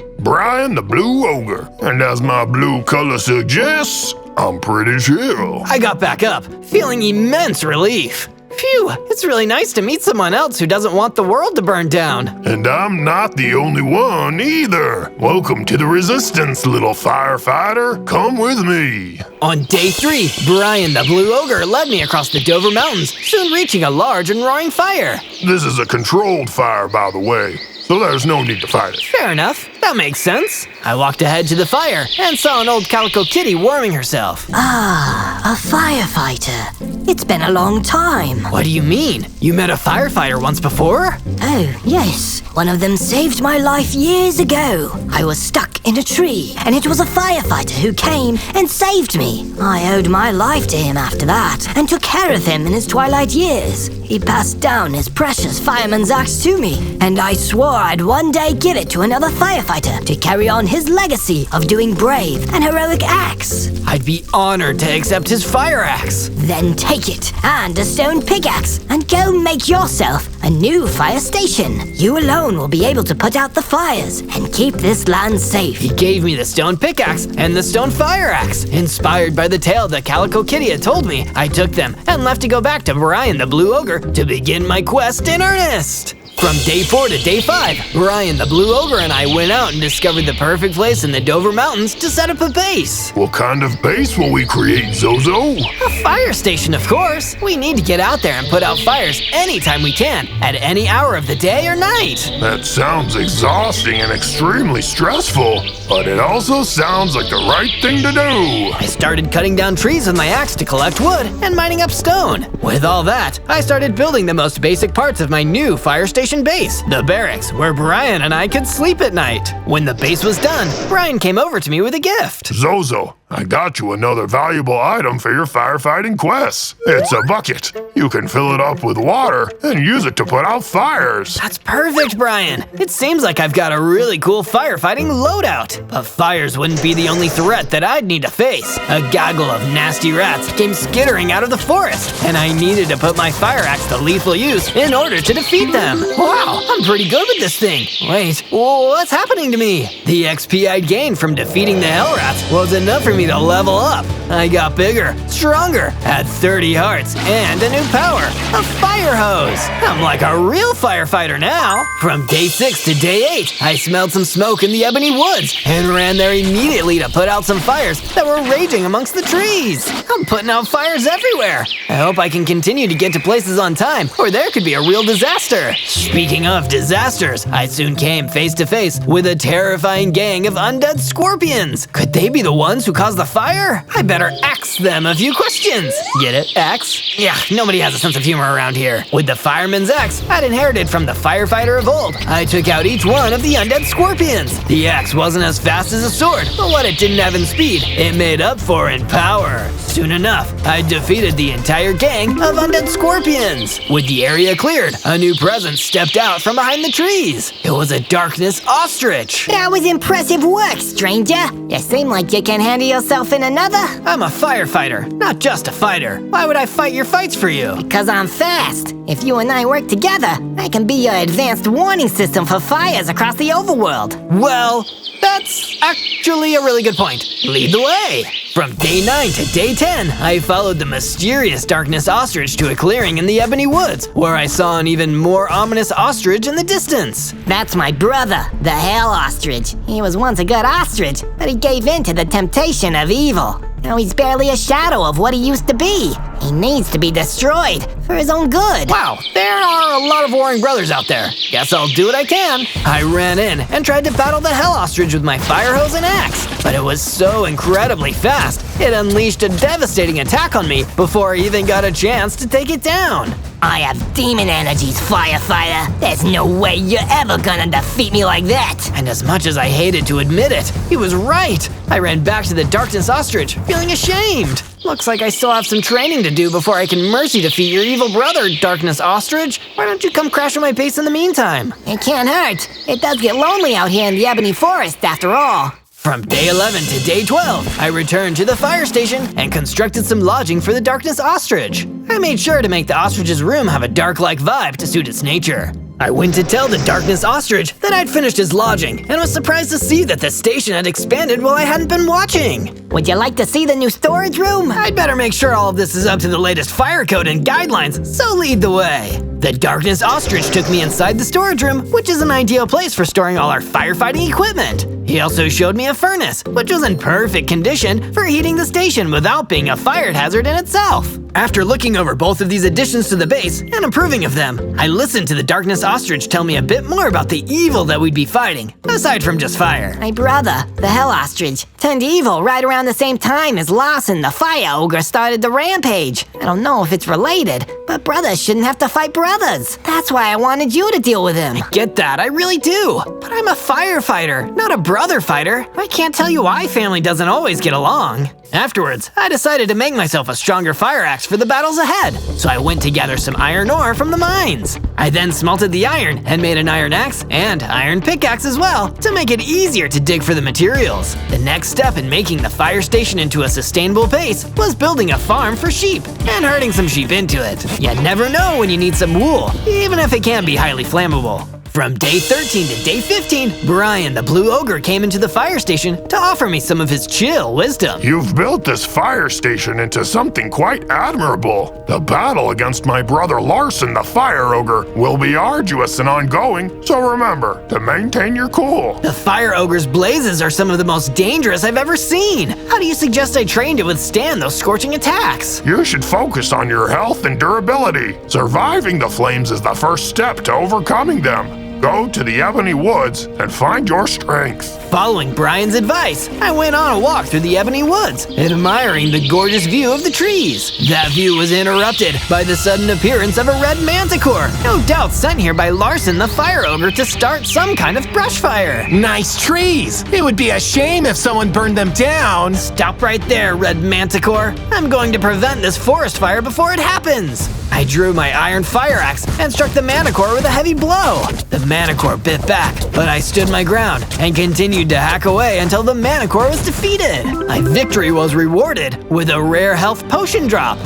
the Blue Ogre, and as my blue color suggests, I'm pretty chill. I got back up, feeling immense relief. Phew, it's really nice to meet someone else who doesn't want the world to burn down. And I'm not the only one either. Welcome to the resistance, little firefighter. Come with me. On day 3, Brian the Blue Ogre led me across the Dover Mountains, soon reaching a large and roaring fire. This is a controlled fire, by the way, so there's no need to fight it. Fair enough, that makes sense. I walked ahead to the fire and saw an old calico kitty warming herself. Ah, a firefighter. It's been a long time. What do you mean? You met a firefighter once before? Oh, yes. One of them saved my life years ago. I was stuck in a tree, and it was a firefighter who came and saved me. I owed my life to him after that, and took care of him in his twilight years. He passed down his precious fireman's axe to me, and I swore I'd one day give it to another firefighter to carry on his legacy of doing brave and heroic acts. I'd be honored to accept his fire axe. Then take it, and a stone pickaxe, and go make yourself a new fire station. You alone will be able to put out the fires and keep this land safe. He gave me the stone pickaxe and the stone fire axe. Inspired by the tale that Calico Kitty had told me, I took them and left to go back to Brian the Blue Ogre to begin my quest in earnest. From day 4 to day 5, Brian the Blue Ogre and I went out and discovered the perfect place in the Dover Mountains to set up a base. What kind of base will we create, Zozo? A fire station, of course. We need to get out there and put out fires anytime we can, at any hour of the day or night. That sounds exhausting and extremely stressful, but it also sounds like the right thing to do. I started cutting down trees with my axe to collect wood and mining up stone. With all that, I started building the most basic parts of my new fire station base, the barracks, where Brian and I could sleep at night. When the base was done, Brian came over to me with a gift. Zozo, I got you another valuable item for your firefighting quests. It's a bucket. You can fill it up with water and use it to put out fires. That's perfect, Brian. It seems like I've got a really cool firefighting loadout. But fires wouldn't be the only threat that I'd need to face. A gaggle of nasty rats came skittering out of the forest, and I needed to put my fire axe to lethal use in order to defeat them. Wow, I'm pretty good with this thing. Wait, what's happening to me? The XP I'd gained from defeating the hell rats was enough for me to level up. I got bigger, stronger, had 30 hearts, and a new power, a fire hose. I'm like a real firefighter now. From day 6 to day 8, I smelled some smoke in the ebony woods and ran there immediately to put out some fires that were raging amongst the trees. I'm putting out fires everywhere. I hope I can continue to get to places on time, or there could be a real disaster. Speaking of disasters, I soon came face to face with a terrifying gang of undead scorpions. Could they be the ones who caused cause the fire? I better ask them a few questions. Get it? Axe? Yeah, nobody has a sense of humor around here. With the fireman's axe I'd inherited from the firefighter of old, I took out each one of the undead scorpions. The axe wasn't as fast as a sword, but what it didn't have in speed, it made up for in power. Soon enough, I defeated the entire gang of undead scorpions. With the area cleared, a new presence stepped out from behind the trees. It was a darkness ostrich. That was impressive work, stranger. You seem like you can handle yourself in another. I'm a firefighter, not just a fighter. Why would I fight your fights for you? Because I'm fast. If you and I work together, I can be your advanced warning system for fires across the overworld. Well, that's actually a really good point. Lead the way. From day 9 to day 10, I followed the mysterious darkness ostrich to a clearing in the Ebony Woods, where I saw an even more ominous ostrich in the distance. That's my brother, the Hell Ostrich. He was once a good ostrich, but he gave in to the temptation of evil. Now he's barely a shadow of what he used to be. He needs to be destroyed for his own good. Wow, there are a lot of warring brothers out there. Guess I'll do what I can. I ran in and tried to battle the Hell Ostrich with my fire hose and axe, but it was so incredibly fast, it unleashed a devastating attack on me before I even got a chance to take it down. I have demon energies, firefighter. There's no way you're ever gonna defeat me like that. And as much as I hated to admit it, he was right. I ran back to the Darkness Ostrich, feeling ashamed. Looks like I still have some training to do before I can mercy defeat your evil brother, Darkness Ostrich. Why don't you come crash on my base in the meantime? It can't hurt. It does get lonely out here in the Ebony Forest, after all. From day 11 to day 12, I returned to the fire station and constructed some lodging for the Darkness Ostrich. I made sure to make the ostrich's room have a dark-like vibe to suit its nature. I went to tell the Darkness Ostrich that I'd finished his lodging and was surprised to see that the station had expanded while I hadn't been watching. Would you like to see the new storage room? I'd better make sure all of this is up to the latest fire code and guidelines, so lead the way. The Darkness Ostrich took me inside the storage room, which is an ideal place for storing all our firefighting equipment. He also showed me a furnace, which was in perfect condition for heating the station without being a fire hazard in itself. After looking over both of these additions to the base and approving of them, I listened to the Darkness Ostrich tell me a bit more about the evil that we'd be fighting, aside from just fire. My brother, the Hell Ostrich, turned evil right around the same time as Larson, the Fire Ogre, started the rampage. I don't know if it's related, but brothers shouldn't have to fight brothers. That's why I wanted you to deal with him. Get that, I really do. But I'm a firefighter, not a brother fighter. I can't tell you why family doesn't always get along. Afterwards, I decided to make myself a stronger fire axe for the battles ahead, so I went to gather some iron ore from the mines. I then smelted the iron and made an iron axe and iron pickaxe as well to make it easier to dig for the materials. The next step in making the fire station into a sustainable base was building a farm for sheep and herding some sheep into it. You never know when you need some wool, even if it can be highly flammable. From day 13 to day 15, Brian the Blue Ogre came into the fire station to offer me some of his chill wisdom. You've built this fire station into something quite admirable. The battle against my brother Larson, the Fire Ogre, will be arduous and ongoing, so remember to maintain your cool. The Fire Ogre's blazes are some of the most dangerous I've ever seen. How do you suggest I train to withstand those scorching attacks? You should focus on your health and durability. Surviving the flames is the first step to overcoming them. Go to the Ebony Woods and find your strength. Following Brian's advice, I went on a walk through the Ebony Woods, admiring the gorgeous view of the trees. That view was interrupted by the sudden appearance of a red manticore, no doubt sent here by Larson the Fire Ogre to start some kind of brush fire. Nice trees! It would be a shame if someone burned them down. Stop right there, red manticore. I'm going to prevent this forest fire before it happens. I drew my iron fire axe and struck the manticore with a heavy blow. The manticore bit back, but I stood my ground and continued to hack away until the manticore was defeated. My victory was rewarded with a rare health potion drop.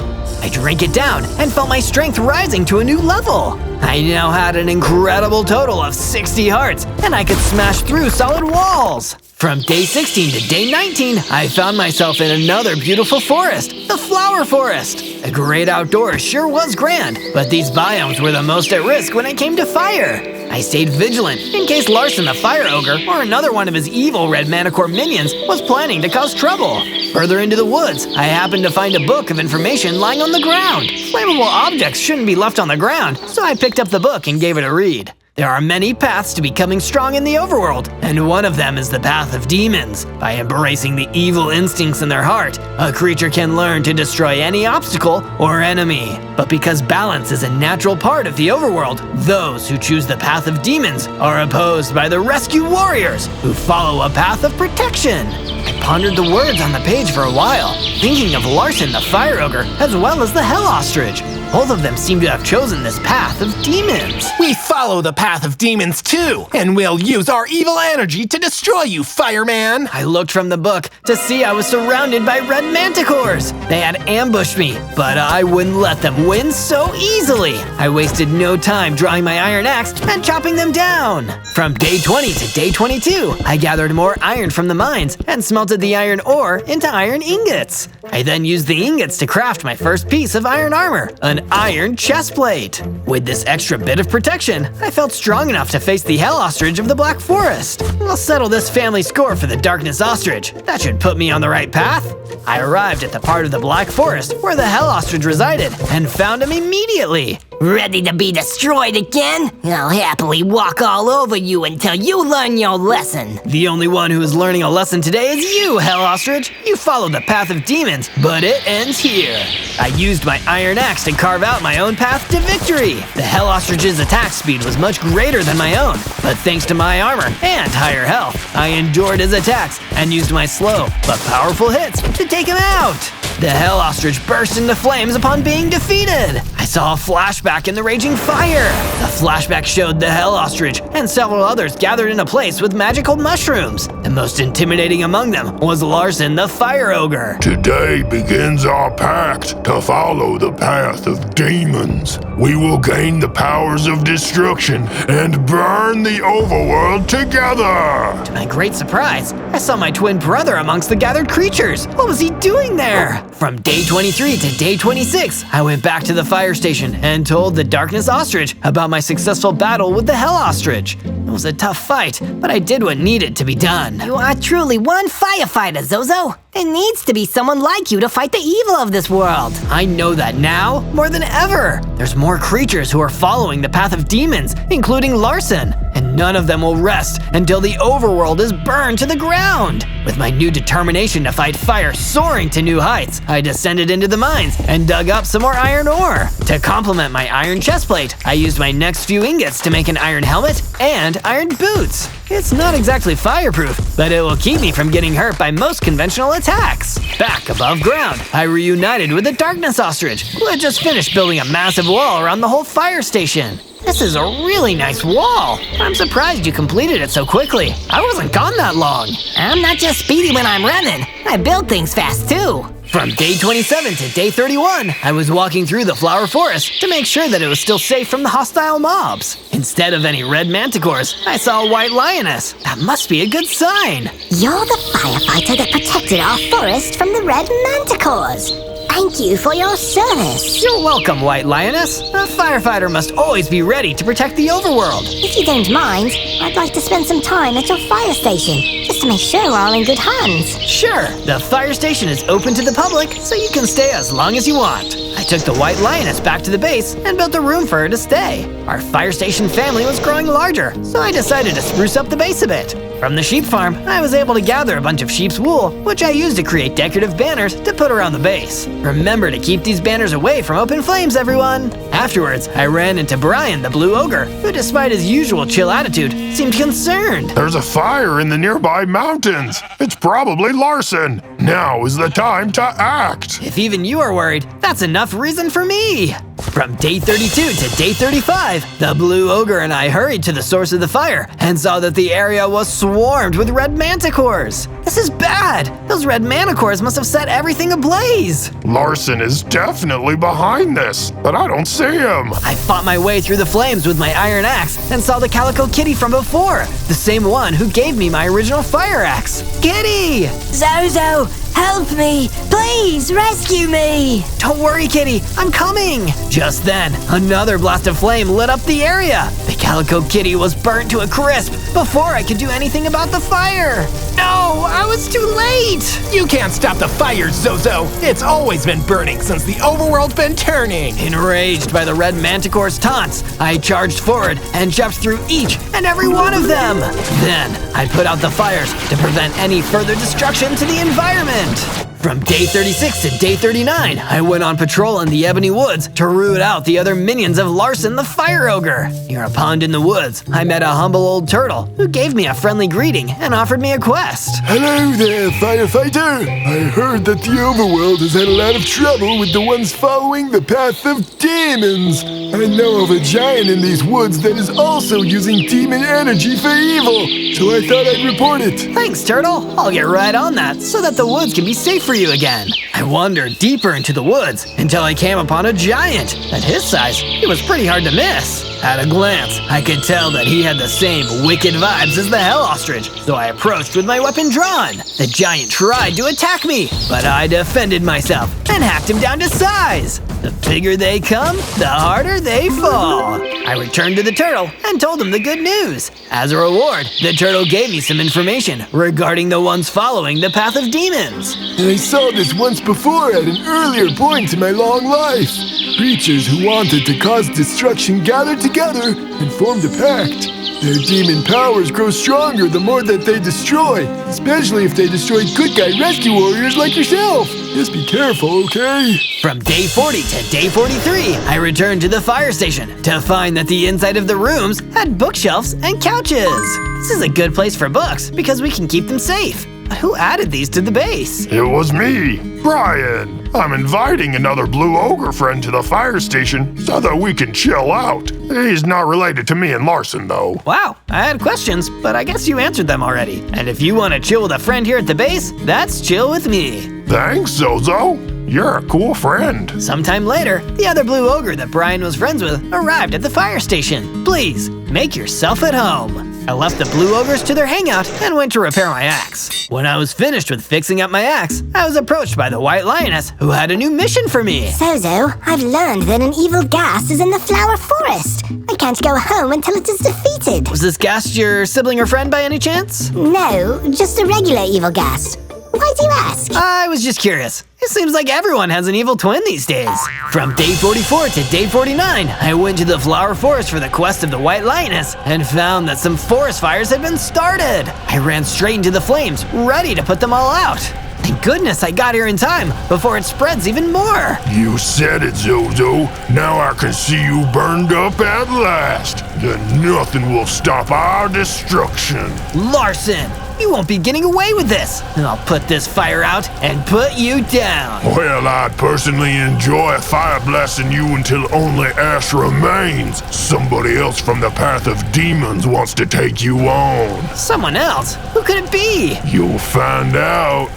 I drank it down and felt my strength rising to a new level. I now had an incredible total of 60 hearts, and I could smash through solid walls. From day 16 to day 19, I found myself in another beautiful forest, the Flower Forest. The great outdoors sure was grand, but these biomes were the most at risk when it came to fire. I stayed vigilant in case Larson the Fire Ogre or another one of his evil red manticore minions was planning to cause trouble. Further into the woods, I happened to find a book of information lying on the ground. Flammable objects shouldn't be left on the ground, so I picked up the book and gave it a read. There are many paths to becoming strong in the overworld, and one of them is the path of demons. By embracing the evil instincts in their heart, a creature can learn to destroy any obstacle or enemy. But because balance is a natural part of the overworld, those who choose the path of demons are opposed by the rescue warriors, who follow a path of protection. I pondered the words on the page for a while, thinking of Larson the Fire Ogre as well as the Hell Ostrich. Both of them seem to have chosen this path of demons. We follow the path of demons too, and we'll use our evil energy to destroy you, fireman! I looked from the book to see I was surrounded by red manticores. They had ambushed me, but I wouldn't let them win so easily. I wasted no time drawing my iron axe and chopping them down. From day 20 to day 22, I gathered more iron from the mines and smelted the iron ore into iron ingots. I then used the ingots to craft my first piece of iron armor, an iron chestplate. With this extra bit of protection, I felt strong enough to face the Hell Ostrich of the Black Forest. I'll settle this family score for the Darkness Ostrich. That should put me on the right path. I arrived at the part of the Black Forest where the Hell Ostrich resided and found him immediately. Ready to be destroyed again? I'll happily walk all over you until you learn your lesson. The only one who is learning a lesson today is you, Hell Ostrich. You followed the path of demons, but it ends here. I used my iron axe to carve out my own path to victory. The Hell Ostrich's attack speed was much greater than my own, but thanks to my armor and higher health, I endured his attacks and used my slow but powerful hits to take him out. The Hell Ostrich burst into flames upon being defeated. I saw a flashback in the raging fire. The flashback showed the Hell Ostrich and several others gathered in a place with magical mushrooms. The most intimidating among them was Larson the Fire Ogre. Today begins our pact to follow the path of demons. We will gain the powers of destruction and burn the overworld together. To my great surprise, I saw my twin brother amongst the gathered creatures. What was he doing there? From day 23 to day 26, I went back to the fire station and told the Darkness Ostrich about my successful battle with the Hell Ostrich. It was a tough fight, but I did what needed to be done. You are truly one firefighter, Zozo. There needs to be someone like you to fight the evil of this world. I know that now more than ever. There's more creatures who are following the path of demons, including Larson, and none of them will rest until the overworld is burned to the ground. With my new determination to fight fire soaring to new heights, I descended into the mines and dug up some more iron ore. To complement my iron chestplate, I used my next few ingots to make an iron helmet and iron boots. It's not exactly fireproof, but it will keep me from getting hurt by most conventional attacks. Back above ground, I reunited with the Darkness Ostrich, who had just finished building a massive wall around the whole fire station. This is a really nice wall. I'm surprised you completed it so quickly. I wasn't gone that long. I'm not just speedy when I'm running. I build things fast too. From day 27 to day 31, I was walking through the flower forest to make sure that it was still safe from the hostile mobs. Instead of any red manticores, I saw a white lioness. That must be a good sign. You're the firefighter that protected our forest from the red manticores. Thank you for your service. You're welcome, White Lioness. A firefighter must always be ready to protect the overworld. If you don't mind, I'd like to spend some time at your fire station, just to make sure we're all in good hands. Sure, the fire station is open to the public, so you can stay as long as you want. I took the White Lioness back to the base and built a room for her to stay. Our fire station family was growing larger, so I decided to spruce up the base a bit. From the sheep farm, I was able to gather a bunch of sheep's wool, which I used to create decorative banners to put around the base. Remember to keep these banners away from open flames, everyone! Afterwards, I ran into Brian the Blue Ogre, who despite his usual chill attitude, seemed concerned. There's a fire in the nearby mountains. It's probably Larson. Now is the time to act. If even you are worried, that's enough reason for me! From day 32 to day 35, the Blue Ogre and I hurried to the source of the fire and saw that the area was swarmed with red manticores. This is bad! Those red manticores must have set everything ablaze! Larson is definitely behind this, but I don't see him. I fought my way through the flames with my iron axe and saw the Calico Kitty from before, the same one who gave me my original fire axe. Kitty! Zozo, help me! Please rescue me! Don't worry, Kitty, I'm coming! Just then, another blast of flame lit up the area. The Calico Kitty was burnt to a crisp before I could do anything about the fire. No, I was too late! You can't stop the fire, Zozo! It's always been burning since the overworld's been turning! Enraged by the red manticore's taunts, I charged forward and jumped through each and every one of them. Then, I put out the fires to prevent any further destruction to the environment. From day 36 to day 39, I went on patrol in the Ebony Woods to root out the other minions of Larson the Fire Ogre. Near a pond in the woods, I met a humble old turtle who gave me a friendly greeting and offered me a quest. Hello there, firefighter! I heard that the overworld has had a lot of trouble with the ones following the path of demons. I know of a giant in these woods that is also using demon energy for evil, so I thought I'd report it. Thanks, Turtle. I'll get right on that so that the woods can be safe for you again. I wandered deeper into the woods until I came upon a giant. At his size, it was pretty hard to miss. At a glance, I could tell that he had the same wicked vibes as the Hell Ostrich, so I approached with my weapon drawn. The giant tried to attack me, but I defended myself and hacked him down to size. The bigger they come, the harder they fall. I returned to the turtle and told him the good news. As a reward, the turtle gave me some information regarding the ones following the path of demons. I saw this once before at an earlier point in my long life. Creatures who wanted to cause destruction gathered together and formed a pact. Their demon powers grow stronger the more that they destroy, especially if they destroy good guy rescue warriors like yourself. Just be careful, okay? From day 40 to day 43, I returned to the fire station to find that the inside of the rooms had bookshelves and couches. This is a good place for books because we can keep them safe. But who added these to the base? It was me, Brian. I'm inviting another blue ogre friend to the fire station so that we can chill out. He's not related to me and Larson, though. Wow, I had questions, but I guess you answered them already. And if you want to chill with a friend here at the base, that's chill with me. Thanks, Zozo. You're a cool friend. Sometime later, the other blue ogre that Brian was friends with arrived at the fire station. Please, make yourself at home. I left the blue ogres to their hangout and went to repair my axe. When I was finished with fixing up my axe, I was approached by the White Lioness who had a new mission for me. Zozo, I've learned that an evil ghast is in the flower forest. I can't go home until it is defeated. Was this ghast your sibling or friend by any chance? No, just a regular evil ghast. Why do you ask? I was just curious. It seems like everyone has an evil twin these days. From day 44 to day 49, I went to the flower forest for the quest of the White Lioness and found that some forest fires had been started. I ran straight into the flames, ready to put them all out. Thank goodness I got here in time before it spreads even more. You said it, Zozo. Now I can see you burned up at last. Then nothing will stop our destruction. Larson, you won't be getting away with this. I'll put this fire out and put you down. Well, I'd personally enjoy fire blasting you until only ash remains. Somebody else from the path of demons wants to take you on. Someone else? Who could it be? You'll find out.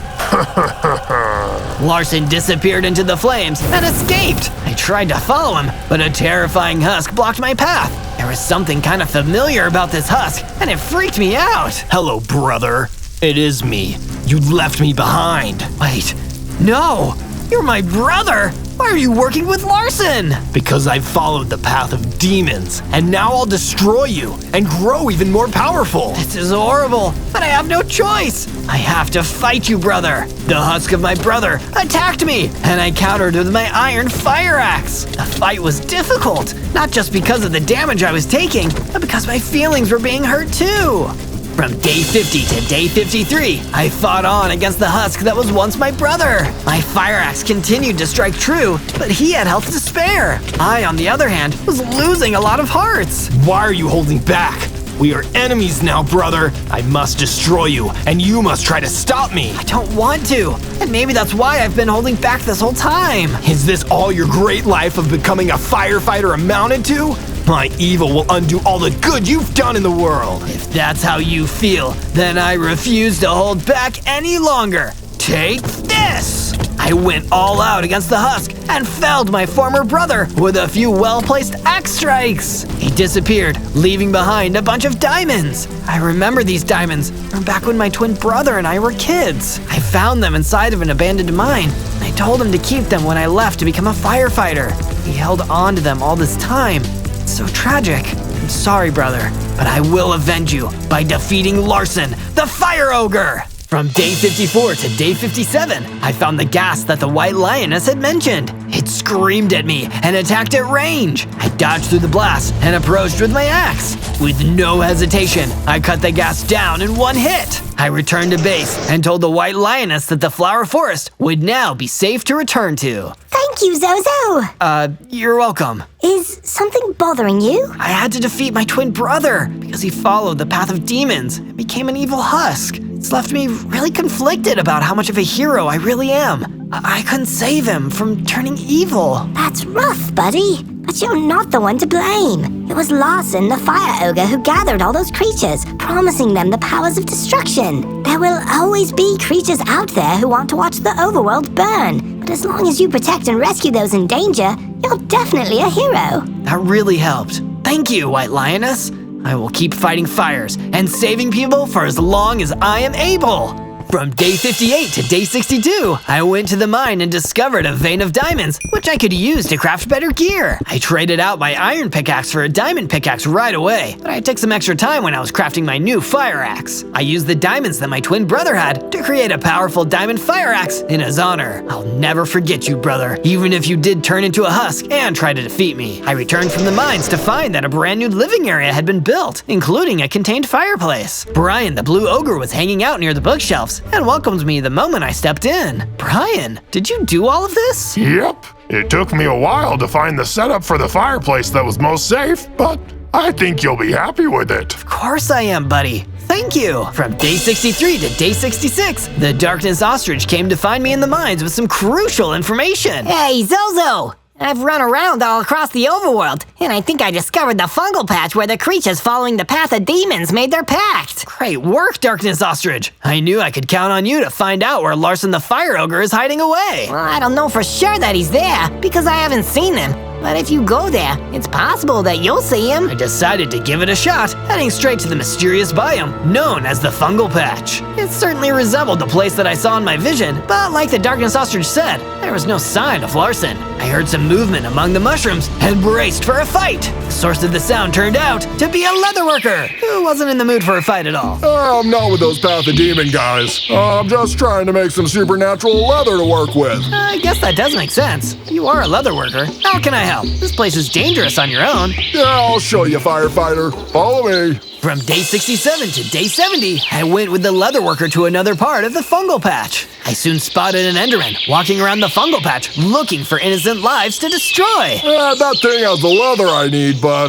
Larson disappeared into the flames and escaped. I tried to follow him, but a terrifying husk blocked my path. There was something kind of familiar about this husk, and it freaked me out. Hello, brother. It is me. You left me behind. Wait, no, you're my brother. Why are you working with Larson? Because I've followed the path of demons, and now I'll destroy you and grow even more powerful. This is horrible, but I have no choice. I have to fight you, brother. The husk of my brother attacked me, and I countered with my iron fire axe. The fight was difficult, not just because of the damage I was taking, but because my feelings were being hurt too. From day 50 to day 53, I fought on against the husk that was once my brother. My fire axe continued to strike true, but he had health to spare. I, on the other hand, was losing a lot of hearts. Why are you holding back? We are enemies now, brother. I must destroy you, and you must try to stop me. I don't want to, and maybe that's why I've been holding back this whole time. Is this all your great life of becoming a firefighter amounted to? My evil will undo all the good you've done in the world. If that's how you feel, then I refuse to hold back any longer. Take this! I went all out against the husk and felled my former brother with a few well-placed axe strikes. He disappeared, leaving behind a bunch of diamonds. I remember these diamonds from back when my twin brother and I were kids. I found them inside of an abandoned mine. I told him to keep them when I left to become a firefighter. He held on to them all this time. It's so tragic. I'm sorry, brother, but I will avenge you by defeating Larson, the Fire Ogre! From day 54 to day 57, I found the gas that the White Lioness had mentioned. It screamed at me and attacked at range. I dodged through the blast and approached with my axe. With no hesitation, I cut the gas down in one hit. I returned to base and told the White Lioness that the Flower Forest would now be safe to return to. Thank you, Zozo. You're welcome. Is something bothering you? I had to defeat my twin brother because he followed the path of demons and became an evil husk. It's left me really conflicted about how much of a hero I really am. I couldn't save him from turning evil. That's rough, buddy. But you're not the one to blame. It was Larson, the Fire Ogre, who gathered all those creatures, promising them the powers of destruction. There will always be creatures out there who want to watch the overworld burn. But as long as you protect and rescue those in danger, you're definitely a hero. That really helped. Thank you, White Lioness. I will keep fighting fires and saving people for as long as I am able. From day 58 to day 62, I went to the mine and discovered a vein of diamonds, which I could use to craft better gear. I traded out my iron pickaxe for a diamond pickaxe right away, but I took some extra time when I was crafting my new fire axe. I used the diamonds that my twin brother had to create a powerful diamond fire axe in his honor. I'll never forget you, brother, even if you did turn into a husk and try to defeat me. I returned from the mines to find that a brand new living area had been built, including a contained fireplace. Brian, the blue ogre, was hanging out near the bookshelves and welcomed me the moment I stepped in. Brian, did you do all of this? Yep. It took me a while to find the setup for the fireplace that was most safe, but I think you'll be happy with it. Of course I am, buddy. Thank you! From day 63 to day 66, the Darkness Ostrich came to find me in the mines with some crucial information. Hey, Zozo! I've run around all across the overworld, and I think I discovered the fungal patch where the creatures following the path of demons made their pact. Great work, Darkness Ostrich. I knew I could count on you to find out where Larson the Fire Ogre is hiding away. Well, I don't know for sure that he's there, because I haven't seen him. But if you go there, it's possible that you'll see him. I decided to give it a shot, heading straight to the mysterious biome known as the Fungal Patch. It certainly resembled the place that I saw in my vision, but like the Darkness Ostrich said, there was no sign of Larson. I heard some movement among the mushrooms and braced for a fight. The source of the sound turned out to be a leatherworker who wasn't in the mood for a fight at all. I'm not with those Path of Demon guys. I'm just trying to make some supernatural leather to work with. I guess that does make sense. You are a leatherworker. How can I help? This place is dangerous on your own. Yeah, I'll show you, Firefighter. Follow me. From day 67 to day 70, I went with the leatherworker to another part of the fungal patch. I soon spotted an Enderman walking around the fungal patch looking for innocent lives to destroy. That thing has the leather I need, but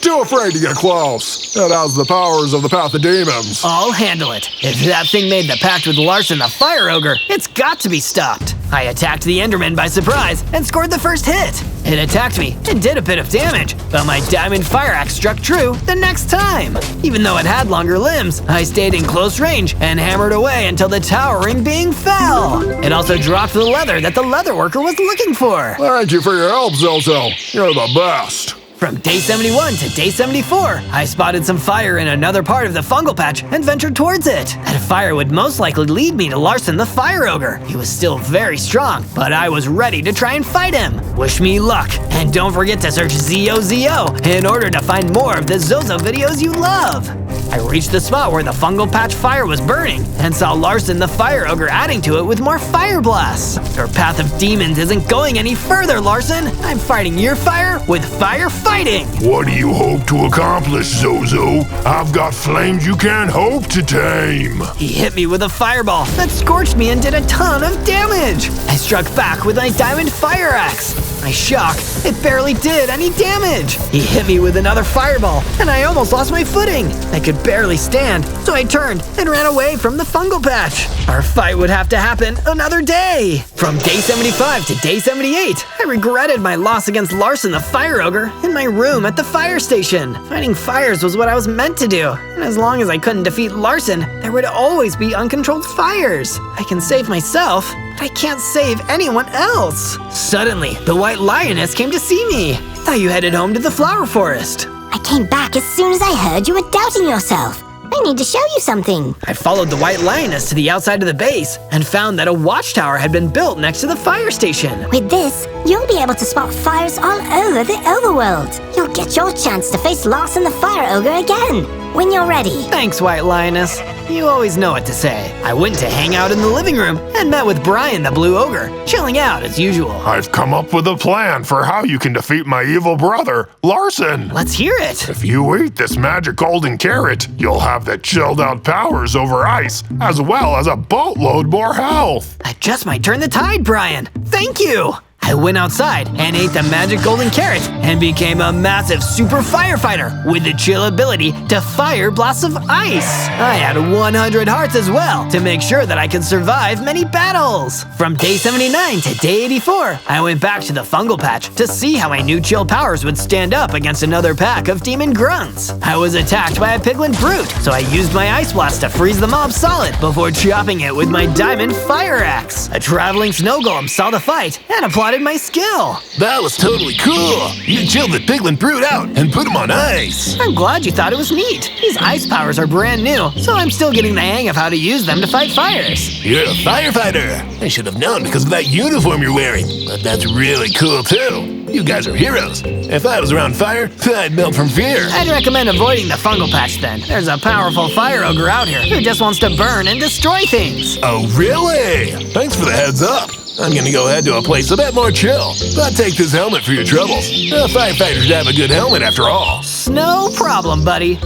too afraid to get close. It has the powers of the Path of Demons. I'll handle it. If that thing made the pact with Larson the Fire Ogre, it's got to be stopped. I attacked the Enderman by surprise and scored the first hit. It attacked me and did a bit of damage, but my diamond fire axe struck true the next time. Even though it had longer limbs, I stayed in close range and hammered away until the towering being fell. It also dropped the leather that the leatherworker was looking for. Thank you for your help, Zozo. You're the best. From day 71 to day 74, I spotted some fire in another part of the fungal patch and ventured towards it. That fire would most likely lead me to Larson the Fire Ogre. He was still very strong, but I was ready to try and fight him. Wish me luck, and don't forget to search Zozo in order to find more of the Zozo videos you love. I reached the spot where the fungal patch fire was burning and saw Larson the Fire Ogre adding to it with more fire blasts. Your path of demons isn't going any further, Larson. I'm fighting your fire with fire fighting. What do you hope to accomplish, Zozo? I've got flames you can't hope to tame. He hit me with a fireball that scorched me and did a ton of damage. I struck back with my diamond fire axe. My shock, it barely did any damage. He hit me with another fireball, and I almost lost my footing. I could barely stand, so I turned and ran away from the fungal patch. Our fight would have to happen another day. From day 75 to day 78, I regretted my loss against Larson the Fire Ogre in my room at the fire station. Fighting fires was what I was meant to do, and as long as I couldn't defeat Larson, there would always be uncontrolled fires. I can save myself, but I can't save anyone else. Suddenly, the White Lioness came to see me. I thought you headed home to the flower forest. I came back as soon as I heard you were doubting yourself. I need to show you something. I followed the white lioness to the outside of the base and found that a watchtower had been built next to the fire station. With this, you'll be able to spot fires all over the overworld. You'll get your chance to face Larson the Fire Ogre again, when you're ready. Thanks, White Lioness. You always know what to say. I went to hang out in the living room and met with Brian the Blue Ogre, chilling out as usual. I've come up with a plan for how you can defeat my evil brother, Larson. Let's hear it. If you eat this magic golden carrot, you'll have the chilled out powers over ice, as well as a boatload more health. That just might turn the tide, Brian. Thank you. I went outside and ate the magic golden carrot and became a massive super firefighter with the chill ability to fire blasts of ice. I had 100 hearts as well to make sure that I could survive many battles. From day 79 to day 84, I went back to the fungal patch to see how my new chill powers would stand up against another pack of demon grunts. I was attacked by a piglin brute, so I used my ice blast to freeze the mob solid before chopping it with my diamond fire axe. A traveling snow golem saw the fight and applauded my skill. That was totally cool. You chilled the piglin brute out and put him on ice. I'm glad you thought it was neat. These ice powers are brand new, so I'm still getting the hang of how to use them to fight fires. You're a firefighter. I should have known because of that uniform you're wearing. But that's really cool too. You guys are heroes. If I was around fire, I'd melt from fear. I'd recommend avoiding the fungal patch then. There's a powerful fire ogre out here who just wants to burn and destroy things. Oh, really? Thanks for the heads up. I'm gonna go head to a place a bit more chill, but take this helmet for your troubles. Firefighters have a good helmet after all. No problem, buddy.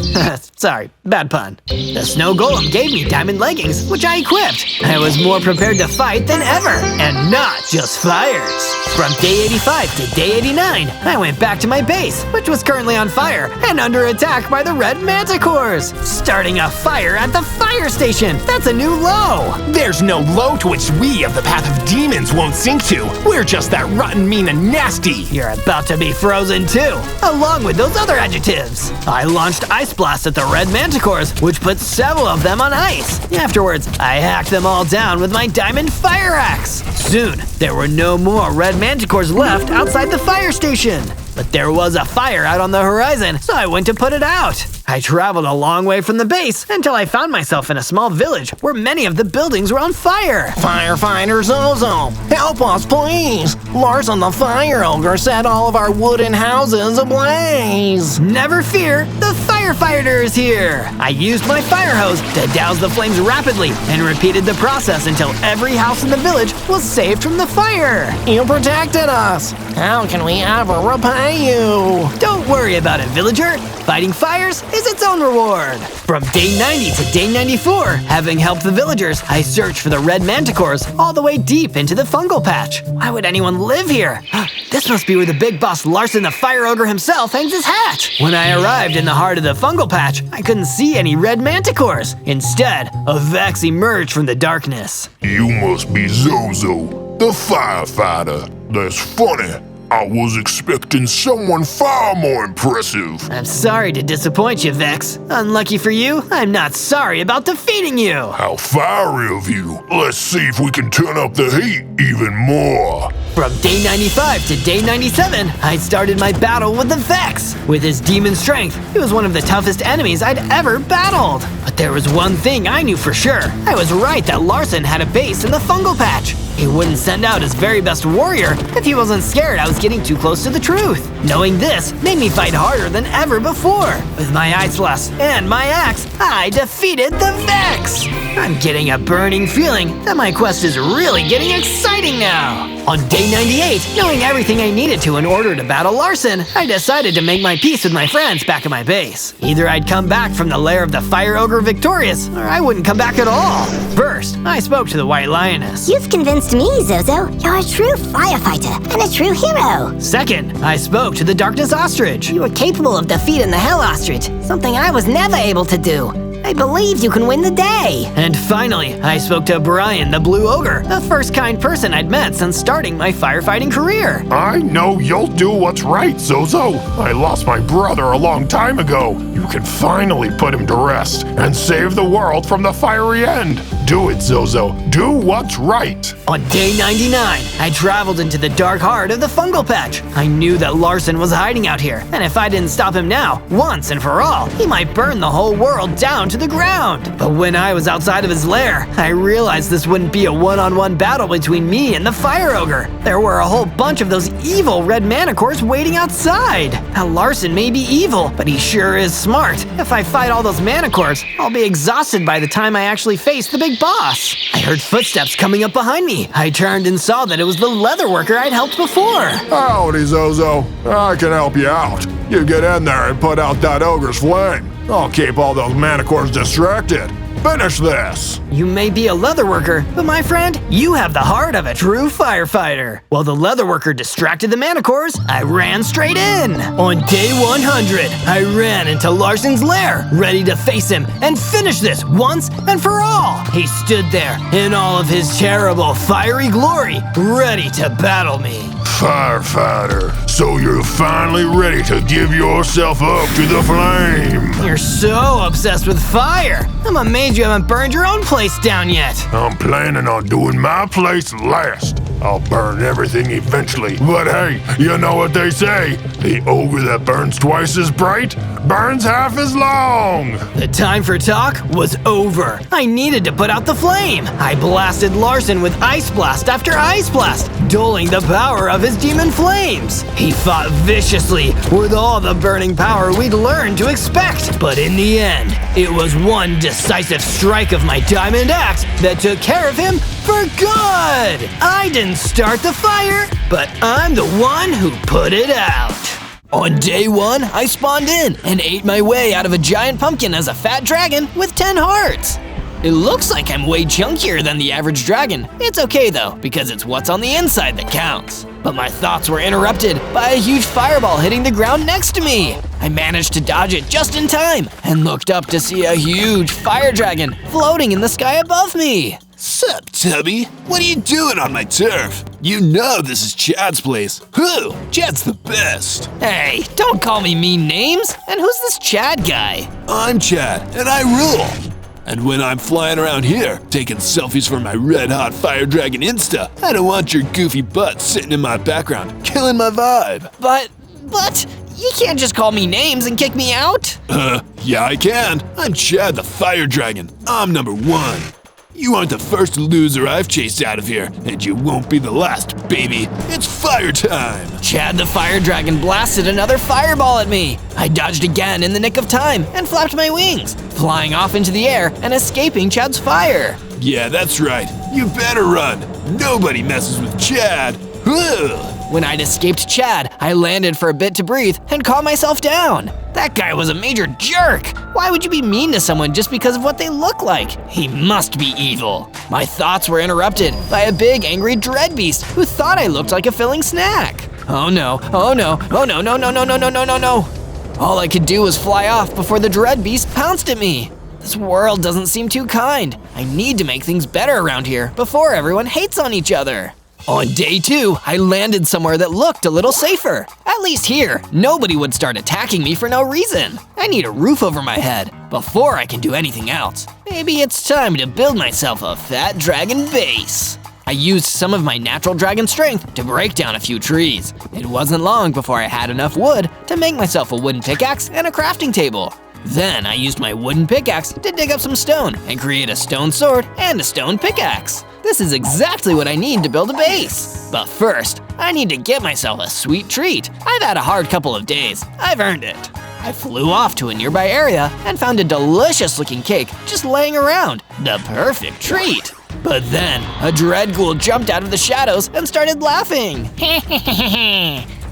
Sorry, bad pun. The snow golem gave me diamond leggings, which I equipped. I was more prepared to fight than ever, and not just fires. From day 85 to day 89, I went back to my base, which was currently on fire and under attack by the red manticores, starting a fire at the fire station. That's a new low. There's no low to which we of the Path of Demons won't sink to. We're just that rotten, mean, and nasty. You're about to be frozen too, along with those other adjectives. I launched ice blasts at the red manticores, which put several of them on ice. Afterwards, I hacked them all down with my diamond fire axe. Soon, there were no more red manticores left outside the fire station. But there was a fire out on the horizon, so I went to put it out. I traveled a long way from the base until I found myself in a small village where many of the buildings were on fire. Firefighter Zozo, help us please! Larson the Fire Ogre set all of our wooden houses ablaze! Never fear, the firefighter is here! I used my fire hose to douse the flames rapidly and repeated the process until every house in the village was saved from the fire. You protected us! How can we ever repay you? Don't worry about it, villager. Fighting fires is its own reward. From day 90 to day 94, having helped the villagers, I searched for the red manticores all the way deep into the fungal patch. Why would anyone live here? This must be where the big boss Larson the Fire Ogre himself hangs his hat. When I arrived in the heart of the fungal patch, I couldn't see any red manticores. Instead, a Vex emerged from the darkness. You must be Zozo, the firefighter. That's funny. I was expecting someone far more impressive. I'm sorry to disappoint you, Vex. Unlucky for you, I'm not sorry about defeating you. How fiery of you. Let's see if we can turn up the heat even more. From day 95 to day 97, I started my battle with the Vex. With his demon strength, he was one of the toughest enemies I'd ever battled. But there was one thing I knew for sure. I was right that Larson had a base in the fungal patch. He wouldn't send out his very best warrior if he wasn't scared I was getting too close to the truth. Knowing this made me fight harder than ever before. With my ice blast and my axe, I defeated the Vex. I'm getting a burning feeling that my quest is really getting exciting now. On day 98, knowing everything I needed to in order to battle Larson, I decided to make my peace with my friends back at my base. Either I'd come back from the lair of the Fire Ogre victorious, or I wouldn't come back at all. First, I spoke to the White Lioness. You've convinced me, Zozo. You're a true firefighter and a true hero. Second, I spoke to the Darkness Ostrich. You were capable of defeating the Hell Ostrich, something I was never able to do. I believed you can win the day. And finally, I spoke to Brian the Blue Ogre, the first kind person I'd met since starting my firefighting career. I know you'll do what's right, Zozo. I lost my brother a long time ago. You can finally put him to rest and save the world from the fiery end. Do it, Zozo. Do what's right. On day 99, I traveled into the dark heart of the fungal patch. I knew that Larson was hiding out here, and if I didn't stop him now, once and for all, he might burn the whole world down down to the ground. But when I was outside of his lair, I realized this wouldn't be a one-on-one battle between me and the fire ogre. There were a whole bunch of those evil red manticores waiting outside. Now Larson may be evil, but he sure is smart. If I fight all those manticores, I'll be exhausted by the time I actually face the big boss. I heard footsteps coming up behind me. I turned and saw that it was the leather worker I'd helped before. Howdy, Zozo. I can help you out. You get in there and put out that ogre's flame. I'll keep all those manticores distracted. Finish this! You may be a leather worker, but my friend, you have the heart of a true firefighter. While the leather worker distracted the manticores, I ran straight in. On day 100, I ran into Larson's lair, ready to face him and finish this once and for all. He stood there in all of his terrible fiery glory, ready to battle me. Firefighter, so you're finally ready to give yourself up to the flame. You're so obsessed with fire. I'm amazed you haven't burned your own place down yet. I'm planning on doing my place last. I'll burn everything eventually. But hey, you know what they say? The ogre that burns twice as bright burns half as long. The time for talk was over. I needed to put out the flame. I blasted Larson with Ice Blast after Ice Blast, dueling the power of his demon flames. He fought viciously with all the burning power we'd learned to expect. But in the end, it was one decisive strike of my diamond axe that took care of him for good. I didn't start the fire, but I'm the one who put it out. On day 1, I spawned in and ate my way out of a giant pumpkin as a fat dragon with 10 hearts. It looks like I'm way chunkier than the average dragon. It's okay though, because it's what's on the inside that counts. But my thoughts were interrupted by a huge fireball hitting the ground next to me. I managed to dodge it just in time and looked up to see a huge fire dragon floating in the sky above me. Sup, Tubby? What are you doing on my turf? You know this is Chad's place. Who? Chad's the best. Hey, don't call me mean names. And who's this Chad guy? I'm Chad, and I rule. And when I'm flying around here, taking selfies for my red-hot fire dragon Insta, I don't want your goofy butt sitting in my background, killing my vibe. But, you can't just call me names and kick me out. Yeah I can. I'm Chad the fire dragon. I'm number 1. You aren't the first loser I've chased out of here, and you won't be the last, baby. It's fire time! Chad the fire dragon blasted another fireball at me. I dodged again in the nick of time and flapped my wings, flying off into the air and escaping Chad's fire. Yeah, that's right. You better run. Nobody messes with Chad. Ugh. When I'd escaped Chad, I landed for a bit to breathe and calmed myself down. That guy was a major jerk. Why would you be mean to someone just because of what they look like? He must be evil. My thoughts were interrupted by a big angry dread beast who thought I looked like a filling snack. Oh no, oh no, oh no, no, no, no, no, no, no, no, no. All I could do was fly off before the dread beast pounced at me. This world doesn't seem too kind. I need to make things better around here before everyone hates on each other. On day 2, I landed somewhere that looked a little safer. At least here, nobody would start attacking me for no reason. I need a roof over my head before I can do anything else. Maybe it's time to build myself a fat dragon base. I used some of my natural dragon strength to break down a few trees. It wasn't long before I had enough wood to make myself a wooden pickaxe and a crafting table. Then I used my wooden pickaxe to dig up some stone and create a stone sword and a stone pickaxe. This is exactly what I need to build a base. But first, I need to get myself a sweet treat. I've had a hard couple of days. I've earned it. I flew off to a nearby area and found a delicious looking cake just laying around. The perfect treat. But then, a dread ghoul jumped out of the shadows and started laughing.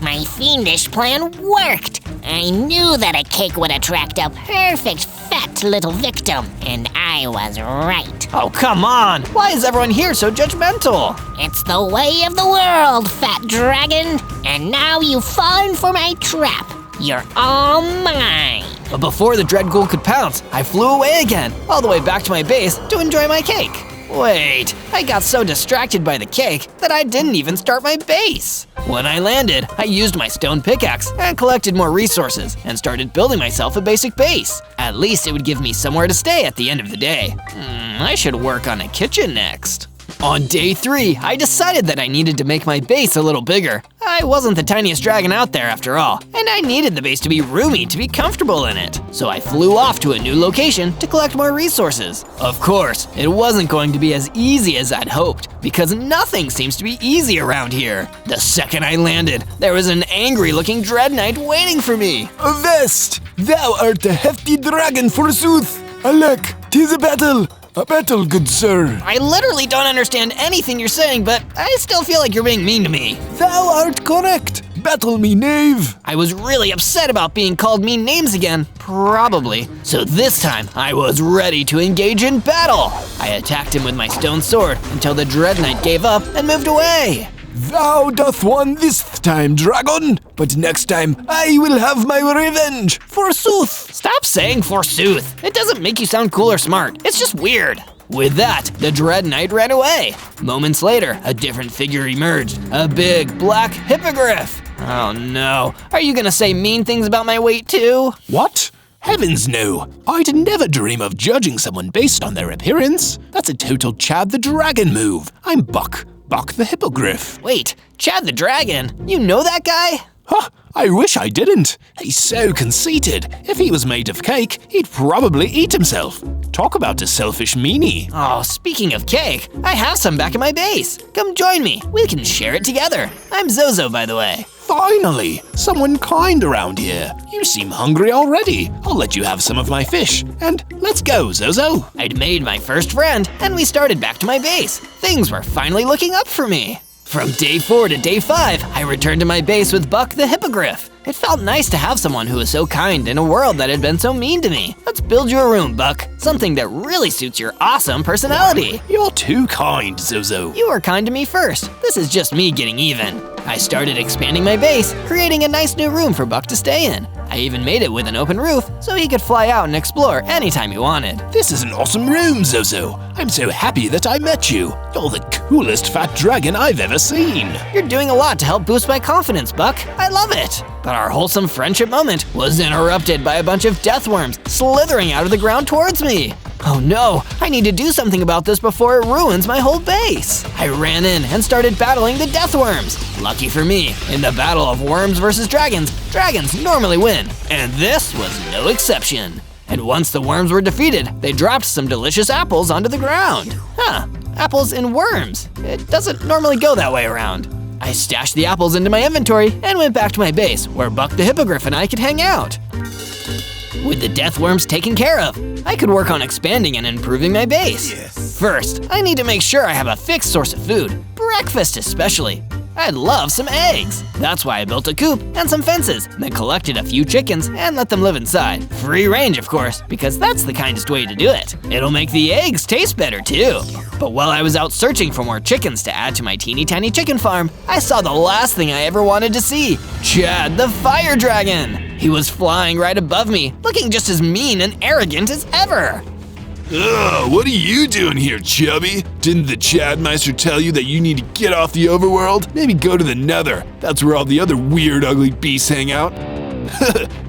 My fiendish plan worked. I knew that a cake would attract a perfect fat little victim, and I was right. Oh, come on. Why is everyone here so judgmental? It's the way of the world, fat dragon. And now you've fallen for my trap. You're all mine. But before the dread ghoul could pounce, I flew away again, all the way back to my base to enjoy my cake. Wait, I got so distracted by the cake that I didn't even start my base. When I landed, I used my stone pickaxe and collected more resources and started building myself a basic base. At least it would give me somewhere to stay at the end of the day. I should work on a kitchen next. On day 3, I decided that I needed to make my base a little bigger. I wasn't the tiniest dragon out there after all, and I needed the base to be roomy to be comfortable in it. So I flew off to a new location to collect more resources. Of course, it wasn't going to be as easy as I'd hoped, because nothing seems to be easy around here. The second I landed, there was an angry-looking dread knight waiting for me. Avest! Thou art a hefty dragon, forsooth! Alack, 'tis a battle, good sir. I literally don't understand anything you're saying, but I still feel like you're being mean to me. Thou art correct. Battle me, knave. I was really upset about being called mean names again, probably. So this time, I was ready to engage in battle. I attacked him with my stone sword until the Dread Knight gave up and moved away. Thou doth won this time, dragon, but next time I will have my revenge, forsooth. Stop saying forsooth. It doesn't make you sound cool or smart. It's just weird. With that, the Dread Knight ran away. Moments later, a different figure emerged, a big black hippogriff. Oh no, are you gonna say mean things about my weight too? What? Heavens no! I'd never dream of judging someone based on their appearance. That's a total Chad the Dragon move. I'm Buck the Hippogriff. Wait, Chad the Dragon? You know that guy? Huh, I wish I didn't. He's so conceited. If he was made of cake, he'd probably eat himself. Talk about a selfish meanie. Oh, speaking of cake, I have some back at my base. Come join me, we can share it together. I'm Zozo, by the way. Finally, someone kind around here. You seem hungry already. I'll let you have some of my fish. And let's go, Zozo. I'd made my first friend, and we started back to my base. Things were finally looking up for me. From day 4 to day 5, I returned to my base with Buck the Hippogriff. It felt nice to have someone who was so kind in a world that had been so mean to me. Let's build you a room, Buck. Something that really suits your awesome personality. You're too kind, Zozo. You were kind to me first. This is just me getting even. I started expanding my base, creating a nice new room for Buck to stay in. I even made it with an open roof so he could fly out and explore anytime he wanted. This is an awesome room, Zozo. I'm so happy that I met you. You're the coolest fat dragon I've ever seen. You're doing a lot to help boost my confidence, Buck. I love it. But our wholesome friendship moment was interrupted by a bunch of death worms slithering out of the ground towards me. Oh no, I need to do something about this before it ruins my whole base. I ran in and started battling the death worms. Lucky for me, in the battle of worms versus dragons, dragons normally win, and this was no exception. And once the worms were defeated, they dropped some delicious apples onto the ground. Huh, apples and worms. It doesn't normally go that way around. I stashed the apples into my inventory and went back to my base, where Buck the Hippogriff and I could hang out. With the death worms taken care of, I could work on expanding and improving my base. Yes. First, I need to make sure I have a fixed source of food, breakfast especially. I'd love some eggs. That's why I built a coop and some fences, then collected a few chickens and let them live inside. Free range, of course, because that's the kindest way to do it. It'll make the eggs taste better too. But while I was out searching for more chickens to add to my teeny tiny chicken farm, I saw the last thing I ever wanted to see, Chad the Fire Dragon. He was flying right above me, looking just as mean and arrogant as ever. Ugh, what are you doing here, Chubby? Didn't the Chadmeister tell you that you need to get off the overworld? Maybe go to the Nether. That's where all the other weird, ugly beasts hang out.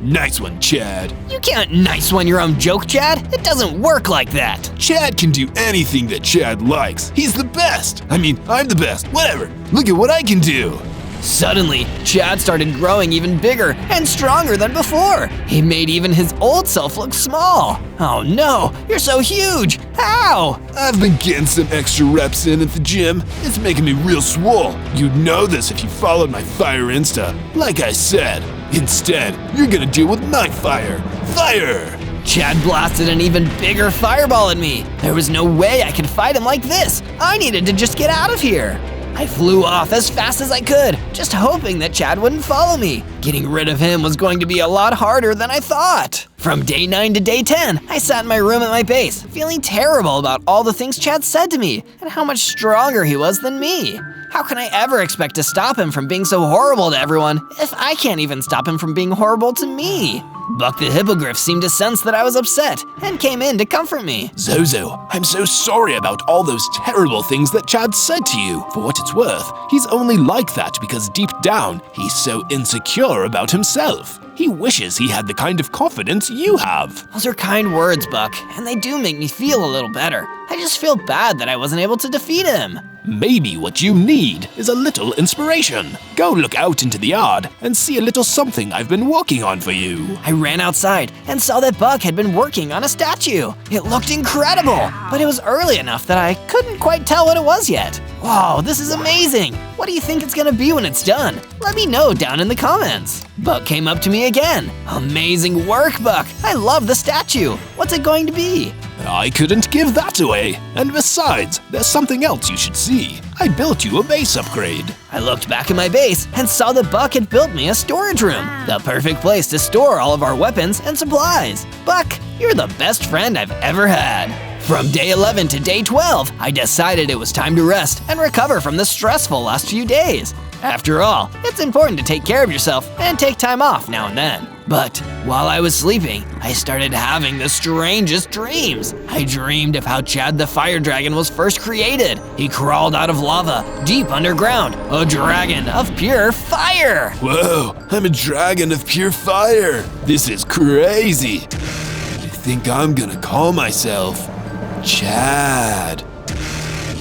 Nice one, Chad. You can't nice one your own joke, Chad. It doesn't work like that. Chad can do anything that Chad likes. He's the best. I mean, I'm the best. Whatever. Look at what I can do. Suddenly, Chad started growing even bigger and stronger than before. He made even his old self look small. Oh no, you're so huge. How? I've been getting some extra reps in at the gym. It's making me real swole. You'd know this if you followed my fire Insta. Like I said, instead, you're gonna deal with my fire. Fire! Chad blasted an even bigger fireball at me. There was no way I could fight him like this. I needed to just get out of here. I flew off as fast as I could, just hoping that Chad wouldn't follow me. Getting rid of him was going to be a lot harder than I thought. From day 9 to day 10, I sat in my room at my base, feeling terrible about all the things Chad said to me and how much stronger he was than me. How can I ever expect to stop him from being so horrible to everyone if I can't even stop him from being horrible to me? Buck the Hippogriff seemed to sense that I was upset and came in to comfort me. Zozo, I'm so sorry about all those terrible things that Chad said to you. For what it's worth, he's only like that because deep down, he's so insecure about himself. He wishes he had the kind of confidence you have. Those are kind words, Buck, and they do make me feel a little better. I just feel bad that I wasn't able to defeat him. Maybe what you need is a little inspiration. Go look out into the yard and see a little something I've been working on for you. I ran outside and saw that Buck had been working on a statue. It looked incredible, but it was early enough that I couldn't quite tell what it was yet. Wow, this is amazing! What do you think it's gonna be when it's done? Let me know down in the comments. Buck came up to me again. Amazing work, Buck! I love the statue. What's it going to be? I couldn't give that away. And besides, there's something else you should see. I built you a base upgrade. I looked back at my base and saw that Buck had built me a storage room. The perfect place to store all of our weapons and supplies. Buck, you're the best friend I've ever had. From day 11 to day 12, I decided it was time to rest and recover from the stressful last few days. After all, it's important to take care of yourself and take time off now and then. But while I was sleeping, I started having the strangest dreams. I dreamed of how Chad the Fire Dragon was first created. He crawled out of lava, deep underground, a dragon of pure fire. Whoa, I'm a dragon of pure fire. This is crazy. I think I'm gonna call myself Chad.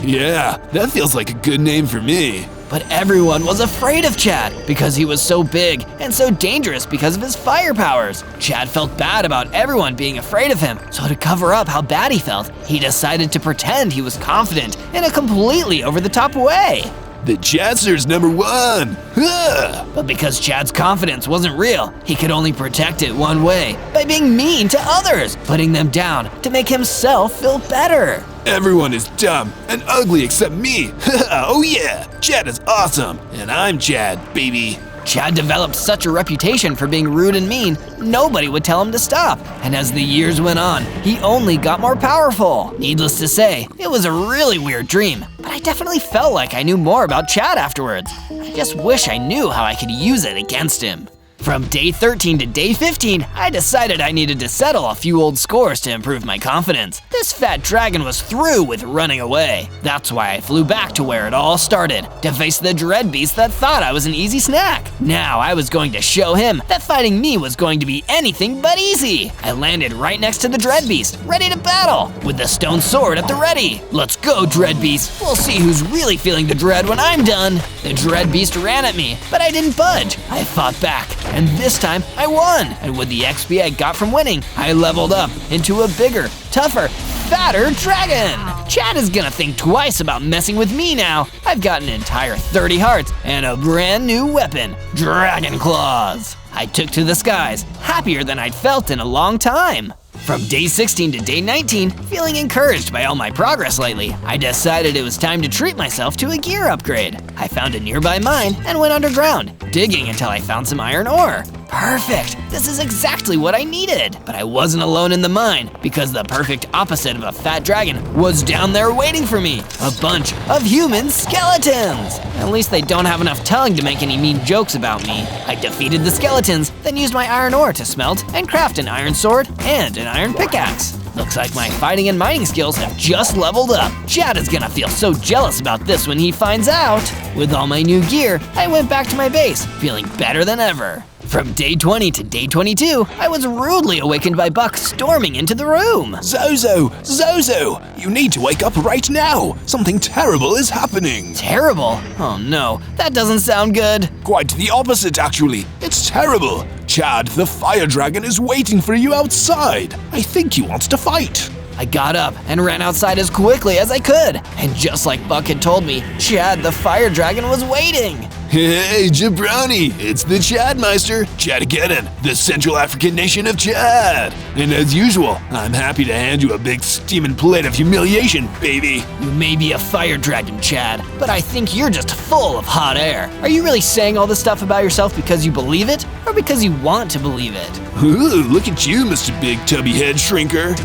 Yeah, that feels like a good name for me. But everyone was afraid of Chad because he was so big and so dangerous because of his fire powers. Chad felt bad about everyone being afraid of him, so to cover up how bad he felt, he decided to pretend he was confident in a completely over-the-top way. The Chadster's #1! Huh. But because Chad's confidence wasn't real, he could only protect it one way, by being mean to others, putting them down to make himself feel better. Everyone is dumb and ugly except me. Oh yeah, Chad is awesome, and I'm Chad, baby. Chad developed such a reputation for being rude and mean, nobody would tell him to stop. And as the years went on, he only got more powerful. Needless to say, it was a really weird dream, but I definitely felt like I knew more about Chad afterwards. I just wish I knew how I could use it against him. From day 13 to day 15, I decided I needed to settle a few old scores to improve my confidence. This fat dragon was through with running away. That's why I flew back to where it all started, to face the dread beast that thought I was an easy snack. Now I was going to show him that fighting me was going to be anything but easy. I landed right next to the dread beast, ready to battle, with the stone sword at the ready. Let's go, dread beast. We'll see who's really feeling the dread when I'm done. The dread beast ran at me, but I didn't budge. I fought back. And this time, I won! And with the XP I got from winning, I leveled up into a bigger, tougher, fatter dragon! Chad is gonna think twice about messing with me now. I've got an entire 30 hearts and a brand new weapon, Dragon Claws. I took to the skies, happier than I'd felt in a long time. From day 16 to day 19, feeling encouraged by all my progress lately, I decided it was time to treat myself to a gear upgrade. I found a nearby mine and went underground, digging until I found some iron ore. Perfect! This is exactly what I needed! But I wasn't alone in the mine, because the perfect opposite of a fat dragon was down there waiting for me. A bunch of human skeletons! At least they don't have enough tongue to make any mean jokes about me. I defeated the skeletons, then used my iron ore to smelt and craft an iron sword and an iron pickaxe. Looks like my fighting and mining skills have just leveled up. Chad is gonna feel so jealous about this when he finds out. With all my new gear, I went back to my base, feeling better than ever. From day 20 to day 22, I was rudely awakened by Buck storming into the room. Zozo! Zozo! You need to wake up right now! Something terrible is happening! Terrible? Oh no, that doesn't sound good. Quite the opposite, actually. It's terrible! Chad the Fire Dragon is waiting for you outside. I think he wants to fight. I got up and ran outside as quickly as I could. And just like Buck had told me, Chad the Fire Dragon was waiting. Hey, Jabroni, it's the Chadmeister, Chadageddon, the Central African nation of Chad. And as usual, I'm happy to hand you a big steaming plate of humiliation, baby. You may be a fire dragon, Chad, but I think you're just full of hot air. Are you really saying all this stuff about yourself because you believe it, or because you want to believe it? Ooh, look at you, Mr. Big Tubby Head Shrinker.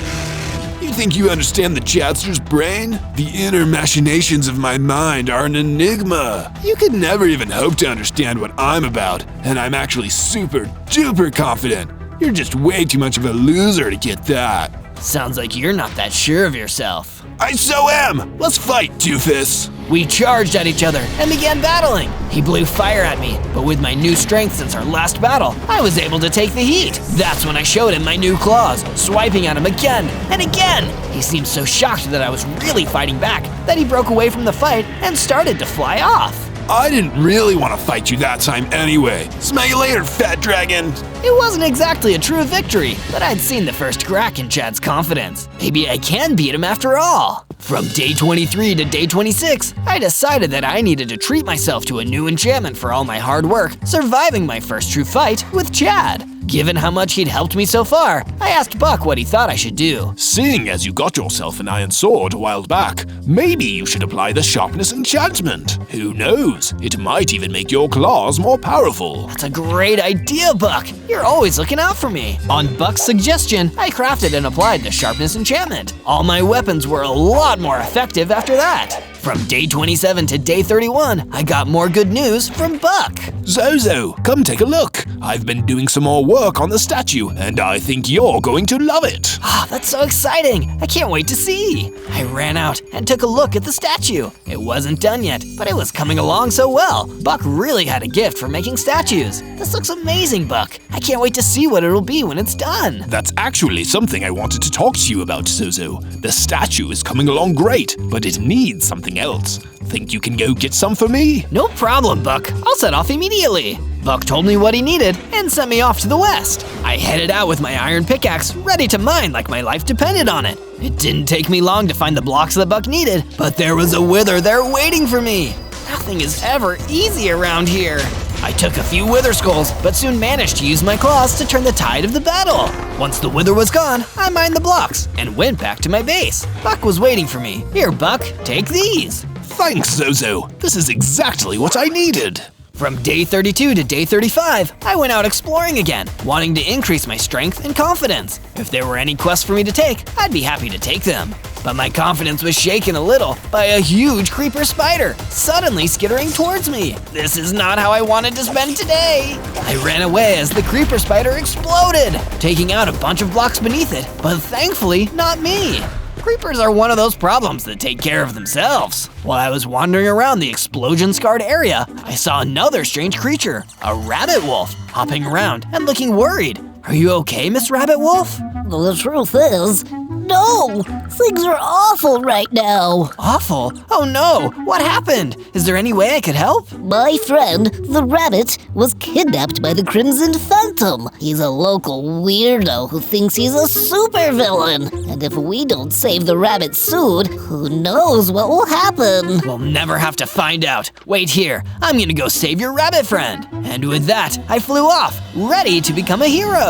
You think you understand the Chadster's brain? The inner machinations of my mind are an enigma. You could never even hope to understand what I'm about, and I'm actually super duper confident. You're just way too much of a loser to get that. Sounds like you're not that sure of yourself. I so am! Let's fight, Doofus! We charged at each other and began battling. He blew fire at me, but with my new strength since our last battle, I was able to take the heat. That's when I showed him my new claws, swiping at him again and again. He seemed so shocked that I was really fighting back that he broke away from the fight and started to fly off. I didn't really want to fight you that time anyway. Smell you later, fat dragon! It wasn't exactly a true victory, but I'd seen the first crack in Chad's confidence. Maybe I can beat him after all. From day 23 to day 26, I decided that I needed to treat myself to a new enchantment for all my hard work, surviving my first true fight with Chad. Given how much he'd helped me so far, I asked Buck what he thought I should do. Seeing as you got yourself an iron sword a while back, maybe you should apply the sharpness enchantment. Who knows? It might even make your claws more powerful. That's a great idea, Buck. You're always looking out for me. On Buck's suggestion, I crafted and applied the sharpness enchantment. All my weapons were a lot more effective after that. From day 27 to day 31, I got more good news from Buck. Zozo, come take a look. I've been doing some more work on the statue, and I think you're going to love it. Ah, that's so exciting. I can't wait to see. I ran out and took a look at the statue. It wasn't done yet, but it was coming along so well. Buck really had a gift for making statues. This looks amazing, Buck. I can't wait to see what it'll be when it's done. That's actually something I wanted to talk to you about, Zozo. The statue is coming along great, but it needs something else. Think you can go get some for me? No problem, Buck. I'll set off immediately. Buck told me what he needed and sent me off to the west. I headed out with my iron pickaxe, ready to mine like my life depended on it. It didn't take me long to find the blocks that Buck needed, but there was a wither there waiting for me. Nothing is ever easy around here. I took a few wither skulls, but soon managed to use my claws to turn the tide of the battle. Once the wither was gone, I mined the blocks and went back to my base. Buck was waiting for me. Here, Buck, take these. Thanks, Zozo. This is exactly what I needed. From day 32 to day 35, I went out exploring again, wanting to increase my strength and confidence. If there were any quests for me to take, I'd be happy to take them. But my confidence was shaken a little by a huge creeper spider suddenly skittering towards me. This is not how I wanted to spend today. I ran away as the creeper spider exploded, taking out a bunch of blocks beneath it, but thankfully not me. Creepers are one of those problems that take care of themselves. While I was wandering around the explosion-scarred area, I saw another strange creature, a rabbit wolf, hopping around and looking worried. Are you okay, Miss Rabbit Wolf? The truth is, no! Things are awful right now. Awful? Oh no! What happened? Is there any way I could help? My friend, the rabbit, was kidnapped by the Crimson Phantom. He's a local weirdo who thinks he's a supervillain. And if we don't save the rabbit soon, who knows what will happen? We'll never have to find out. Wait here, I'm gonna go save your rabbit friend. And with that, I flew off, ready to become a hero.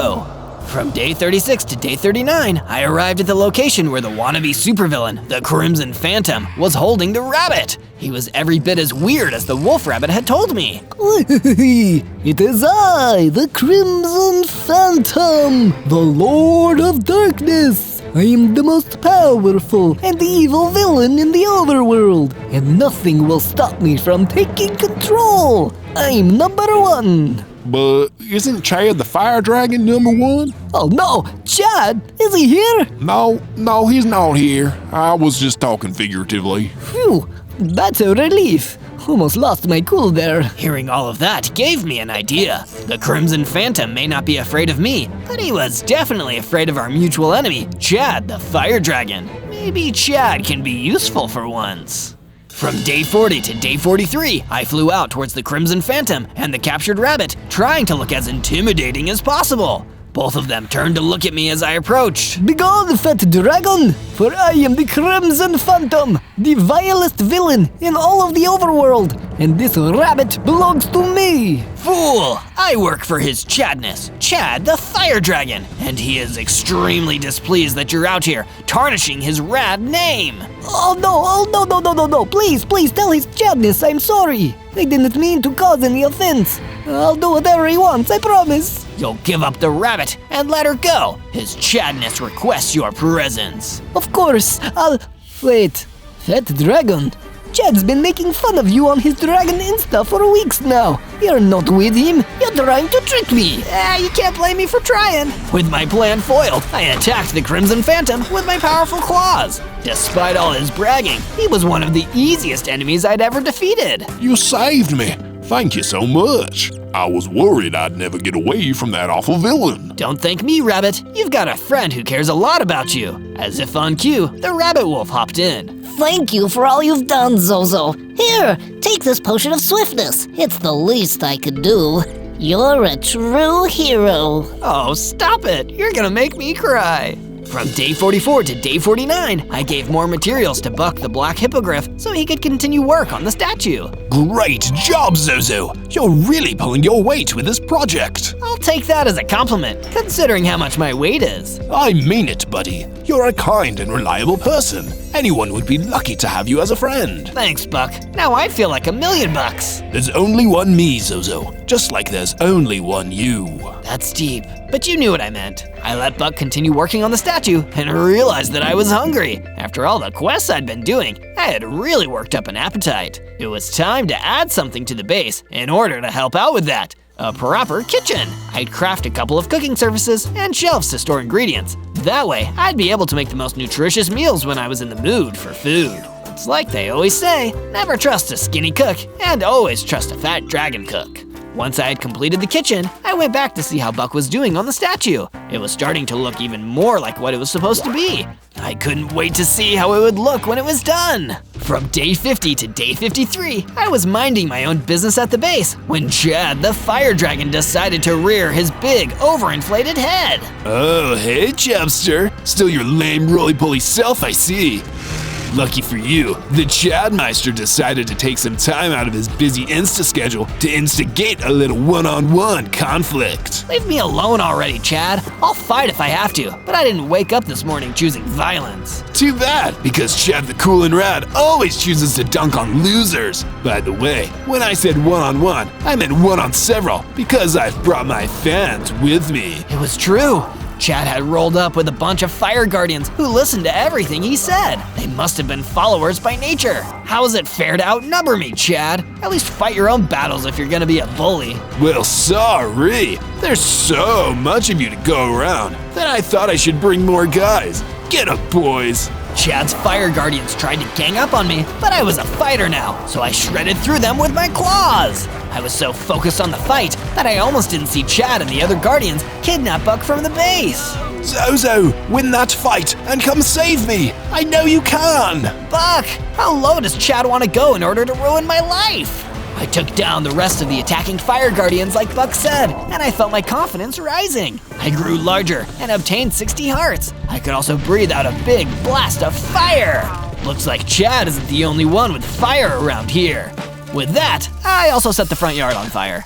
From day 36 to day 39, I arrived at the location where the wannabe supervillain, the Crimson Phantom, was holding the rabbit. He was every bit as weird as the wolf rabbit had told me. It is I, the Crimson Phantom, the Lord of Darkness. I am the most powerful and evil villain in the overworld, and nothing will stop me from taking control. I'm #1. But isn't Chad the fire dragon #1? Oh no, Chad, is he here? No, he's not here. I was just talking figuratively. Phew, that's a relief. Almost lost my cool there. Hearing all of that gave me an idea. The Crimson Phantom may not be afraid of me, but he was definitely afraid of our mutual enemy, Chad the fire dragon. Maybe Chad can be useful for once. From day 40 to day 43, I flew out towards the Crimson Phantom and the captured rabbit, trying to look as intimidating as possible. Both of them turned to look at me as I approached. Begone, fat dragon, for I am the Crimson Phantom, the vilest villain in all of the overworld, and this rabbit belongs to me. Fool! I work for his Chadness, Chad the Fire Dragon, and he is extremely displeased that you're out here tarnishing his rad name. Oh no, please tell his Chadness I'm sorry. I didn't mean to cause any offense. I'll do whatever he wants, I promise. You'll give up the rabbit and let her go. His Chadness requests your presence. Of course, I'll... Wait, fat dragon? Chad's been making fun of you on his Dragon Insta for weeks now. You're not with him. You're trying to trick me. You can't blame me for trying. With my plan foiled, I attacked the Crimson Phantom with my powerful claws. Despite all his bragging, he was one of the easiest enemies I'd ever defeated. You saved me. Thank you so much. I was worried I'd never get away from that awful villain. Don't thank me, Rabbit. You've got a friend who cares a lot about you. As if on cue, the Rabbit Wolf hopped in. Thank you for all you've done, Zozo. Here, take this potion of swiftness. It's the least I could do. You're a true hero. Oh, stop it. You're gonna make me cry. From day 44 to day 49, I gave more materials to Buck the Black Hippogriff so he could continue work on the statue. Great job, Zozo! You're really pulling your weight with this project. I'll take that as a compliment, considering how much my weight is. I mean it, buddy. You're a kind and reliable person. Anyone would be lucky to have you as a friend. Thanks, Buck. Now I feel like $1,000,000. There's only one me, Zozo. Just like there's only one you. That's deep, but you knew what I meant. I let Buck continue working on the statue and realized that I was hungry. After all the quests I'd been doing, I had really worked up an appetite. It was time to add something to the base in order to help out with that. A proper kitchen. I'd craft a couple of cooking surfaces and shelves to store ingredients. That way, I'd be able to make the most nutritious meals when I was in the mood for food. It's like they always say, never trust a skinny cook and always trust a fat dragon cook. Once I had completed the kitchen, I went back to see how Buck was doing on the statue. It was starting to look even more like what it was supposed to be. I couldn't wait to see how it would look when it was done. From day 50 to day 53, I was minding my own business at the base when Chad the Fire Dragon decided to rear his big, overinflated head. Oh, hey, Chubster. Still your lame, roly-poly self, I see. Lucky for you, the Chadmeister decided to take some time out of his busy Insta schedule to instigate a little one-on-one conflict. Leave me alone already, Chad. I'll fight if I have to, but I didn't wake up this morning choosing violence. Too bad, because Chad the Cool and Rad always chooses to dunk on losers. By the way, when I said one-on-one, I meant one-on-several, because I've brought my fans with me. It was true. Chad had rolled up with a bunch of fire guardians who listened to everything he said. They must have been followers by nature. How is it fair to outnumber me, Chad? At least fight your own battles if you're gonna be a bully. Well, sorry. There's so much of you to go around that I thought I should bring more guys. Get up, boys. Chad's fire guardians tried to gang up on me, but I was a fighter now, so I shredded through them with my claws. I was so focused on the fight that I almost didn't see Chad and the other guardians kidnap Buck from the base. Zozo, win that fight and come save me. I know you can. Buck, how low does Chad want to go in order to ruin my life? I took down the rest of the attacking fire guardians like Buck said, and I felt my confidence rising. I grew larger and obtained 60 hearts. I could also breathe out a big blast of fire. Looks like Chad isn't the only one with fire around here. With that, I also set the front yard on fire.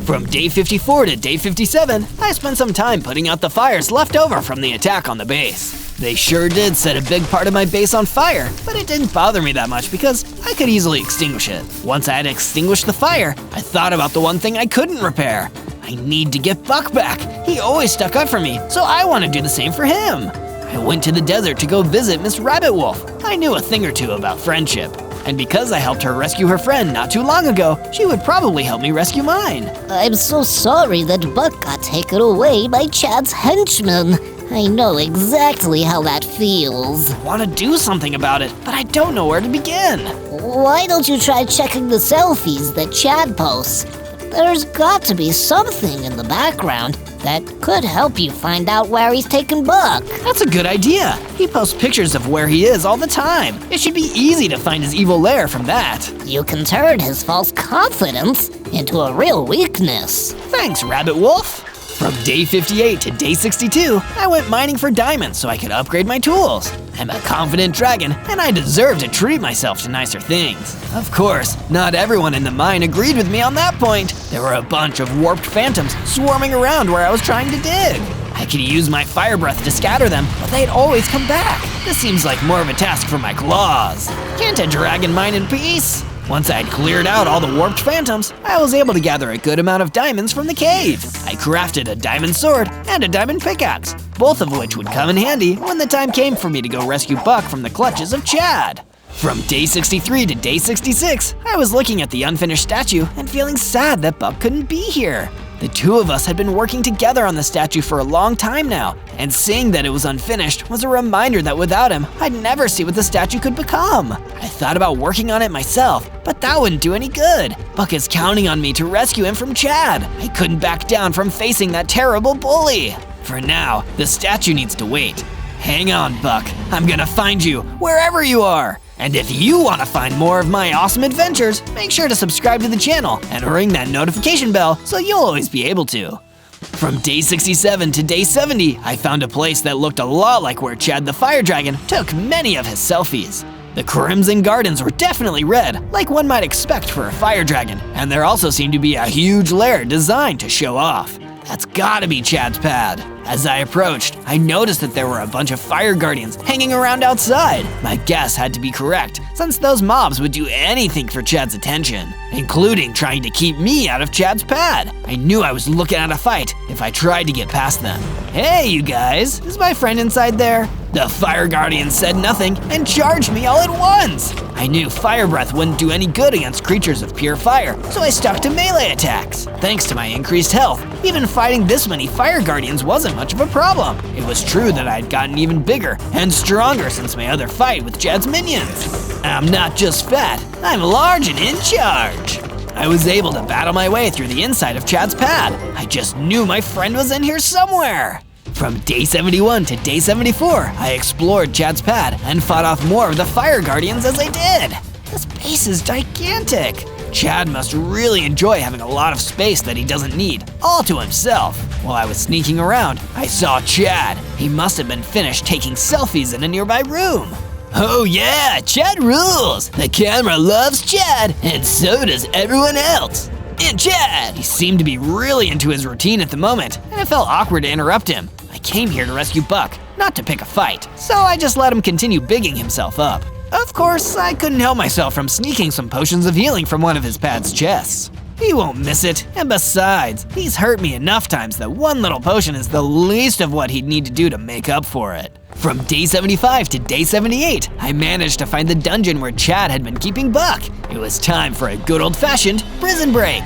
From day 54 to day 57, I spent some time putting out the fires left over from the attack on the base. They sure did set a big part of my base on fire, but it didn't bother me that much because I could easily extinguish it. Once I had extinguished the fire, I thought about the one thing I couldn't repair. I need to get Buck back. He always stuck up for me, so I want to do the same for him. I went to the desert to go visit Miss Rabbit Wolf. I knew a thing or two about friendship. And because I helped her rescue her friend not too long ago, she would probably help me rescue mine. I'm so sorry that Buck got taken away by Chad's henchmen. I know exactly how that feels. I want to do something about it, but I don't know where to begin. Why don't you try checking the selfies that Chad posts? There's got to be something in the background that could help you find out where he's taken Buck. That's a good idea. He posts pictures of where he is all the time. It should be easy to find his evil lair from that. You can turn his false confidence into a real weakness. Thanks, Rabbit Wolf. From day 58 to day 62, I went mining for diamonds so I could upgrade my tools. I'm a confident dragon, and I deserve to treat myself to nicer things. Of course, not everyone in the mine agreed with me on that point. There were a bunch of warped phantoms swarming around where I was trying to dig. I could use my fire breath to scatter them, but they'd always come back. This seems like more of a task for my claws. Can't a dragon mine in peace? Once I'd cleared out all the warped phantoms, I was able to gather a good amount of diamonds from the cave. I crafted a diamond sword and a diamond pickaxe, both of which would come in handy when the time came for me to go rescue Buck from the clutches of Chad. From day 63 to day 66, I was looking at the unfinished statue and feeling sad that Buck couldn't be here. The two of us had been working together on the statue for a long time now, and seeing that it was unfinished was a reminder that without him, I'd never see what the statue could become. I thought about working on it myself, but that wouldn't do any good. Buck is counting on me to rescue him from Chad. I couldn't back down from facing that terrible bully. For now, the statue needs to wait. Hang on, Buck. I'm gonna find you wherever you are. And if you want to find more of my awesome adventures, make sure to subscribe to the channel and ring that notification bell so you'll always be able to. From day 67 to day 70, I found a place that looked a lot like where Chad the Fire Dragon took many of his selfies. The Crimson Gardens were definitely red, like one might expect for a fire dragon, and there also seemed to be a huge lair designed to show off. That's gotta be Chad's pad. As I approached, I noticed that there were a bunch of fire guardians hanging around outside. My guess had to be correct, since those mobs would do anything for Chad's attention, including trying to keep me out of Chad's pad. I knew I was looking at a fight if I tried to get past them. Hey, you guys, is my friend inside there? The fire guardian said nothing and charged me all at once. I knew fire breath wouldn't do any good against creatures of pure fire, so I stuck to melee attacks. Thanks to my increased health, even fighting this many fire guardians wasn't much of a problem. It was true that I'd gotten even bigger and stronger since my other fight with Chad's minions. I'm not just fat, I'm large and in charge. I was able to battle my way through the inside of Chad's pad. I just knew my friend was in here somewhere. From day 71 to day 74, I explored Chad's pad and fought off more of the fire guardians as I did. This base is gigantic. Chad must really enjoy having a lot of space that he doesn't need, all to himself. While I was sneaking around, I saw Chad. He must have been finished taking selfies in a nearby room. Oh yeah, Chad rules! The camera loves Chad, and so does everyone else. And Chad! He seemed to be really into his routine at the moment, and it felt awkward to interrupt him. I came here to rescue Buck, not to pick a fight, so I just let him continue bigging himself up. Of course, I couldn't help myself from sneaking some potions of healing from one of his pad's chests. He won't miss it, and besides, he's hurt me enough times that one little potion is the least of what he'd need to do to make up for it. From day 75 to day 78, I managed to find the dungeon where Chad had been keeping Buck. It was time for a good old-fashioned prison break.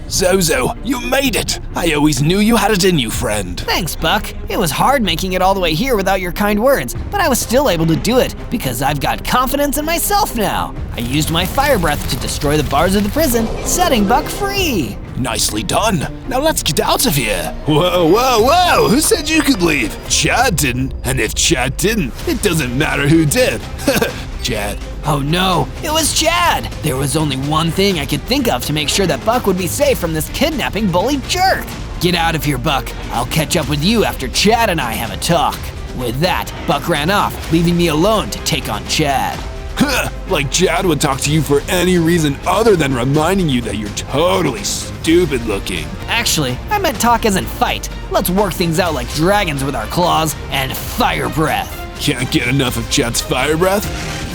Zozo, you made it! I always knew you had it in you, friend. Thanks, Buck. It was hard making it all the way here without your kind words, but I was still able to do it because I've got confidence in myself now. I used my fire breath to destroy the bars of the prison, setting Buck free. Nicely done. Now let's get out of here. Whoa, whoa, whoa! Who said you could leave? Chad didn't, and if Chad didn't, it doesn't matter who did. Chad. Oh no, it was Chad! There was only one thing I could think of to make sure that Buck would be safe from this kidnapping bully jerk. Get out of here, Buck. I'll catch up with you after Chad and I have a talk. With that, Buck ran off, leaving me alone to take on Chad. Like Chad would talk to you for any reason other than reminding you that you're totally stupid looking. Actually, I meant talk as in fight. Let's work things out like dragons with our claws and fire breath. Can't get enough of Chad's fire breath?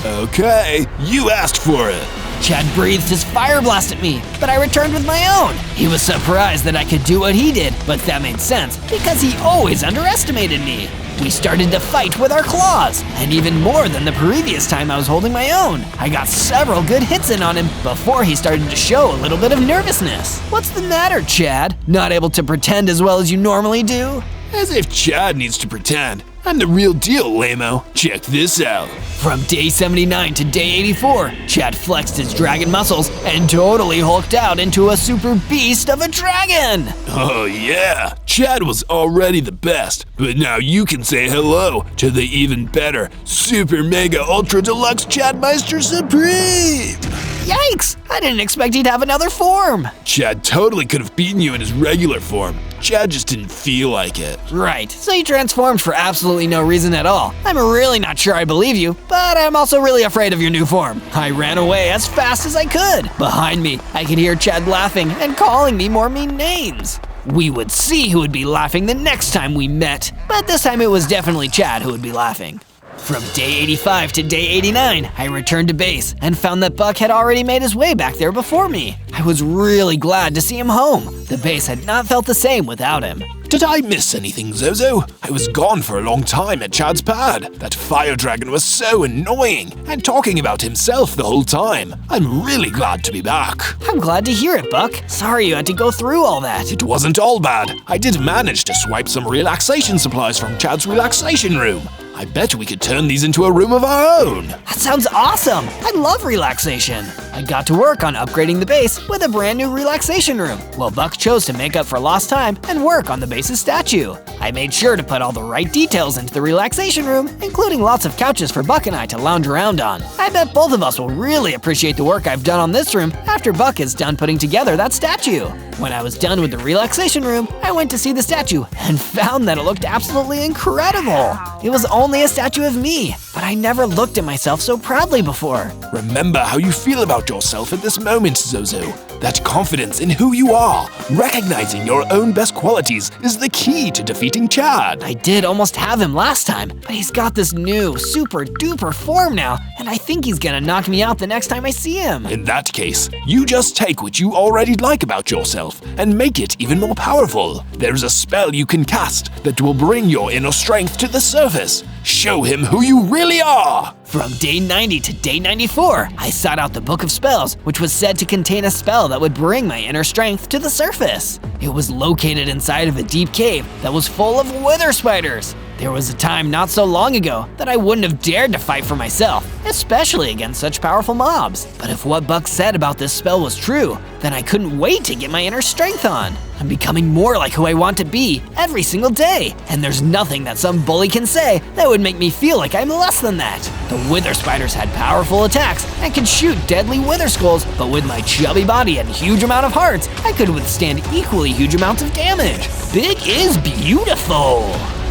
Okay, you asked for it. Chad breathed his fire blast at me, but I returned with my own. He was surprised that I could do what he did, but that made sense because he always underestimated me. We started to fight with our claws, and even more than the previous time I was holding my own. I got several good hits in on him before he started to show a little bit of nervousness. What's the matter, Chad? Not able to pretend as well as you normally do? As if Chad needs to pretend. I'm the real deal, lame-o. Check this out. From day 79 to day 84, Chad flexed his dragon muscles and totally hulked out into a super beast of a dragon! Oh yeah, Chad was already the best, but now you can say hello to the even better, super mega ultra deluxe Chadmeister Supreme! Yikes! I didn't expect he'd have another form! Chad totally could have beaten you in his regular form. Chad just didn't feel like it. Right, so you transformed for absolutely no reason at all. I'm really not sure I believe you, but I'm also really afraid of your new form. I ran away as fast as I could. Behind me, I could hear Chad laughing and calling me more mean names. We would see who would be laughing the next time we met, but this time it was definitely Chad who would be laughing. From day 85 to day 89, I returned to base and found that Buck had already made his way back there before me. I was really glad to see him home. The base had not felt the same without him. Did I miss anything, Zozo? I was gone for a long time at Chad's pad. That fire dragon was so annoying and talking about himself the whole time. I'm really glad to be back. I'm glad to hear it, Buck. Sorry you had to go through all that. It wasn't all bad. I did manage to swipe some relaxation supplies from Chad's relaxation room. I bet we could turn these into a room of our own. That sounds awesome. I love relaxation. I got to work on upgrading the base with a brand new relaxation room, while Buck chose to make up for lost time and work on the base's statue. I made sure to put all the right details into the relaxation room, including lots of couches for Buck and I to lounge around on. I bet both of us will really appreciate the work I've done on this room after Buck is done putting together that statue. When I was done with the relaxation room, I went to see the statue and found that it looked absolutely incredible. It was only a statue of me, but I never looked at myself so proudly before. Remember how you feel about yourself at this moment, Zozo. That confidence in who you are, recognizing your own best qualities, is the key to defeating Chad. I did almost have him last time, but he's got this new super duper form now, and I think he's gonna knock me out the next time I see him. In that case, you just take what you already like about yourself and make it even more powerful. There's a spell you can cast that will bring your inner strength to the surface. Show him who you really are. From day 90 to day 94, I sought out the Book of Spells, which was said to contain a spell that would bring my inner strength to the surface. It was located inside of a deep cave that was full of wither spiders. There was a time not so long ago that I wouldn't have dared to fight for myself, especially against such powerful mobs. But if what Buck said about this spell was true, then I couldn't wait to get my inner strength on. I'm becoming more like who I want to be every single day, and there's nothing that some bully can say that would make me feel like I'm less than that. The wither spiders had powerful attacks and could shoot deadly wither skulls, but with my chubby body and huge amount of hearts, I could withstand equally huge amounts of damage. Big is beautiful.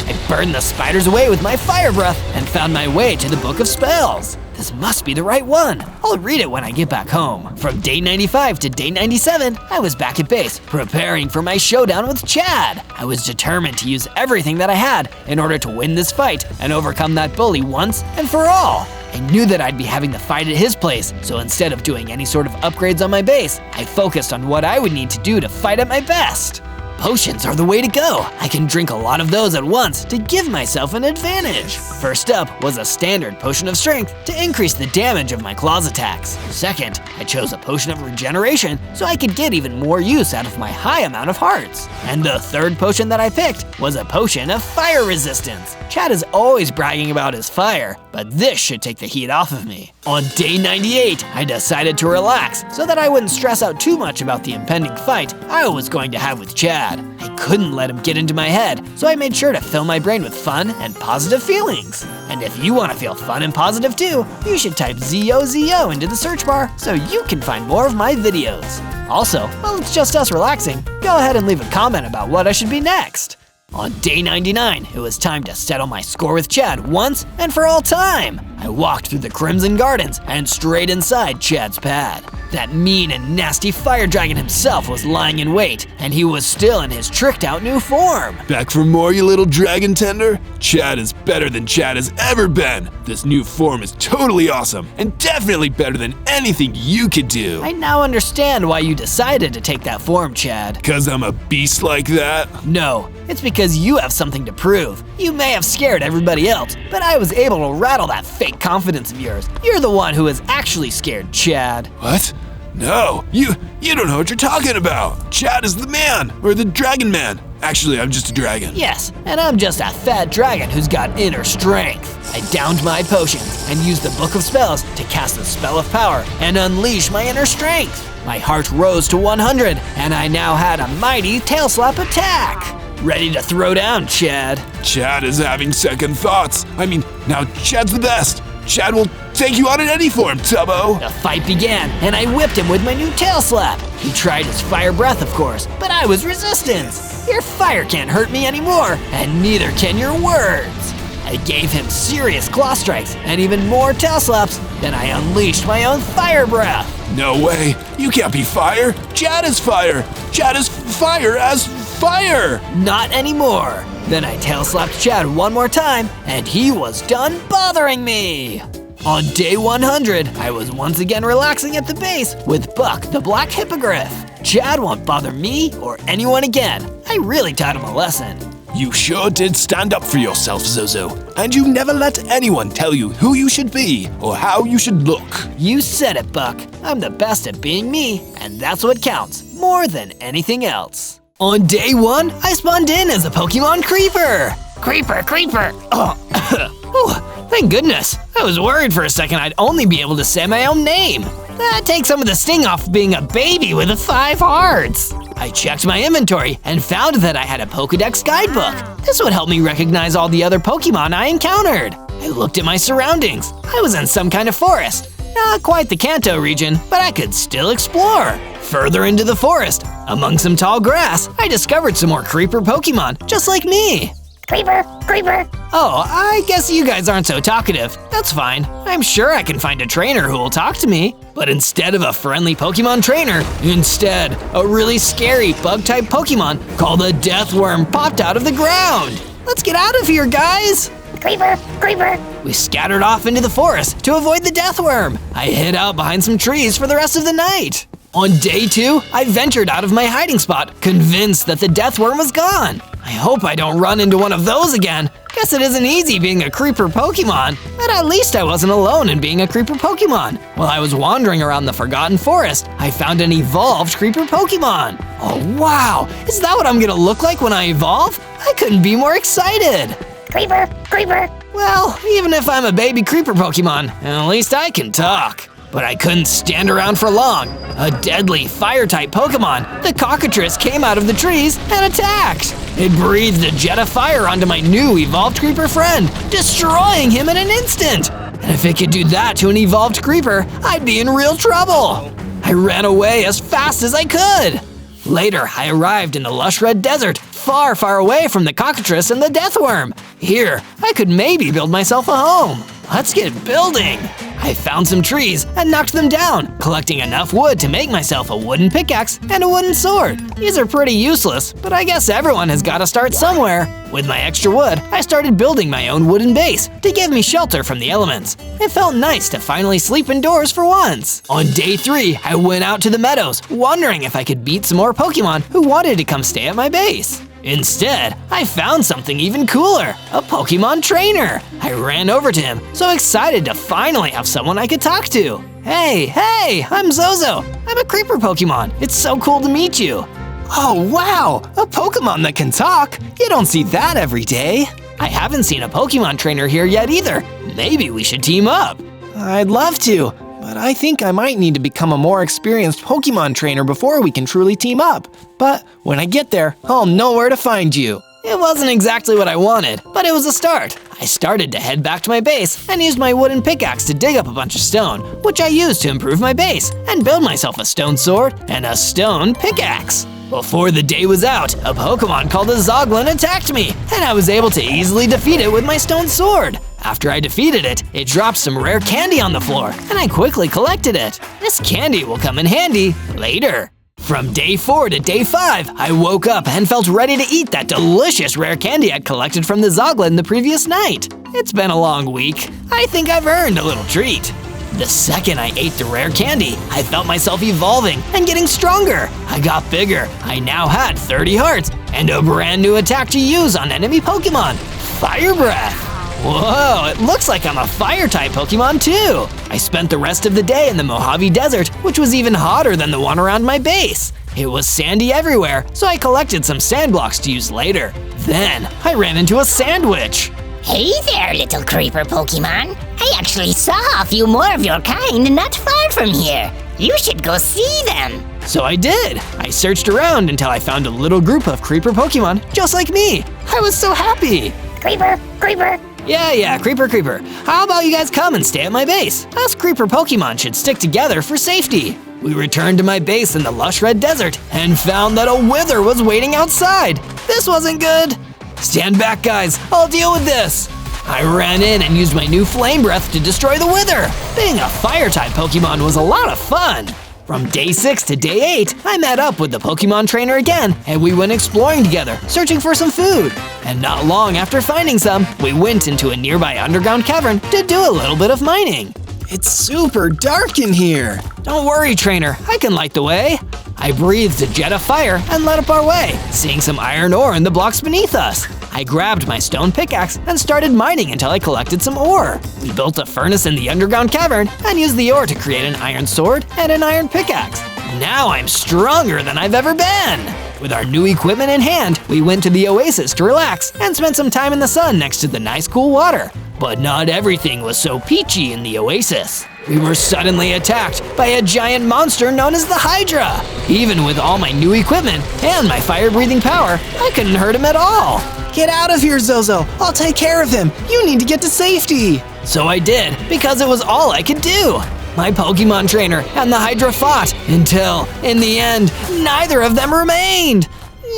I burned the spiders away with my fire breath and found my way to the Book of Spells. This must be the right one. I'll read it when I get back home. From day 95 to day 97, I was back at base, preparing for my showdown with Chad. I was determined to use everything that I had in order to win this fight and overcome that bully once and for all. I knew that I'd be having the fight at his place, so instead of doing any sort of upgrades on my base, I focused on what I would need to do to fight at my best. Potions are the way to go. I can drink a lot of those at once to give myself an advantage. First up was a standard potion of strength to increase the damage of my claws attacks. Second, I chose a potion of regeneration so I could get even more use out of my high amount of hearts. And the third potion that I picked was a potion of fire resistance. Chad is always bragging about his fire, but this should take the heat off of me. On day 98, I decided to relax so that I wouldn't stress out too much about the impending fight I was going to have with Chad. I couldn't let him get into my head, so I made sure to fill my brain with fun and positive feelings. And if you want to feel fun and positive too, you should type ZOZO into the search bar so you can find more of my videos. Also, while it's just us relaxing, go ahead and leave a comment about what I should be next. On day 99, it was time to settle my score with Chad once and for all time. I walked through the Crimson Gardens and straight inside Chad's pad. That mean and nasty fire dragon himself was lying in wait, and he was still in his tricked out new form. Back for more, you little dragon tender? Chad is better than Chad has ever been. This new form is totally awesome, and definitely better than anything you could do. I now understand why you decided to take that form, Chad. 'Cause I'm a beast like that? No, it's because you have something to prove. You may have scared everybody else, but I was able to rattle that fake confidence of yours. You're the one who is actually scared, Chad. What? No, you don't know what you're talking about. Chad is the man, or the dragon man. Actually, I'm just a dragon. Yes, and I'm just a fat dragon who's got inner strength. I downed my potions and used the Book of Spells to cast the spell of power and unleash my inner strength. My heart rose to 100, and I now had a mighty tail slap attack. Ready to throw down, Chad. Chad is having second thoughts. I mean, now Chad's the best. Chad will take you on in any form, Tubbo. The fight began, and I whipped him with my new tail slap. He tried his fire breath, of course, but I was resistance. Your fire can't hurt me anymore, and neither can your words. I gave him serious claw strikes and even more tail slaps. Then I unleashed my own fire breath. No way. You can't be fire. Chad is fire. Chad is fire as fire. Not anymore. Then I tail slapped Chad one more time, and he was done bothering me. On day 100, I was once again relaxing at the base with Buck the Black Hippogriff. Chad won't bother me or anyone again. I really taught him a lesson. You sure did stand up for yourself, Zozo, and you never let anyone tell you who you should be or how you should look. You said it, Buck. I'm the best at being me, and that's what counts, more than anything else. On day 1, I spawned in as a Pokemon Creeper. Creeper, creeper. Oh, thank goodness. I was worried for a second I'd only be able to say my own name. That takes some of the sting off being a baby with 5 hearts. I checked my inventory and found that I had a Pokedex guidebook. This would help me recognize all the other Pokemon I encountered. I looked at my surroundings. I was in some kind of forest. Not quite the Kanto region, but I could still explore. Further into the forest, among some tall grass, I discovered some more creeper Pokemon, just like me. Creeper, creeper. Oh, I guess you guys aren't so talkative. That's fine. I'm sure I can find a trainer who will talk to me. But instead of a friendly Pokemon trainer, instead, a really scary bug-type Pokemon called a Deathworm popped out of the ground. Let's get out of here, guys! Creeper, creeper. We scattered off into the forest to avoid the Deathworm. I hid out behind some trees for the rest of the night. On day 2, I ventured out of my hiding spot, convinced that the Deathworm was gone. I hope I don't run into one of those again. Guess it isn't easy being a creeper Pokemon, but at least I wasn't alone in being a creeper Pokemon. While I was wandering around the Forgotten Forest, I found an evolved creeper Pokemon. Oh wow, is that what I'm gonna look like when I evolve? I couldn't be more excited. Creeper, creeper. Well, even if I'm a baby creeper Pokemon, at least I can talk. But I couldn't stand around for long. A deadly fire-type Pokemon, the cockatrice, came out of the trees and attacked. It breathed a jet of fire onto my new evolved creeper friend, destroying him in an instant. And if it could do that to an evolved creeper, I'd be in real trouble. I ran away as fast as I could. Later, I arrived in the lush red desert, far, far away from the cockatrice and the Deathworm. Here, I could maybe build myself a home. Let's get building. I found some trees and knocked them down, collecting enough wood to make myself a wooden pickaxe and a wooden sword. These are pretty useless, but I guess everyone has got to start somewhere. With my extra wood, I started building my own wooden base to give me shelter from the elements. It felt nice to finally sleep indoors for once. On day 3, I went out to the meadows, wondering if I could beat some more Pokemon who wanted to come stay at my base. Instead, I found something even cooler, a Pokemon trainer. I ran over to him, so excited to finally have someone I could talk to. Hey, I'm Zozo. I'm a creeper Pokemon. It's so cool to meet you. Oh wow, a Pokemon that can talk. You don't see that every day. I haven't seen a Pokemon trainer here yet either. Maybe we should team up. I'd love to, but I think I might need to become a more experienced Pokemon trainer before we can truly team up. But when I get there, I'll know where to find you. It wasn't exactly what I wanted, but it was a start. I started to head back to my base and used my wooden pickaxe to dig up a bunch of stone, which I used to improve my base and build myself a stone sword and a stone pickaxe. Before the day was out, a Pokemon called a Zoglin attacked me, and I was able to easily defeat it with my stone sword. After I defeated it, it dropped some rare candy on the floor, and I quickly collected it. This candy will come in handy later. From day 4 to day 5, I woke up and felt ready to eat that delicious rare candy I'd collected from the Zoglin the previous night. It's been a long week. I think I've earned a little treat. The second I ate the rare candy, I felt myself evolving and getting stronger. I got bigger. I now had 30 hearts and a brand new attack to use on enemy Pokemon, Fire Breath. Whoa, it looks like I'm a fire-type Pokemon too! I spent the rest of the day in the Mojave Desert, which was even hotter than the one around my base. It was sandy everywhere, so I collected some sand blocks to use later. Then, I ran into a sandwich. Hey there, little creeper Pokemon. I actually saw a few more of your kind not far from here. You should go see them. So I did. I searched around until I found a little group of creeper Pokemon just like me. I was so happy. Creeper, creeper. Yeah, creeper. How about you guys come and stay at my base? Us creeper Pokemon should stick together for safety. We returned to my base in the lush red desert and found that a wither was waiting outside. This wasn't good. Stand back, guys. I'll deal with this. I ran in and used my new flame breath to destroy the wither. Being a fire-type Pokemon was a lot of fun. From day 6 to day 8, I met up with the Pokemon trainer again, and we went exploring together, searching for some food. And not long after finding some, we went into a nearby underground cavern to do a little bit of mining. It's super dark in here. Don't worry, trainer, I can light the way. I breathed a jet of fire and led up our way, seeing some iron ore in the blocks beneath us. I grabbed my stone pickaxe and started mining until I collected some ore. We built a furnace in the underground cavern and used the ore to create an iron sword and an iron pickaxe. Now I'm stronger than I've ever been! With our new equipment in hand, we went to the oasis to relax and spent some time in the sun next to the nice cool water. But not everything was so peachy in the oasis. We were suddenly attacked by a giant monster known as the Hydra. Even with all my new equipment and my fire-breathing power, I couldn't hurt him at all. Get out of here, Zozo. I'll take care of him. You need to get to safety. So I did, because it was all I could do. My Pokemon trainer and the Hydra fought until, in the end, neither of them remained.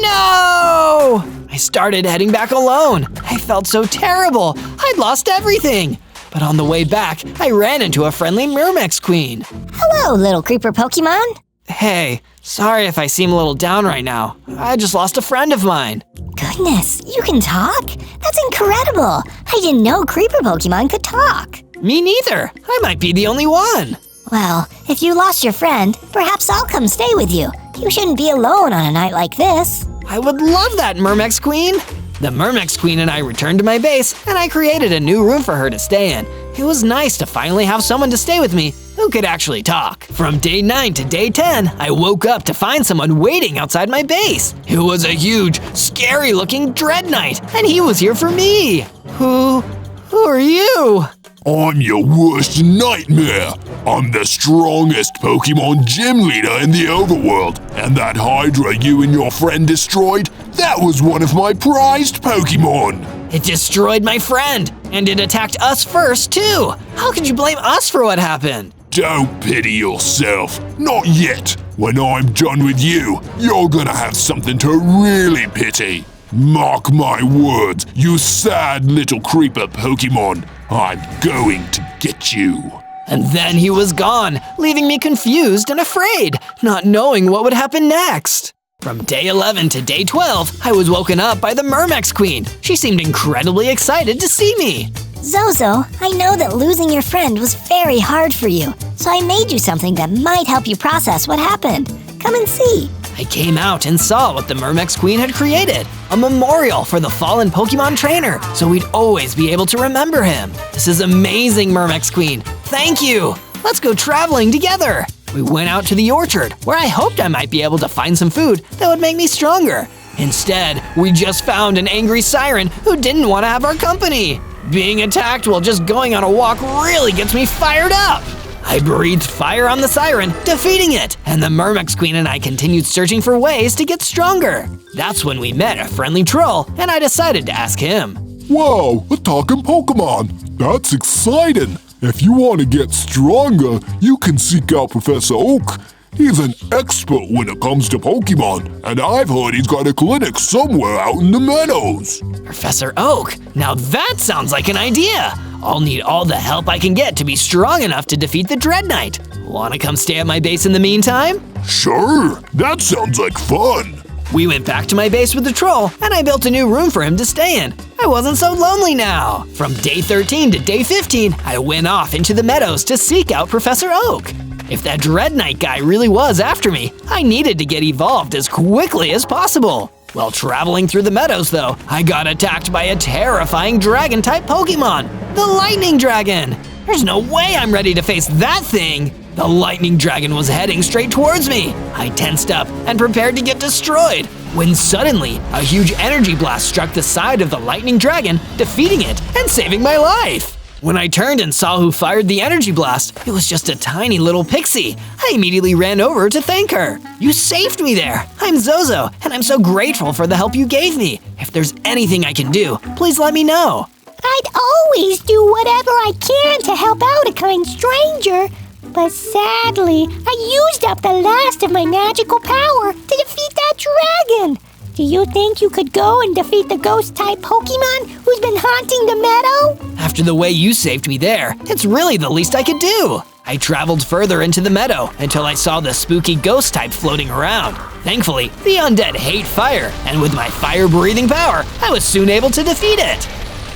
No! I started heading back alone. I felt so terrible. I'd lost everything. But on the way back, I ran into a friendly Myrmex queen. Hello, little creeper Pokemon. Hey, sorry if I seem a little down right now. I just lost a friend of mine. Goodness, you can talk? That's incredible. I didn't know creeper Pokemon could talk. Me neither. I might be the only one. Well, if you lost your friend, perhaps I'll come stay with you. You shouldn't be alone on a night like this. I would love that, Myrmex Queen. The Myrmex Queen and I returned to my base, and I created a new room for her to stay in. It was nice to finally have someone to stay with me who could actually talk. From day 9 to day 10, I woke up to find someone waiting outside my base. It was a huge, scary-looking Dread Knight, and he was here for me. Who are you? I'm your worst nightmare. I'm the strongest Pokemon gym leader in the overworld, and that Hydra you and your friend destroyed, that was one of my prized Pokemon. It destroyed my friend, and it attacked us first, too. How could you blame us for what happened? Don't pity yourself. Not yet. When I'm done with you, you're gonna have something to really pity. Mark my words, you sad little creeper Pokemon. I'm going to get you. And then he was gone, leaving me confused and afraid, not knowing what would happen next. From day 11 to day 12, I was woken up by the Myrmex Queen. She seemed incredibly excited to see me. Zozo, I know that losing your friend was very hard for you, so I made you something that might help you process what happened. Come and see. I came out and saw what the Myrmex Queen had created, a memorial for the fallen Pokemon trainer, so we'd always be able to remember him. This is amazing, Myrmex Queen. Thank you. Let's go traveling together. We went out to the orchard, where I hoped I might be able to find some food that would make me stronger. Instead, we just found an angry siren who didn't want to have our company. Being attacked while just going on a walk really gets me fired up. I breathed fire on the siren, defeating it, and the Myrmex Queen and I continued searching for ways to get stronger. That's when we met a friendly troll, and I decided to ask him. Whoa, a talking Pokemon. That's exciting. If you want to get stronger, you can seek out Professor Oak. He's an expert when it comes to Pokemon, and I've heard he's got a clinic somewhere out in the meadows. Professor Oak? Now that sounds like an idea. I'll need all the help I can get to be strong enough to defeat the Dread Knight. Wanna come stay at my base in the meantime? Sure, that sounds like fun. We went back to my base with the troll, and I built a new room for him to stay in. I wasn't so lonely now. From day 13 to day 15, I went off into the meadows to seek out Professor Oak. If that Dread Knight guy really was after me, I needed to get evolved as quickly as possible. While traveling through the meadows, though, I got attacked by a terrifying dragon-type Pokemon, the Lightning Dragon. There's no way I'm ready to face that thing. The Lightning Dragon was heading straight towards me. I tensed up and prepared to get destroyed, when suddenly a huge energy blast struck the side of the Lightning Dragon, defeating it and saving my life. When I turned and saw who fired the energy blast, it was just a tiny little pixie. I immediately ran over to thank her. You saved me there. I'm Zozo, and I'm so grateful for the help you gave me. If there's anything I can do, please let me know. I'd always do whatever I can to help out a kind stranger. But sadly, I used up the last of my magical power to defeat that dragon. Do you think you could go and defeat the ghost-type Pokemon who's been haunting the meadow? After the way you saved me there, it's really the least I could do. I traveled further into the meadow until I saw the spooky ghost type floating around. Thankfully, the undead hate fire, and with my fire-breathing power, I was soon able to defeat it.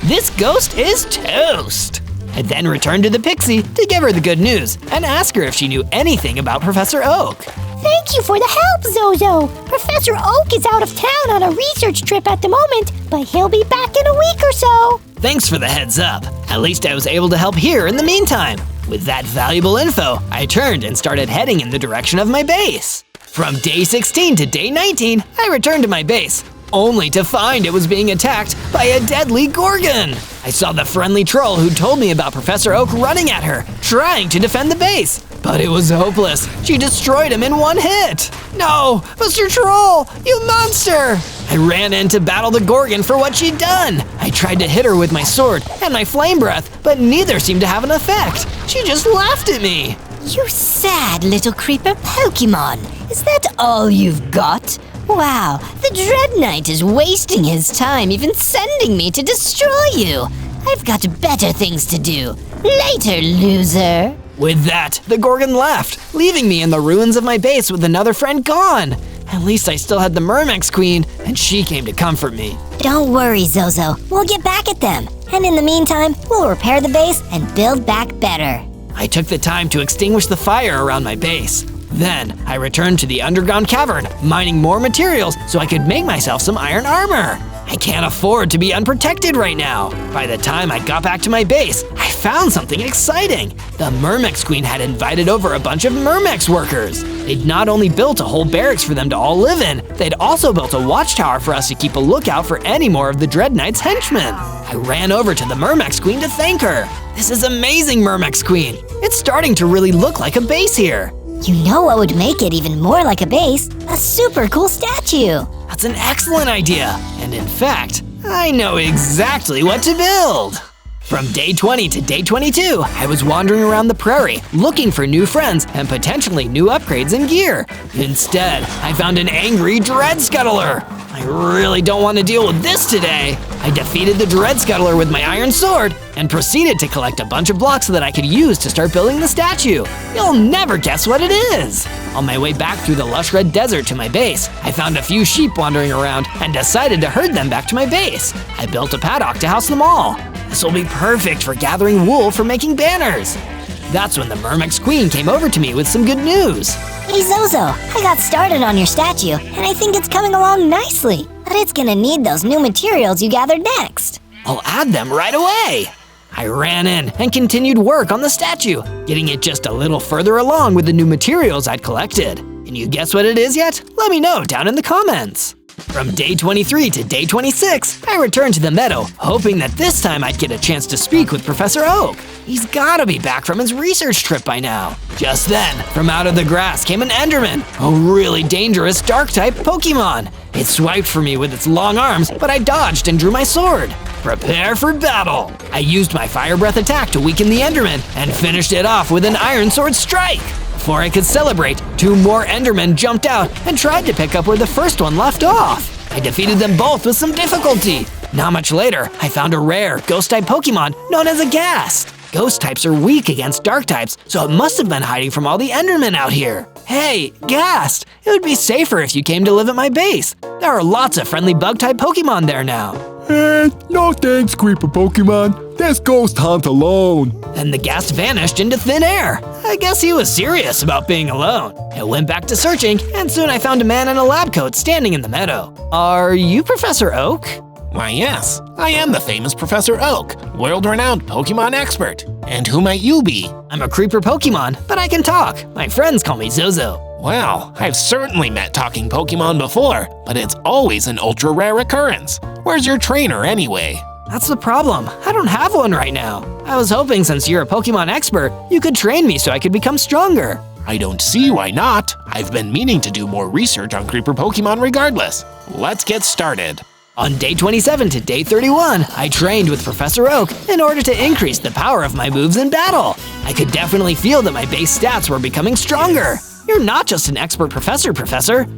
This ghost is toast. I then returned to the pixie to give her the good news and ask her if she knew anything about Professor Oak. Thank you for the help, Zozo. Professor Oak is out of town on a research trip at the moment, but he'll be back in a week or so. Thanks for the heads up. At least I was able to help here in the meantime. With that valuable info, I turned and started heading in the direction of my base. From day 16 to day 19, I returned to my base, only to find it was being attacked by a deadly Gorgon. I saw the friendly troll who told me about Professor Oak running at her, trying to defend the base. But it was hopeless. She destroyed him in one hit. No, Mr. Troll, you monster! I ran in to battle the Gorgon for what she'd done. I tried to hit her with my sword and my flame breath, but neither seemed to have an effect. She just laughed at me. You sad little creeper Pokemon. Is that all you've got? Wow, the Dread Knight is wasting his time even sending me to destroy you. I've got better things to do. Later, loser. With that, the Gorgon left, leaving me in the ruins of my base with another friend gone. At least I still had the Myrmex Queen, and she came to comfort me. Don't worry, Zozo. We'll get back at them. And in the meantime, we'll repair the base and build back better. I took the time to extinguish the fire around my base. Then, I returned to the underground cavern, mining more materials so I could make myself some iron armor. I can't afford to be unprotected right now. By the time I got back to my base, I found something exciting. The Myrmex Queen had invited over a bunch of Myrmex workers. They'd not only built a whole barracks for them to all live in, they'd also built a watchtower for us to keep a lookout for any more of the Dread Knight's henchmen. I ran over to the Myrmex Queen to thank her. This is amazing, Myrmex Queen. It's starting to really look like a base here. You know what would make it even more like a base? A super cool statue. That's an excellent idea. And in fact, I know exactly what to build. From day 20 to day 22, I was wandering around the prairie, looking for new friends and potentially new upgrades and gear. Instead, I found an angry Dread Scuttler. I really don't want to deal with this today. I defeated the Dread Scuttler with my iron sword and proceeded to collect a bunch of blocks so that I could use to start building the statue. You'll never guess what it is. On my way back through the lush red desert to my base, I found a few sheep wandering around and decided to herd them back to my base. I built a paddock to house them all. This will be perfect for gathering wool for making banners. That's when the Myrmex Queen came over to me with some good news. Hey Zozo, I got started on your statue, and I think it's coming along nicely. But it's gonna need those new materials you gathered next. I'll add them right away. I ran in and continued work on the statue, getting it just a little further along with the new materials I'd collected. Can you guess what it is yet? Let me know down in the comments. From day 23 to day 26, I returned to the meadow, hoping that this time I'd get a chance to speak with Professor Oak. He's gotta be back from his research trip by now. Just then, from out of the grass came an Enderman, a really dangerous Dark-type Pokemon. It swiped for me with its long arms, but I dodged and drew my sword. Prepare for battle! I used my Fire Breath attack to weaken the Enderman and finished it off with an Iron Sword strike. Before I could celebrate, 2 more Endermen jumped out and tried to pick up where the first one left off. I defeated them both with some difficulty. Not much later, I found a rare Ghost-type Pokemon known as a Ghast. Ghost types are weak against Dark types, so it must have been hiding from all the Endermen out here. Hey, Ghast, it would be safer if you came to live at my base. There are lots of friendly Bug-type Pokemon there now. No thanks, Creeper Pokemon. Let's ghost hunt alone. Then the Ghast vanished into thin air. I guess he was serious about being alone. I went back to searching, and soon I found a man in a lab coat standing in the meadow. Are you Professor Oak? Why, yes, I am the famous Professor Oak, world-renowned Pokemon expert. And who might you be? I'm a creeper Pokemon, but I can talk. My friends call me Zozo. Well, I've certainly met talking Pokemon before, but it's always an ultra-rare occurrence. Where's your trainer anyway? That's the problem. I don't have one right now. I was hoping since you're a Pokemon expert, you could train me so I could become stronger. I don't see why not. I've been meaning to do more research on creeper Pokemon regardless. Let's get started. On day 27 to day 31, I trained with Professor Oak in order to increase the power of my moves in battle. I could definitely feel that my base stats were becoming stronger. You're not just an expert professor,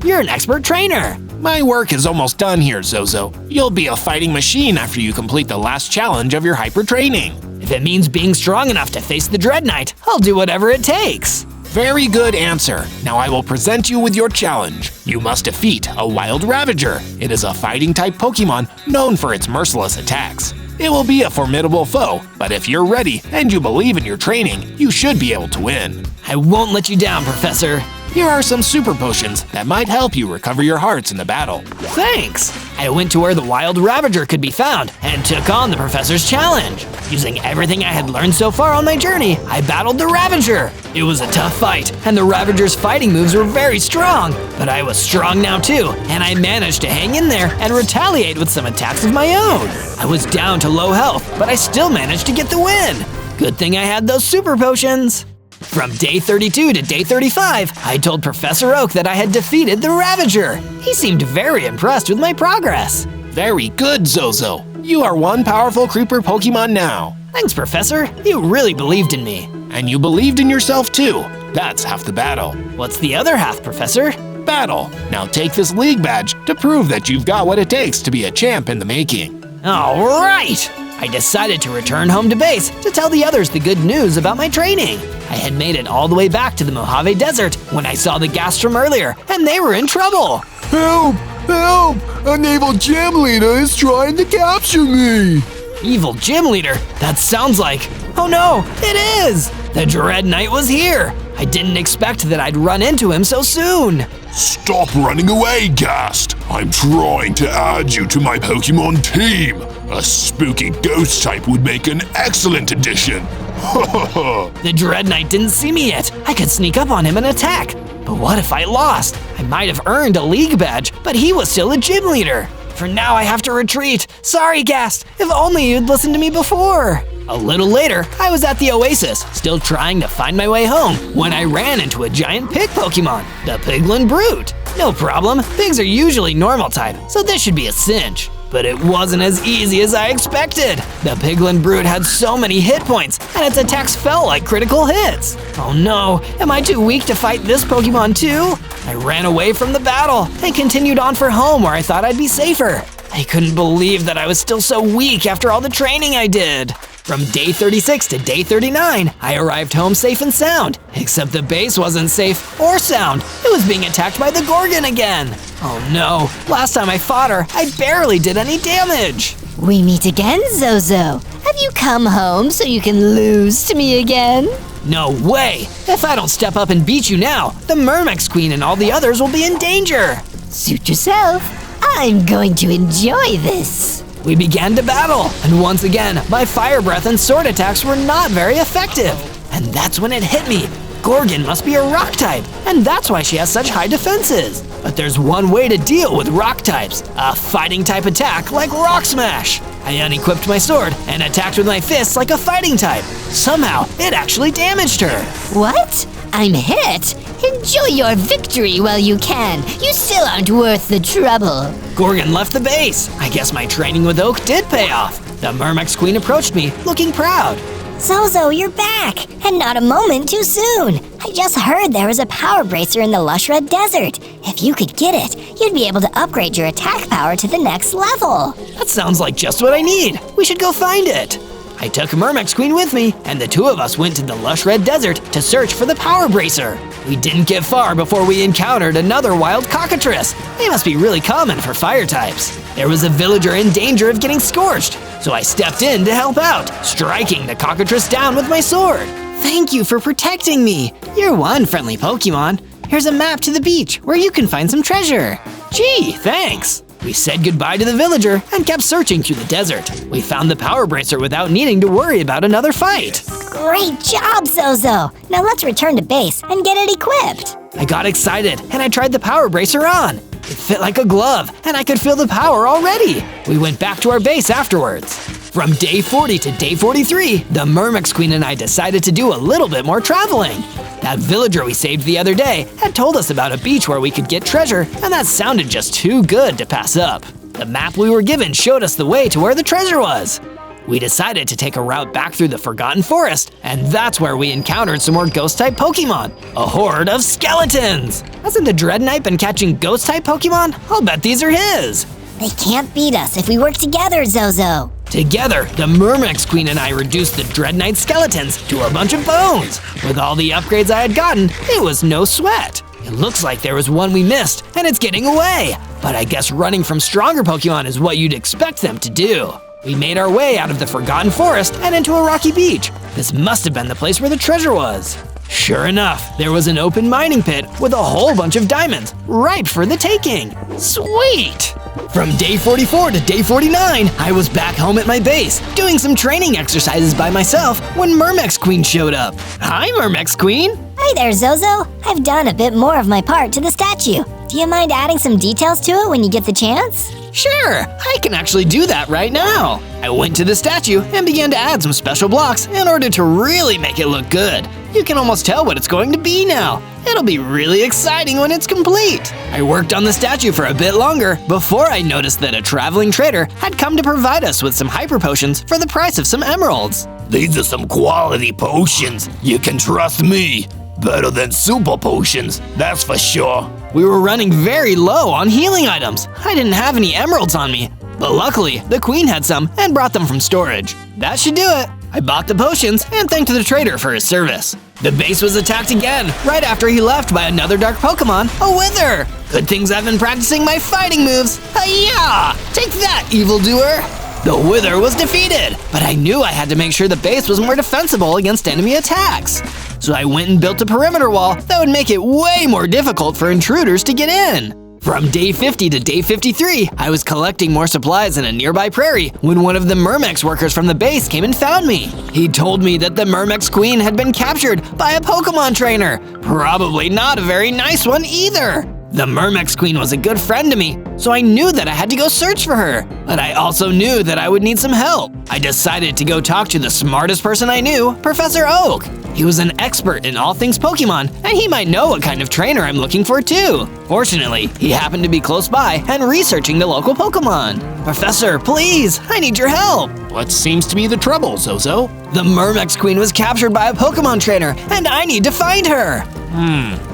you're an expert trainer. My work is almost done here, Zozo. You'll be a fighting machine after you complete the last challenge of your hyper training. If it means being strong enough to face the Dread Knight, I'll do whatever it takes. Very good answer. Now I will present you with your challenge. You must defeat a Wild Ravager. It is a fighting-type Pokemon known for its merciless attacks. It will be a formidable foe, but if you're ready and you believe in your training, you should be able to win. I won't let you down, Professor. here are some super potions that might help you recover your hearts in the battle. Thanks! I went to where the wild Ravager could be found and took on the professor's challenge. Using everything I had learned so far on my journey, I battled the Ravager. It was a tough fight, and the Ravager's fighting moves were very strong. But I was strong now too, and I managed to hang in there and retaliate with some attacks of my own. I was down to low health, but I still managed to get the win. Good thing I had those super potions. From day 32 to day 35, I told Professor Oak that I had defeated the Ravager. He seemed very impressed with my progress. Very good, Zozo. You are one powerful creeper Pokemon now. Thanks, Professor. You really believed in me. And you believed in yourself too. That's half the battle. What's the other half, Professor? Battle. Now take this league badge to prove that you've got what it takes to be a champ in the making. All right! I decided to return home to base to tell the others the good news about my training. I had made it all the way back to the Mojave Desert when I saw the gas from earlier, and they were in trouble. Help! Help! An evil gym leader is trying to capture me! Evil gym leader? That sounds like… Oh no, it is! The Dread Knight was here! I didn't expect that I'd run into him so soon. Stop running away, Ghast! I'm trying to add you to my Pokemon team! A spooky ghost type would make an excellent addition! The Dread Knight didn't see me yet. I could sneak up on him and attack. But what if I lost? I might have earned a league badge, but he was still a gym leader. For now, I have to retreat. Sorry, Ghast. If only you'd listened to me before. A little later, I was at the Oasis, still trying to find my way home, when I ran into a giant pig Pokemon, the Piglin Brute. No problem, pigs are usually normal type, so this should be a cinch. But it wasn't as easy as I expected. The Piglin Brute had so many hit points, and its attacks felt like critical hits. Oh no, am I too weak to fight this Pokemon too? I ran away from the battle and continued on for home where I thought I'd be safer. I couldn't believe that I was still so weak after all the training I did. From day 36 to day 39, I arrived home safe and sound, except the base wasn't safe or sound. It was being attacked by the Gorgon again. Oh no, last time I fought her, I barely did any damage. We meet again, Zozo. Have you come home so you can lose to me again? No way! If I don't step up and beat you now, the Myrmex Queen and all the others will be in danger. Suit yourself. I'm going to enjoy this. We began to battle, and once again, my fire breath and sword attacks were not very effective. And that's when it hit me. Gorgon must be a rock type, and that's why she has such high defenses. But there's one way to deal with rock types, a fighting type attack like Rock Smash. I unequipped my sword and attacked with my fists like a fighting type. Somehow, it actually damaged her. What? I'm hit? Enjoy your victory while you can. You still aren't worth the trouble. Gorgon left the base. I guess my training with Oak did pay off. The Myrmex Queen approached me, looking proud. Zozo, you're back, and not a moment too soon. I just heard there was a power bracer in the lush red desert. If you could get it, you'd be able to upgrade your attack power to the next level. That sounds like just what I need. We should go find it. I took Myrmex Queen with me, and the two of us went to the lush red desert to search for the power bracer. We didn't get far before we encountered another wild cockatrice. They must be really common for fire types. There was a villager in danger of getting scorched, so I stepped in to help out, striking the cockatrice down with my sword. Thank you for protecting me. You're one friendly Pokemon. Here's a map to the beach where you can find some treasure. Gee, thanks. We said goodbye to the villager and kept searching through the desert. We found the power bracer without needing to worry about another fight. Great job, Zozo. Now let's return to base and get it equipped. I got excited and I tried the power bracer on. It fit like a glove and I could feel the power already. We went back to our base afterwards. From day 40 to day 43, the Myrmex Queen and I decided to do a little bit more traveling. That villager we saved the other day had told us about a beach where we could get treasure, and that sounded just too good to pass up. The map we were given showed us the way to where the treasure was. We decided to take a route back through the Forgotten Forest, and that's where we encountered some more Ghost-type Pokemon, a horde of skeletons. Hasn't the Dread Knight been catching Ghost-type Pokemon? I'll bet these are his. They can't beat us if we work together, Zozo. Together, the Myrmex Queen and I reduced the Dread Knight skeletons to a bunch of bones. With all the upgrades I had gotten, it was no sweat. It looks like there was one we missed, and it's getting away. But I guess running from stronger Pokemon is what you'd expect them to do. We made our way out of the Forgotten Forest and into a rocky beach. This must have been the place where the treasure was. Sure enough, there was an open mining pit with a whole bunch of diamonds, ripe for the taking. Sweet! From day 44 to day 49, I was back home at my base, doing some training exercises by myself when Myrmex Queen showed up. Hi, Myrmex Queen! Hi there, Zozo. I've done a bit more of my part to the statue. Do you mind adding some details to it when you get the chance? Sure, I can actually do that right now. I went to the statue and began to add some special blocks in order to really make it look good. You can almost tell what it's going to be now. It'll be really exciting when it's complete. I worked on the statue for a bit longer before I noticed that a traveling trader had come to provide us with some hyper potions for the price of some emeralds. These are some quality potions. You can trust me. Better than super potions, that's for sure. We were running very low on healing items. I didn't have any emeralds on me, but luckily the queen had some and brought them from storage. That should do it. I bought the potions and thanked the trader for his service. The base was attacked again, right after he left by another dark Pokemon, a Wither. Good things I've been practicing my fighting moves. Hi-ya! Take that, evildoer! The Wither was defeated, but I knew I had to make sure the base was more defensible against enemy attacks. So I went and built a perimeter wall that would make it way more difficult for intruders to get in. From day 50 to day 53, I was collecting more supplies in a nearby prairie when one of the Myrmex workers from the base came and found me. He told me that the Myrmex Queen had been captured by a Pokemon trainer. Probably not a very nice one either. The Myrmex Queen was a good friend to me, so I knew that I had to go search for her. But I also knew that I would need some help. I decided to go talk to the smartest person I knew, Professor Oak. He was an expert in all things Pokemon, and he might know what kind of trainer I'm looking for too. Fortunately, he happened to be close by and researching the local Pokemon. Professor, please, I need your help. What seems to be the trouble, Zozo? The Myrmex Queen was captured by a Pokemon trainer, and I need to find her.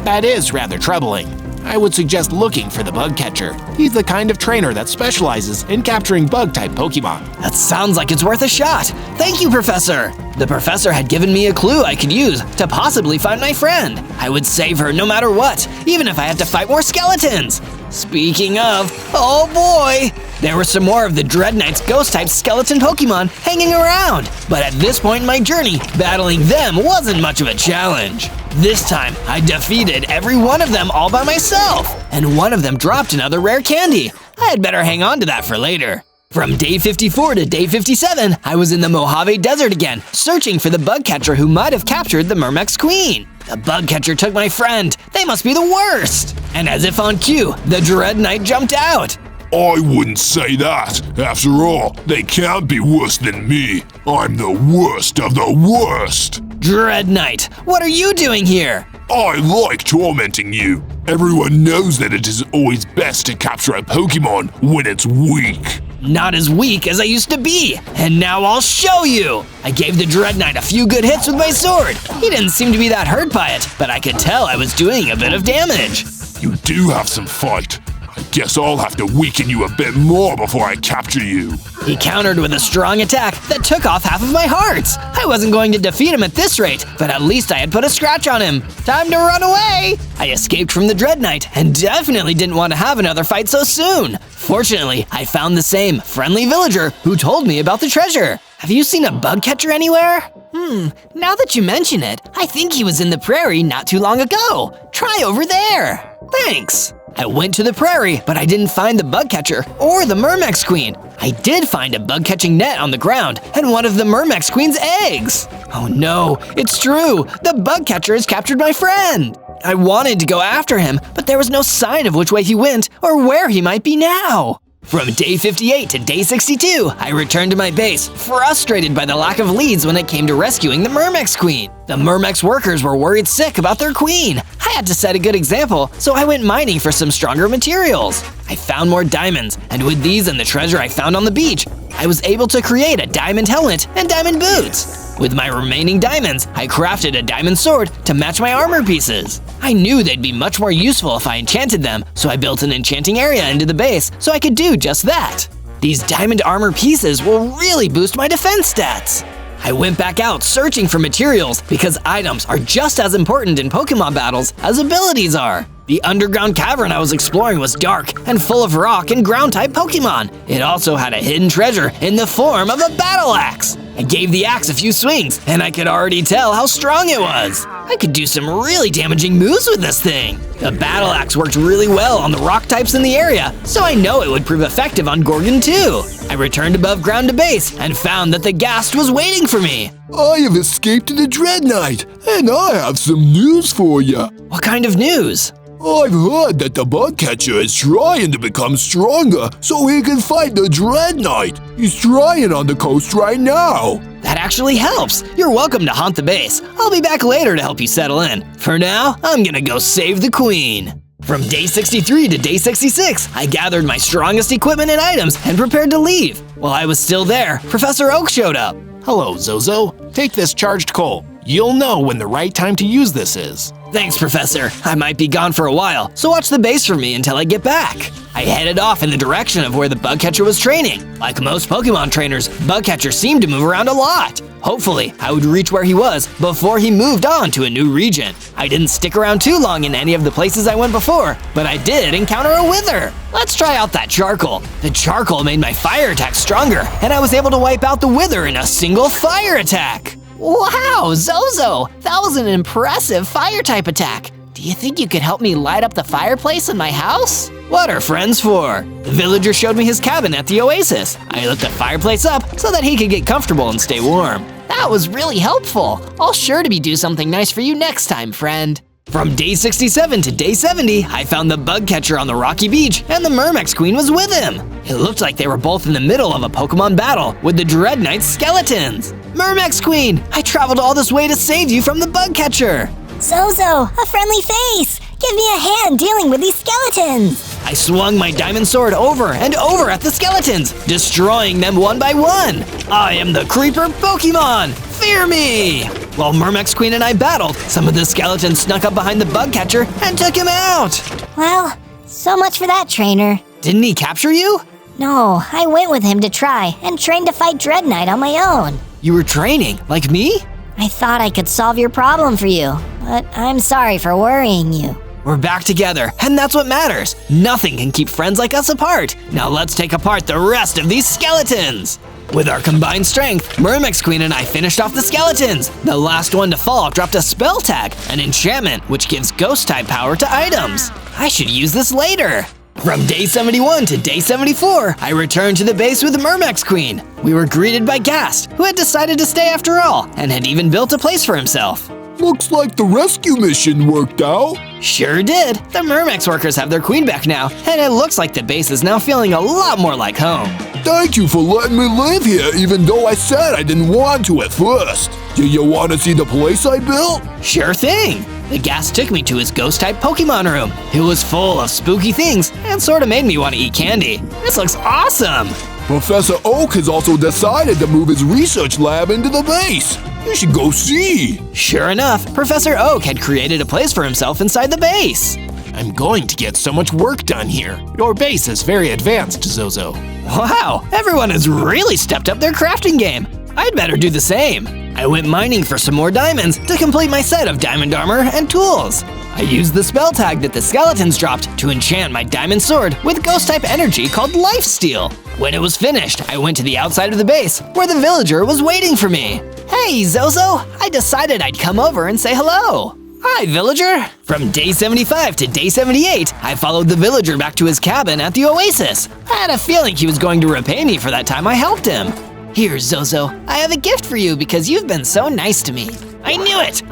That is rather troubling. I would suggest looking for the bug catcher. He's the kind of trainer that specializes in capturing bug-type Pokemon. That sounds like it's worth a shot. Thank you, Professor. The professor had given me a clue I could use to possibly find my friend. I would save her no matter what, even if I had to fight more skeletons. Speaking of, oh boy! There were some more of the Dreadnight's ghost-type skeleton Pokemon hanging around, but at this point in my journey, battling them wasn't much of a challenge. This time, I defeated every one of them all by myself, and one of them dropped another rare candy. I had better hang on to that for later. From day 54 to day 57, I was in the Mojave Desert again, searching for the bug catcher who might have captured the Myrmex Queen. The bug catcher took my friend. They must be the worst. And as if on cue, the Dread Knight jumped out. I wouldn't say that. After all, they can't be worse than me. I'm the worst of the worst. Dread Knight, what are you doing here? I like tormenting you. Everyone knows that it is always best to capture a Pokemon when it's weak. Not as weak as I used to be, and now I'll show you! I gave the Dread Knight a few good hits with my sword. He didn't seem to be that hurt by it, but I could tell I was doing a bit of damage. You do have some fight. I guess I'll have to weaken you a bit more before I capture you. He countered with a strong attack that took off half of my hearts. I wasn't going to defeat him at this rate, but at least I had put a scratch on him. Time to run away! I escaped from the Dread Knight and definitely didn't want to have another fight so soon. Fortunately, I found the same friendly villager who told me about the treasure. Have you seen a bug catcher anywhere? Now that you mention it, I think he was in the prairie not too long ago. Try over there. Thanks. I went to the prairie, but I didn't find the bug catcher or the Myrmex Queen. I did find a bug catching net on the ground and one of the Myrmex Queen's eggs. Oh no, it's true. The bug catcher has captured my friend. I wanted to go after him, but there was no sign of which way he went or where he might be now. From day 58 to day 62, I returned to my base, frustrated by the lack of leads when it came to rescuing the Myrmex Queen. The Myrmex workers were worried sick about their queen. I had to set a good example, so I went mining for some stronger materials. I found more diamonds, and with these and the treasure I found on the beach, I was able to create a diamond helmet and diamond boots. With my remaining diamonds, I crafted a diamond sword to match my armor pieces. I knew they'd be much more useful if I enchanted them, so I built an enchanting area into the base so I could do just that. These diamond armor pieces will really boost my defense stats. I went back out searching for materials because items are just as important in Pokemon battles as abilities are. The underground cavern I was exploring was dark and full of rock and ground-type Pokemon. It also had a hidden treasure in the form of a battle axe. I gave the axe a few swings, and I could already tell how strong it was. I could do some really damaging moves with this thing. The battle axe worked really well on the rock types in the area, so I know it would prove effective on Gorgon too. I returned above ground to base and found that the ghast was waiting for me. I have escaped the Dread Knight, and I have some news for you. What kind of news? I've heard that the bug catcher is trying to become stronger so he can fight the Dread Knight. He's trying on the coast right now. That actually helps. You're welcome to haunt the base. I'll be back later to help you settle in. For now, I'm gonna go save the queen. From day 63 to day 66, I gathered my strongest equipment and items and prepared to leave. While I was still there, Professor Oak showed up. Hello, Zozo. Take this charged coal. You'll know when the right time to use this is. Thanks, Professor. I might be gone for a while, so watch the base for me until I get back. I headed off in the direction of where the bug catcher was training. Like most Pokemon trainers, bug catcher seemed to move around a lot. Hopefully, I would reach where he was before he moved on to a new region. I didn't stick around too long in any of the places I went before, but I did encounter a wither. Let's try out that charcoal. The charcoal made my fire attack stronger, and I was able to wipe out the wither in a single fire attack. Wow, Zozo! That was an impressive fire-type attack. Do you think you could help me light up the fireplace in my house? What are friends for? The villager showed me his cabin at the oasis. I lit the fireplace up so that he could get comfortable and stay warm. That was really helpful. I'll sure to do something nice for you next time, friend. From day 67 to day 70, I found the bug catcher on the rocky beach, and the Myrmex Queen was with him. It looked like they were both in the middle of a Pokemon battle with the Dread Knight's skeletons. Myrmex Queen, I traveled all this way to save you from the bug catcher. Zozo, a friendly face! Give me a hand dealing with these skeletons! I swung my diamond sword over and over at the skeletons, destroying them one by one. I am the Creeper Pokemon! Fear me! While Myrmex Queen and I battled, some of the skeletons snuck up behind the bug catcher and took him out. Well, so much for that trainer. Didn't he capture you? No, I went with him to try and trained to fight Dread Knight on my own. You were training, like me? I thought I could solve your problem for you, but I'm sorry for worrying you. We're back together, and that's what matters. Nothing can keep friends like us apart. Now let's take apart the rest of these skeletons. With our combined strength, Myrmex Queen and I finished off the skeletons. The last one to fall dropped a spell tag, an enchantment which gives ghost-type power to items. I should use this later. From day 71 to day 74, I returned to the base with the Myrmex Queen. We were greeted by Ghast, who had decided to stay after all, and had even built a place for himself. Looks like the rescue mission worked out. Sure did. The Myrmex workers have their queen back now, and it looks like the base is now feeling a lot more like home. Thank you for letting me live here, even though I said I didn't want to at first. Do you want to see the place I built? Sure thing. The Ghast took me to his ghost-type Pokemon room. It was full of spooky things and sort of made me want to eat candy. This looks awesome! Professor Oak has also decided to move his research lab into the base. You should go see. Sure enough, Professor Oak had created a place for himself inside the base. I'm going to get so much work done here. Your base is very advanced, Zozo. Wow, everyone has really stepped up their crafting game. I'd better do the same. I went mining for some more diamonds to complete my set of diamond armor and tools. I used the spell tag that the skeletons dropped to enchant my diamond sword with ghost-type energy called Lifesteal. When it was finished, I went to the outside of the base where the villager was waiting for me. Hey, Zozo, I decided I'd come over and say hello. Hi, villager. From day 75 to day 78, I followed the villager back to his cabin at the oasis. I had a feeling he was going to repay me for that time I helped him. Here, Zozo, I have a gift for you because you've been so nice to me. I knew it!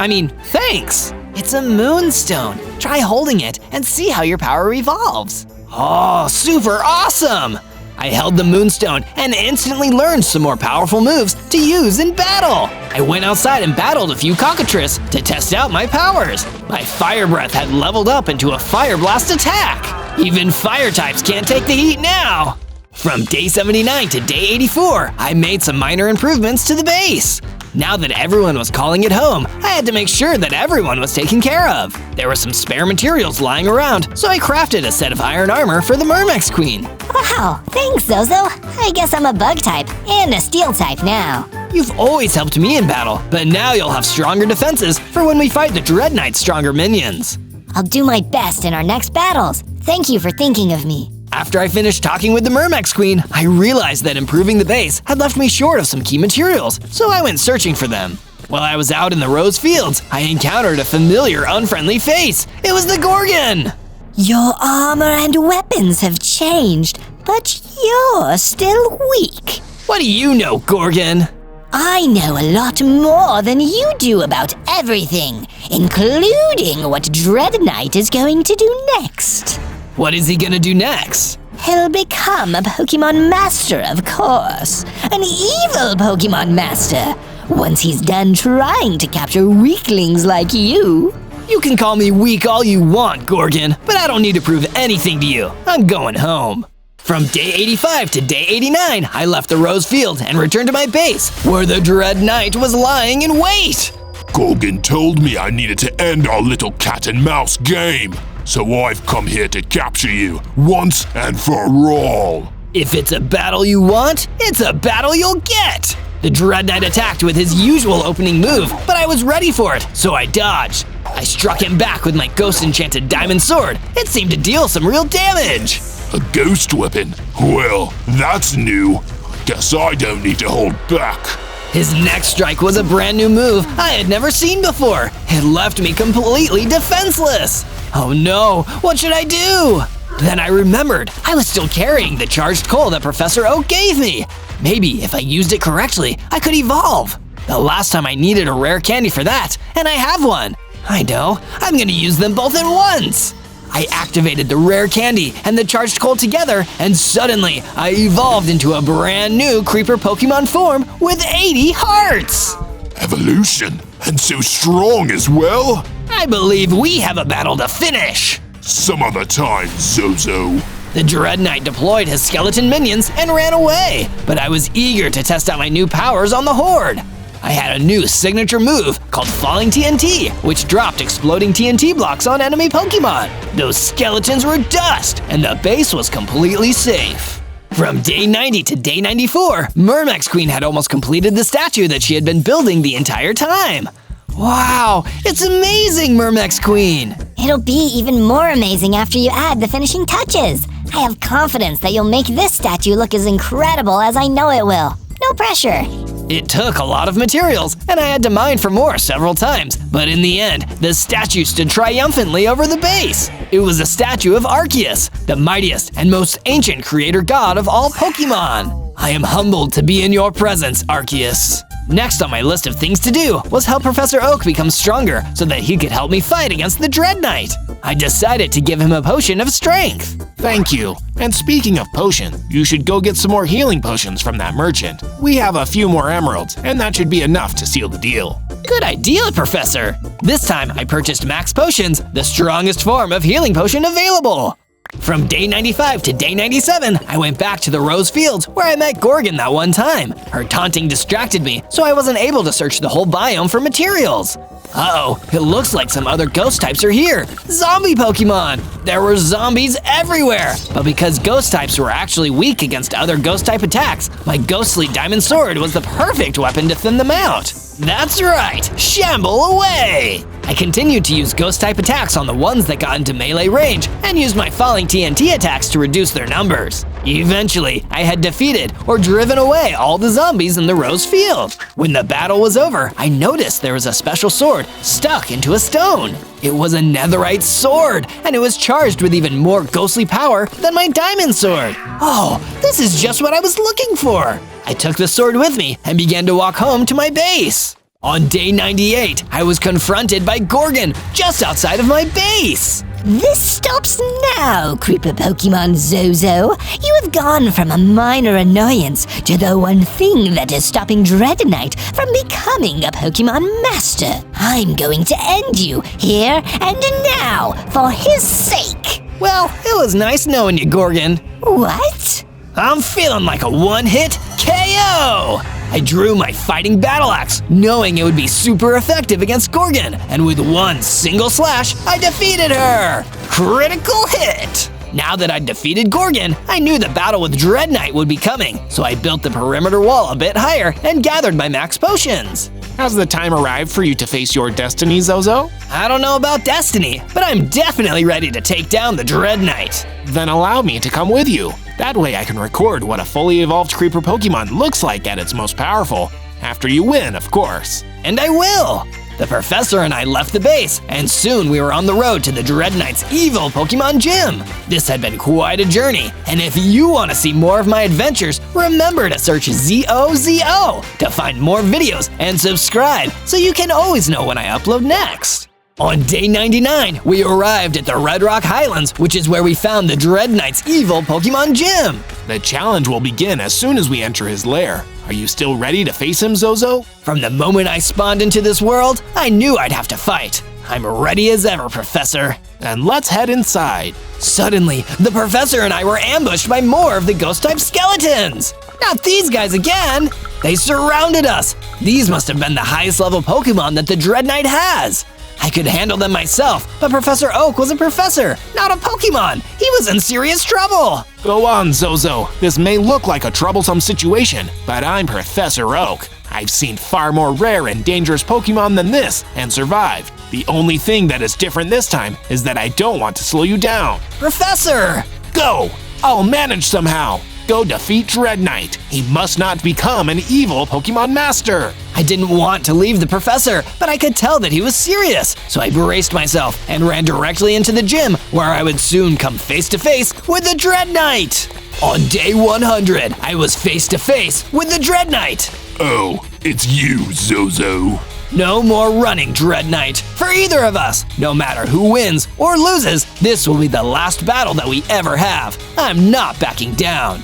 Thanks! It's a moonstone. Try holding it and see how your power evolves. Oh, super awesome! I held the moonstone and instantly learned some more powerful moves to use in battle. I went outside and battled a few cockatrice to test out my powers. My fire breath had leveled up into a fire blast attack. Even fire types can't take the heat now. From day 79 to day 84, I made some minor improvements to the base. Now that everyone was calling it home, I had to make sure that everyone was taken care of. There were some spare materials lying around, so I crafted a set of iron armor for the Myrmex Queen. Wow, thanks, Zozo. I guess I'm a bug type and a steel type now. You've always helped me in battle, but now you'll have stronger defenses for when we fight the Dread Knight's stronger minions. I'll do my best in our next battles. Thank you for thinking of me. After I finished talking with the Myrmex Queen, I realized that improving the base had left me short of some key materials, so I went searching for them. While I was out in the rose fields, I encountered a familiar, unfriendly face. It was the Gorgon! Your armor and weapons have changed, but you're still weak. What do you know, Gorgon? I know a lot more than you do about everything, including what Dread Knight is going to do next. What is he gonna do next? He'll become a Pokemon Master, of course. An evil Pokemon Master. Once he's done trying to capture weaklings like you. You can call me weak all you want, Gorgon, but I don't need to prove anything to you. I'm going home. From day 85 to day 89, I left the Rose Field and returned to my base, where the Dread Knight was lying in wait. Gorgon told me I needed to end our little cat and mouse game, so I've come here to capture you, once and for all. If it's a battle you want, it's a battle you'll get. The Dread Knight attacked with his usual opening move, but I was ready for it, so I dodged. I struck him back with my ghost-enchanted diamond sword. It seemed to deal some real damage. A ghost weapon? Well, that's new. Guess I don't need to hold back. His next strike was a brand new move I had never seen before. It left me completely defenseless. Oh no, what should I do? Then I remembered I was still carrying the charged coal that Professor Oak gave me. Maybe if I used it correctly, I could evolve. The last time I needed a rare candy for that, and I have one. I know, I'm gonna use them both at once. I activated the rare candy and the charged coal together, and suddenly I evolved into a brand new Creeper Pokemon form with 80 hearts! Evolution? And so strong as well? I believe we have a battle to finish! Some other time, Zozo. The Dread Knight deployed his skeleton minions and ran away, but I was eager to test out my new powers on the Horde. I had a new signature move called Falling TNT, which dropped exploding TNT blocks on enemy Pokemon. Those skeletons were dust, and the base was completely safe. From day 90 to day 94, Myrmex Queen had almost completed the statue that she had been building the entire time. Wow, it's amazing, Myrmex Queen! It'll be even more amazing after you add the finishing touches. I have confidence that you'll make this statue look as incredible as I know it will. No pressure. It took a lot of materials, and I had to mine for more several times, but in the end, the statue stood triumphantly over the base. It was a statue of Arceus, the mightiest and most ancient creator god of all Pokemon. I am humbled to be in your presence, Arceus. Next on my list of things to do was help Professor Oak become stronger so that he could help me fight against the Dread Knight. I decided to give him a potion of strength. Thank you. And speaking of potion, you should go get some more healing potions from that merchant. We have a few more emeralds, and that should be enough to seal the deal. Good idea, Professor! This time I purchased Max Potions, the strongest form of healing potion available. From day 95 to day 97, I went back to the Rose Fields where I met Gorgon that one time. Her taunting distracted me, so I wasn't able to search the whole biome for materials. Uh-oh, it looks like some other ghost types are here. Zombie Pokemon! There were zombies everywhere! But because ghost types were actually weak against other ghost type attacks, my ghostly diamond sword was the perfect weapon to thin them out. That's right, shamble away! I continued to use ghost type attacks on the ones that got into melee range and used my falling TNT attacks to reduce their numbers. Eventually, I had defeated or driven away all the zombies in the Rose Field. When the battle was over, I noticed there was a special sword stuck into a stone. It was a netherite sword, and it was charged with even more ghostly power than my diamond sword. Oh, this is just what I was looking for. I took the sword with me and began to walk home to my base. On day 98, I was confronted by Gorgon just outside of my base. This stops now, Creeper Pokemon Zozo. You have gone from a minor annoyance to the one thing that is stopping Dread Knight from becoming a Pokemon Master. I'm going to end you here and now for his sake. Well, it was nice knowing you, Gorgon. What? I'm feeling like a one-hit KO! I drew my fighting battle axe, knowing it would be super effective against Gorgon, and with one single slash, I defeated her! Critical hit! Now that I'd defeated Gorgon, I knew the battle with Dread Knight would be coming, so I built the perimeter wall a bit higher and gathered my max potions. Has the time arrived for you to face your destiny, Zozo? I don't know about destiny, but I'm definitely ready to take down the Dread Knight. Then allow me to come with you. That way I can record what a fully evolved creeper Pokemon looks like at its most powerful. After you win, of course. And I will! The professor and I left the base, and soon we were on the road to the Dread Knight's evil Pokemon gym. This had been quite a journey, and if you want to see more of my adventures, remember to search Zozo to find more videos and subscribe so you can always know when I upload next. On day 99, we arrived at the Red Rock Highlands, which is where we found the Dread Knight's evil Pokemon gym. The challenge will begin as soon as we enter his lair. Are you still ready to face him, Zozo? From the moment I spawned into this world, I knew I'd have to fight. I'm ready as ever, Professor. Then let's head inside. Suddenly, the Professor and I were ambushed by more of the Ghost-type skeletons. Not these guys again! They surrounded us. These must have been the highest level Pokemon that the Dread Knight has. I could handle them myself, but Professor Oak was a professor, not a Pokemon. He was in serious trouble. Go on, Zozo. This may look like a troublesome situation, but I'm Professor Oak. I've seen far more rare and dangerous Pokemon than this and survived. The only thing that is different this time is that I don't want to slow you down. Professor! Go! I'll manage somehow. Go defeat Dread Knight. He must not become an evil Pokemon master. I didn't want to leave the professor, but I could tell that he was serious, so I braced myself and ran directly into the gym where I would soon come face to face with the Dread Knight. On day 100, I was face to face with the Dread Knight. Oh, it's you, Zozo. No more running, Dread Knight, for either of us. No matter who wins or loses, this will be the last battle that we ever have. I'm not backing down.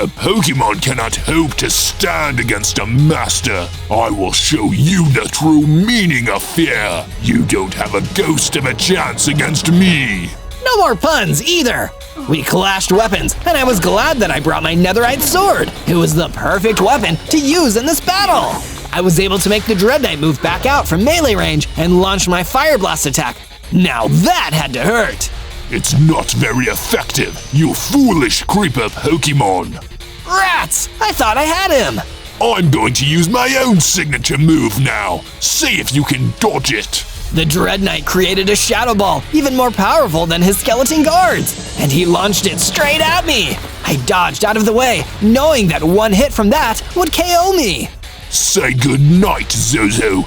A Pokemon cannot hope to stand against a master. I will show you the true meaning of fear. You don't have a ghost of a chance against me. No more puns either. We clashed weapons, and I was glad that I brought my netherite sword. It was the perfect weapon to use in this battle. I was able to make the Dread Knight move back out from melee range and launch my Fire Blast attack. Now that had to hurt. It's not very effective, you foolish creeper Pokemon. Rats! I thought I had him. I'm going to use my own signature move now. See if you can dodge it. The Dread Knight created a Shadow Ball, even more powerful than his skeleton guards, and he launched it straight at me. I dodged out of the way, knowing that one hit from that would KO me. Say good night, Zozo.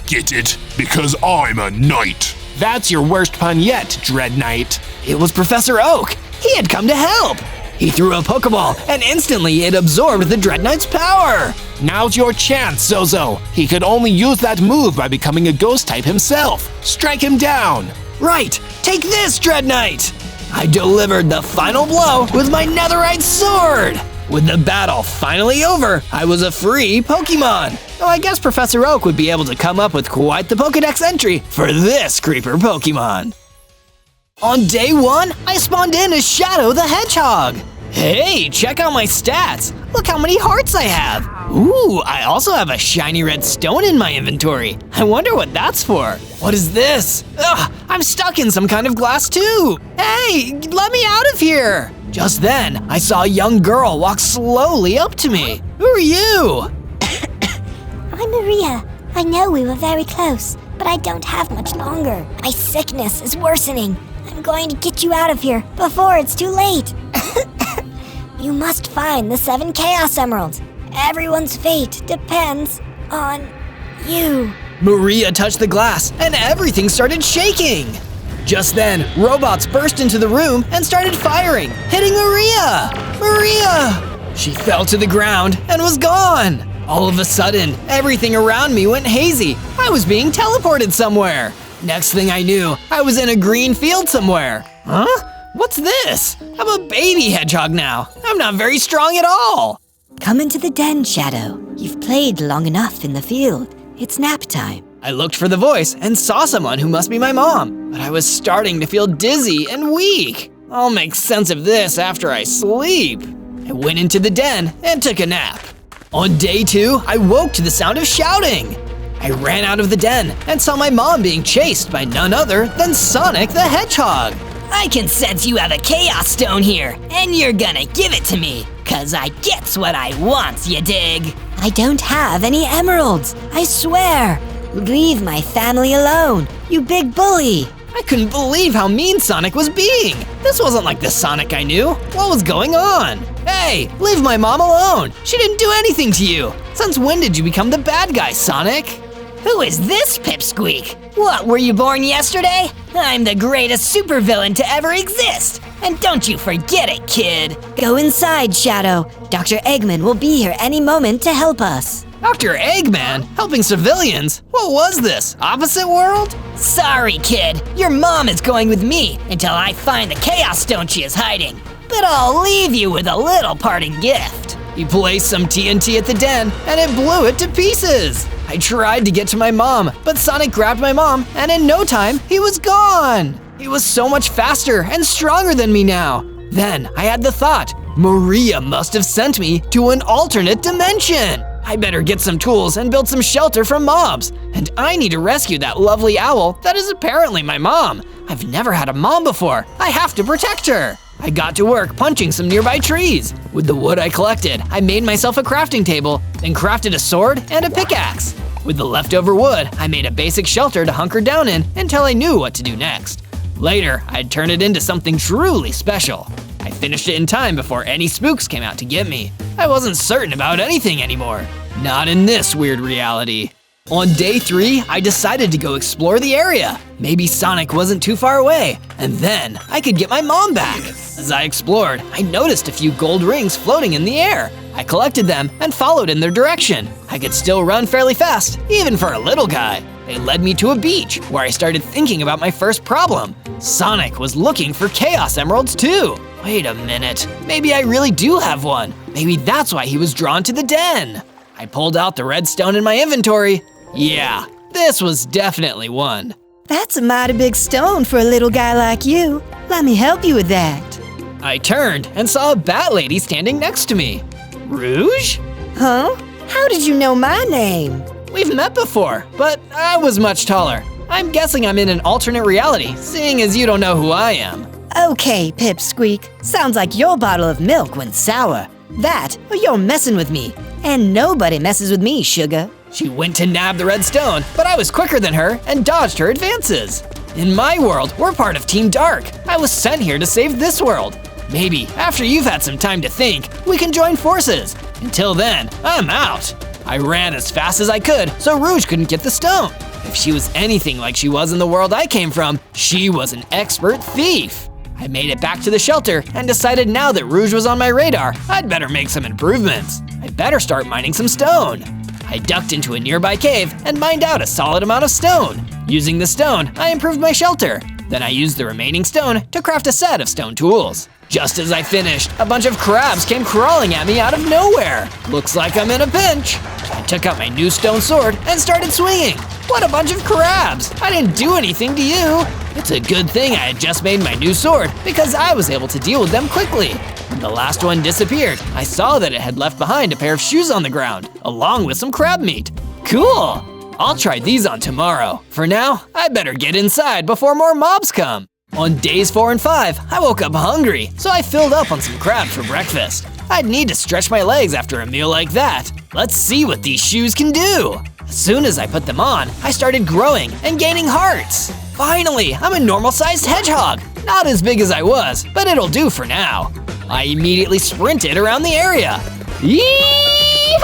Get it? Because I'm a knight. That's your worst pun yet, Dread Knight. It was Professor Oak. He had come to help. He threw a Pokeball, and instantly it absorbed the Dread Knight's power. Now's your chance, Zozo. He could only use that move by becoming a ghost type himself. Strike him down. Right. Take this, Dread Knight. I delivered the final blow with my netherite sword. With the battle finally over, I was a free Pokemon. Oh, I guess Professor Oak would be able to come up with quite the Pokedex entry for this creeper Pokemon. On day 1, I spawned in as Shadow the Hedgehog. Hey, check out my stats. Look how many hearts I have. Ooh, I also have a shiny red stone in my inventory. I wonder what that's for. What is this? Ugh, I'm stuck in some kind of glass tube. Hey, let me out of here. Just then, I saw a young girl walk slowly up to me. Who are you? I'm Maria. I know we were very close, but I don't have much longer. My sickness is worsening. I'm going to get you out of here before it's too late. You must find the 7 Chaos Emeralds. Everyone's fate depends on you. Maria touched the glass, and everything started shaking. Just then, robots burst into the room and started firing, hitting Maria! Maria! She fell to the ground and was gone. All of a sudden, everything around me went hazy. I was being teleported somewhere. Next thing I knew, I was in a green field somewhere. Huh? What's this? I'm a baby hedgehog now. I'm not very strong at all. Come into the den, Shadow. You've played long enough in the field. It's nap time. I looked for the voice and saw someone who must be my mom, but I was starting to feel dizzy and weak. I'll make sense of this after I sleep. I went into the den and took a nap. On day 2, I woke to the sound of shouting. I ran out of the den and saw my mom being chased by none other than Sonic the Hedgehog. I can sense you have a Chaos Stone here, and you're gonna give it to me, 'cause I gets what I wants, you dig? I don't have any emeralds. I swear. Leave my family alone, you big bully. I couldn't believe how mean Sonic was being. This wasn't like the Sonic I knew. What was going on? Hey, leave my mom alone. She didn't do anything to you. Since when did you become the bad guy, Sonic? Who is this Pipsqueak? What, were you born yesterday? I'm the greatest supervillain to ever exist. And don't you forget it, kid. Go inside, Shadow. Dr. Eggman will be here any moment to help us. Dr. Eggman? Helping civilians? What was this, opposite world? Sorry, kid. Your mom is going with me until I find the Chaos Stone she is hiding. But I'll leave you with a little parting gift. He placed some TNT at the den, and it blew it to pieces. I tried to get to my mom, but Sonic grabbed my mom, and in no time, he was gone. He was so much faster and stronger than me now. Then I had the thought, Maria must have sent me to an alternate dimension. I better get some tools and build some shelter from mobs. And I need to rescue that lovely owl that is apparently my mom. I've never had a mom before. I have to protect her. I got to work punching some nearby trees. With the wood I collected, I made myself a crafting table, then crafted a sword and a pickaxe. With the leftover wood, I made a basic shelter to hunker down in until I knew what to do next. Later, I'd turn it into something truly special. I finished it in time before any spooks came out to get me. I wasn't certain about anything anymore. Not in this weird reality. On day 3, I decided to go explore the area. Maybe Sonic wasn't too far away, and then I could get my mom back. As I explored, I noticed a few gold rings floating in the air. I collected them and followed in their direction. I could still run fairly fast, even for a little guy. They led me to a beach, where I started thinking about my first problem. Sonic was looking for Chaos Emeralds too. Wait a minute, maybe I really do have one. Maybe that's why he was drawn to the den. I pulled out the red stone in my inventory. Yeah, this was definitely one. That's a mighty big stone for a little guy like you. Let me help you with that. I turned and saw a bat lady standing next to me. Rouge? Huh? How did you know my name? We've met before, but I was much taller. I'm guessing I'm in an alternate reality, seeing as you don't know who I am. Okay, Pipsqueak. Sounds like your bottle of milk went sour. That, or you're messing with me. And nobody messes with me, sugar. She went to nab the red stone, but I was quicker than her and dodged her advances. In my world, we're part of Team Dark. I was sent here to save this world. Maybe after you've had some time to think, we can join forces. Until then, I'm out. I ran as fast as I could so Rouge couldn't get the stone. If she was anything like she was in the world I came from, she was an expert thief. I made it back to the shelter and decided now that Rouge was on my radar, I'd better make some improvements. I'd better start mining some stone. I ducked into a nearby cave and mined out a solid amount of stone. Using the stone, I improved my shelter. Then I used the remaining stone to craft a set of stone tools. Just as I finished, a bunch of crabs came crawling at me out of nowhere. Looks like I'm in a pinch. I took out my new stone sword and started swinging. What a bunch of crabs! I didn't do anything to you. It's a good thing I had just made my new sword because I was able to deal with them quickly. When the last one disappeared, I saw that it had left behind a pair of shoes on the ground, along with some crab meat. Cool! I'll try these on tomorrow. For now, I better get inside before more mobs come. On days 4 and 5, I woke up hungry, so I filled up on some crabs for breakfast. I'd need to stretch my legs after a meal like that. Let's see what these shoes can do. As soon as I put them on, I started growing and gaining hearts. Finally, I'm a normal-sized hedgehog. Not as big as I was, but it'll do for now. I immediately sprinted around the area. Yee-haw!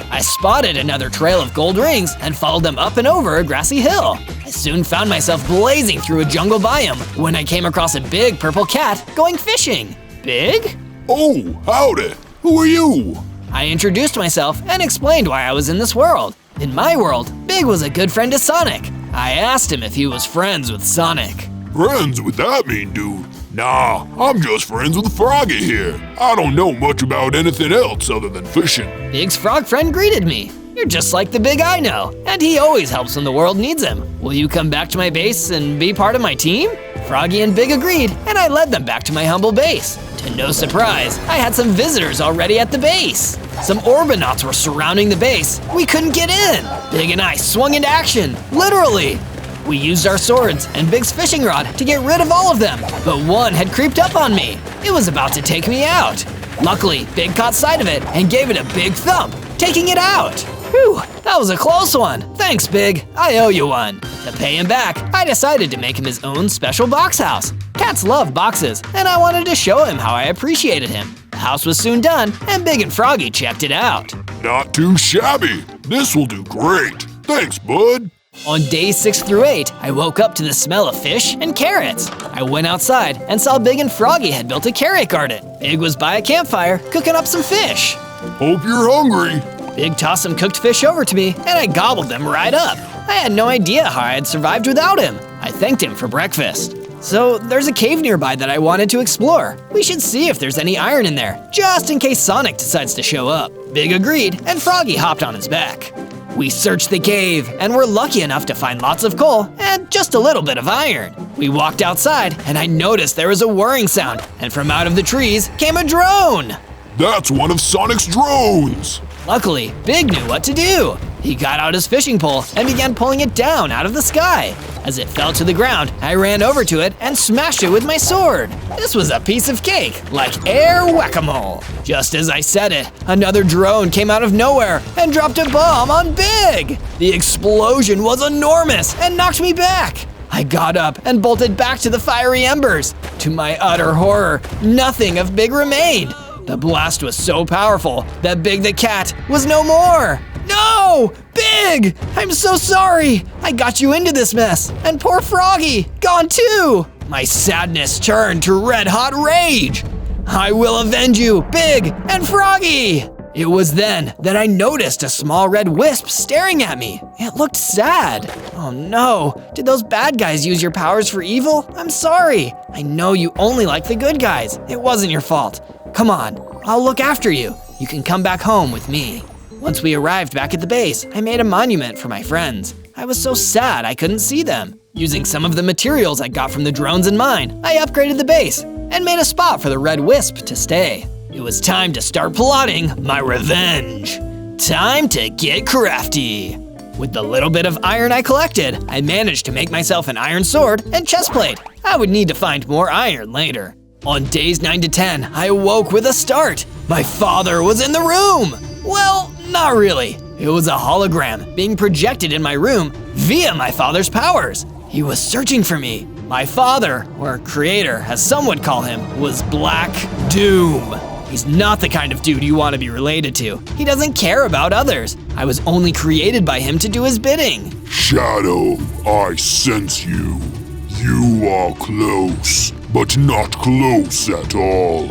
I spotted another trail of gold rings and followed them up and over a grassy hill. I soon found myself blazing through a jungle biome when I came across a big purple cat going fishing. Big? Oh, howdy. Who are you? I introduced myself and explained why I was in this world. In my world, Big was a good friend to Sonic. I asked him if he was friends with Sonic. Friends with that mean dude? Nah, I'm just friends with Froggy here. I don't know much about anything else other than fishing. Big's frog friend greeted me. You're just like the Big I know, and he always helps when the world needs him. Will you come back to my base and be part of my team? Froggy and Big agreed, and I led them back to my humble base. To no surprise, I had some visitors already at the base. Some Orbinauts were surrounding the base. We couldn't get in. Big and I swung into action, literally. We used our swords and Big's fishing rod to get rid of all of them, but one had creeped up on me. It was about to take me out. Luckily, Big caught sight of it and gave it a big thump, taking it out. Whew, that was a close one. Thanks, Big. I owe you one. To pay him back, I decided to make him his own special box house. Cats love boxes, and I wanted to show him how I appreciated him. The house was soon done, and Big and Froggy checked it out. Not too shabby. This will do great. Thanks, bud. On days 6 through 8, I woke up to the smell of fish and carrots. I went outside and saw Big and Froggy had built a carrot garden. Big was by a campfire cooking up some fish. Hope you're hungry. Big tossed some cooked fish over to me, and I gobbled them right up. I had no idea how I had survived without him. I thanked him for breakfast. So there's a cave nearby that I wanted to explore. We should see if there's any iron in there, just in case Sonic decides to show up. Big agreed, and Froggy hopped on his back. We searched the cave, and were lucky enough to find lots of coal and just a little bit of iron. We walked outside, and I noticed there was a whirring sound, and from out of the trees came a drone. That's one of Sonic's drones. Luckily, Big knew what to do. He got out his fishing pole and began pulling it down out of the sky. As it fell to the ground, I ran over to it and smashed it with my sword. This was a piece of cake, like air whack-a-mole. Just as I said it, another drone came out of nowhere and dropped a bomb on Big. The explosion was enormous and knocked me back. I got up and bolted back to the fiery embers. To my utter horror, nothing of Big remained. The blast was so powerful that Big the cat was no more. No! Big! I'm so sorry! I got you into this mess, and poor Froggy, gone too! My sadness turned to red-hot rage. I will avenge you, Big and Froggy! It was then that I noticed a small red wisp staring at me. It looked sad. Oh no, did those bad guys use your powers for evil? I'm sorry. I know you only like the good guys. It wasn't your fault. Come on, I'll look after you. You can come back home with me. Once we arrived back at the base, I made a monument for my friends. I was so sad I couldn't see them. Using some of the materials I got from the drones in mine, I upgraded the base and made a spot for the red wisp to stay. It was time to start plotting my revenge. Time to get crafty. With the little bit of iron I collected, I managed to make myself an iron sword and chest plate. I would need to find more iron later. On days 9 to 10, I awoke with a start. My father was in the room. Well, not really. It was a hologram being projected in my room via my father's powers. He was searching for me. My father, or creator as some would call him, was Black Doom. He's not the kind of dude you want to be related to. He doesn't care about others. I was only created by him to do his bidding. Shadow, I sense you. You are close, but not close at all.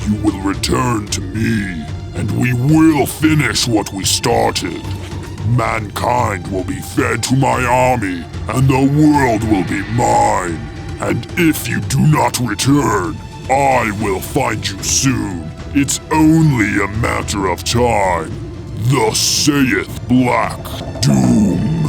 You will return to me, and we will finish what we started. Mankind will be fed to my army, and the world will be mine. And if you do not return, I will find you soon. It's only a matter of time. Thus saith Black Doom.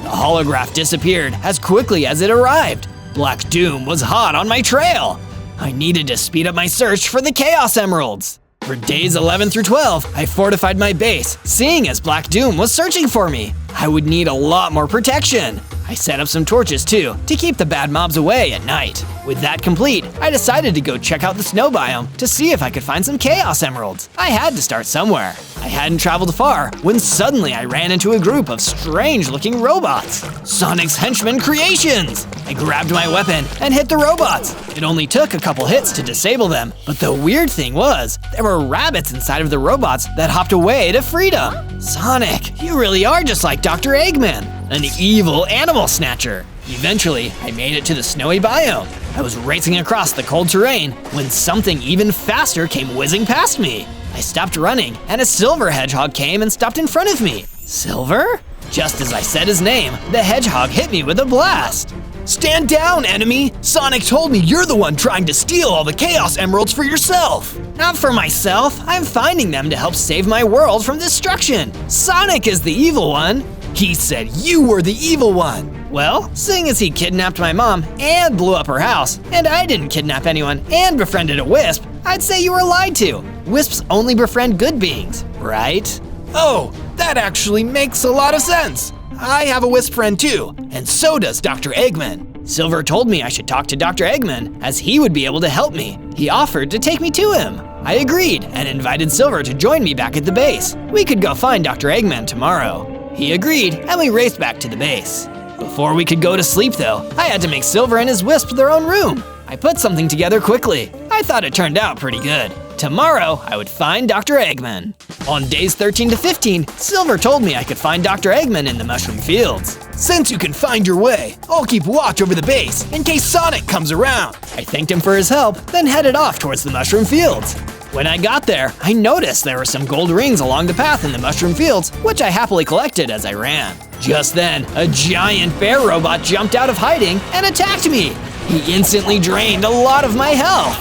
The holograph disappeared as quickly as it arrived. Black Doom was hot on my trail. I needed to speed up my search for the Chaos Emeralds. For days 11 through 12, I fortified my base, seeing as Black Doom was searching for me. I would need a lot more protection. I set up some torches too, to keep the bad mobs away at night. With that complete, I decided to go check out the snow biome to see if I could find some Chaos Emeralds. I had to start somewhere. I hadn't traveled far when suddenly I ran into a group of strange-looking robots. Sonic's Henchman creations! I grabbed my weapon and hit the robots. It only took a couple hits to disable them, but the weird thing was, there were rabbits inside of the robots that hopped away to freedom. Sonic, you really are just like Dr. Eggman, an evil animal snatcher. Eventually, I made it to the snowy biome. I was racing across the cold terrain when something even faster came whizzing past me. I stopped running, and a silver hedgehog came and stopped in front of me. Silver? Just as I said his name, the hedgehog hit me with a blast. Stand down, enemy! Sonic told me you're the one trying to steal all the Chaos Emeralds for yourself. Not for myself, I'm finding them to help save my world from destruction. Sonic is the evil one. He said you were the evil one. Well, seeing as he kidnapped my mom and blew up her house, and I didn't kidnap anyone and befriended a wisp, I'd say you were lied to. Wisps only befriend good beings, right? Oh, that actually makes a lot of sense. I have a wisp friend too, and so does Dr. Eggman. Silver told me I should talk to Dr. Eggman, as he would be able to help me. He offered to take me to him. I agreed and invited Silver to join me back at the base. We could go find Dr. Eggman tomorrow. He agreed, and we raced back to the base. Before we could go to sleep though, I had to make Silver and his wisp their own room. I put something together quickly. I thought it turned out pretty good. Tomorrow, I would find Dr. Eggman. On days 13 to 15, Silver told me I could find Dr. Eggman in the mushroom fields. Since you can find your way, I'll keep watch over the base in case Sonic comes around. I thanked him for his help, then headed off towards the mushroom fields. When I got there, I noticed there were some gold rings along the path in the mushroom fields, which I happily collected as I ran. Just then, a giant bear robot jumped out of hiding and attacked me. He instantly drained a lot of my health.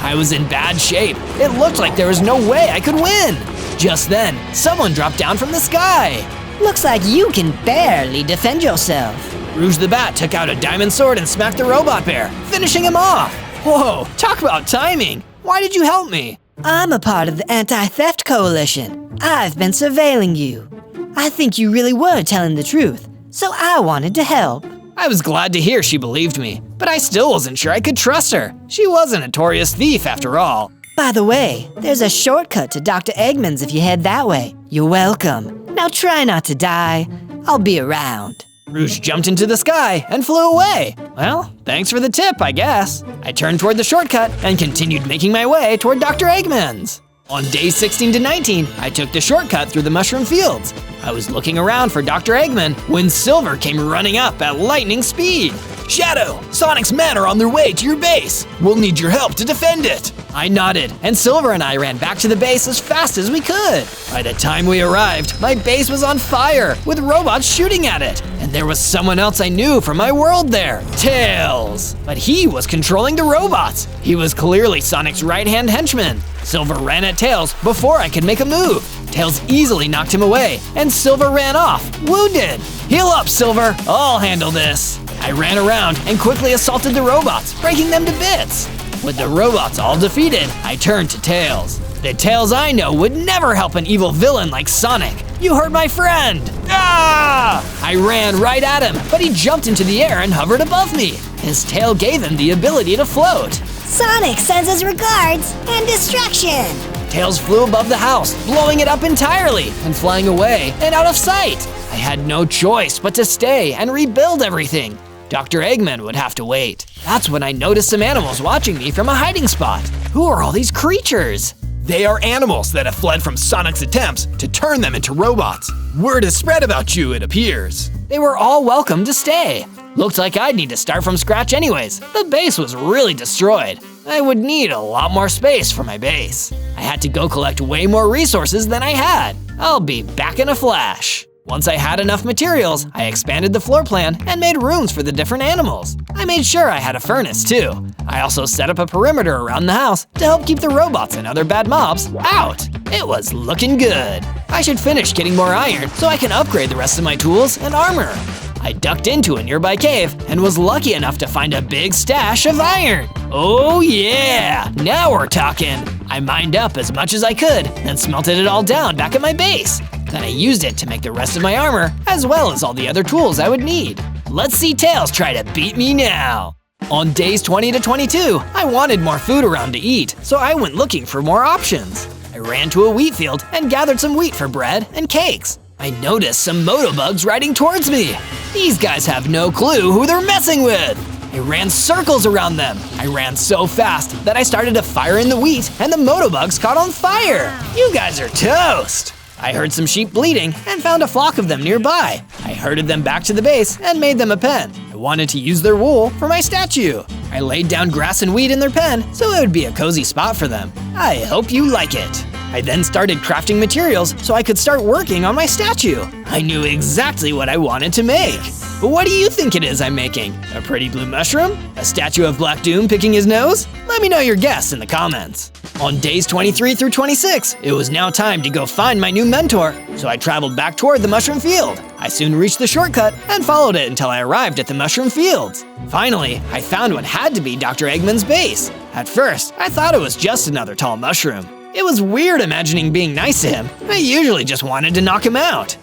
I was in bad shape. It looked like there was no way I could win. Just then, someone dropped down from the sky. Looks like you can barely defend yourself. Rouge the Bat took out a diamond sword and smacked the robot bear, finishing him off. Whoa, talk about timing. Why did you help me? I'm a part of the Anti-Theft Coalition. I've been surveilling you. I think you really were telling the truth, so I wanted to help. I was glad to hear she believed me, but I still wasn't sure I could trust her. She was a notorious thief after all. By the way, there's a shortcut to Dr. Eggman's if you head that way. You're welcome. Now try not to die. I'll be around. Rouge jumped into the sky and flew away. Well, thanks for the tip, I guess. I turned toward the shortcut and continued making my way toward Dr. Eggman's. On days 16 to 19, I took the shortcut through the mushroom fields. I was looking around for Dr. Eggman when Silver came running up at lightning speed. Shadow, Sonic's men are on their way to your base. We'll need your help to defend it. I nodded, and Silver and I ran back to the base as fast as we could. By the time we arrived, my base was on fire, with robots shooting at it. And there was someone else I knew from my world there, Tails. But he was controlling the robots. He was clearly Sonic's right-hand henchman. Silver ran at Tails before I could make a move. Tails easily knocked him away, and Silver ran off, wounded. Heal up, Silver, I'll handle this. I ran around and quickly assaulted the robots, breaking them to bits. With the robots all defeated, I turned to Tails. The Tails I know would never help an evil villain like Sonic. You hurt my friend! Ah! I ran right at him, but he jumped into the air and hovered above me. His tail gave him the ability to float. Sonic sends his regards and destruction. Tails flew above the house, blowing it up entirely and flying away and out of sight. I had no choice but to stay and rebuild everything. Dr. Eggman would have to wait. That's when I noticed some animals watching me from a hiding spot. Who are all these creatures? They are animals that have fled from Sonic's attempts to turn them into robots. Word has spread about you, it appears. They were all welcome to stay. Looked like I'd need to start from scratch anyways. The base was really destroyed. I would need a lot more space for my base. I had to go collect way more resources than I had. I'll be back in a flash. Once I had enough materials, I expanded the floor plan and made rooms for the different animals. I made sure I had a furnace too. I also set up a perimeter around the house to help keep the robots and other bad mobs out. It was looking good. I should finish getting more iron so I can upgrade the rest of my tools and armor. I ducked into a nearby cave and was lucky enough to find a big stash of iron. Oh yeah, now we're talking. I mined up as much as I could, then smelted it all down back at my base. Then I used it to make the rest of my armor, as well as all the other tools I would need. Let's see Tails try to beat me now. On days 20 to 22, I wanted more food around to eat, so I went looking for more options. I ran to a wheat field and gathered some wheat for bread and cakes. I noticed some motobugs riding towards me. These guys have no clue who they're messing with. I ran circles around them. I ran so fast that I started to fire in the wheat and the motobugs caught on fire. You guys are toast. I heard some sheep bleating and found a flock of them nearby. I herded them back to the base and made them a pen. I wanted to use their wool for my statue. I laid down grass and wheat in their pen so it would be a cozy spot for them. I hope you like it. I then started crafting materials so I could start working on my statue. I knew exactly what I wanted to make. But what do you think it is I'm making? A pretty blue mushroom? A statue of Black Doom picking his nose? Let me know your guess in the comments. On days 23 through 26, it was now time to go find my new mentor, so I traveled back toward the mushroom field. I soon reached the shortcut and followed it until I arrived at the mushroom fields. Finally, I found what had to be Dr. Eggman's base. At first, I thought it was just another tall mushroom. It was weird imagining being nice to him. I usually just wanted to knock him out.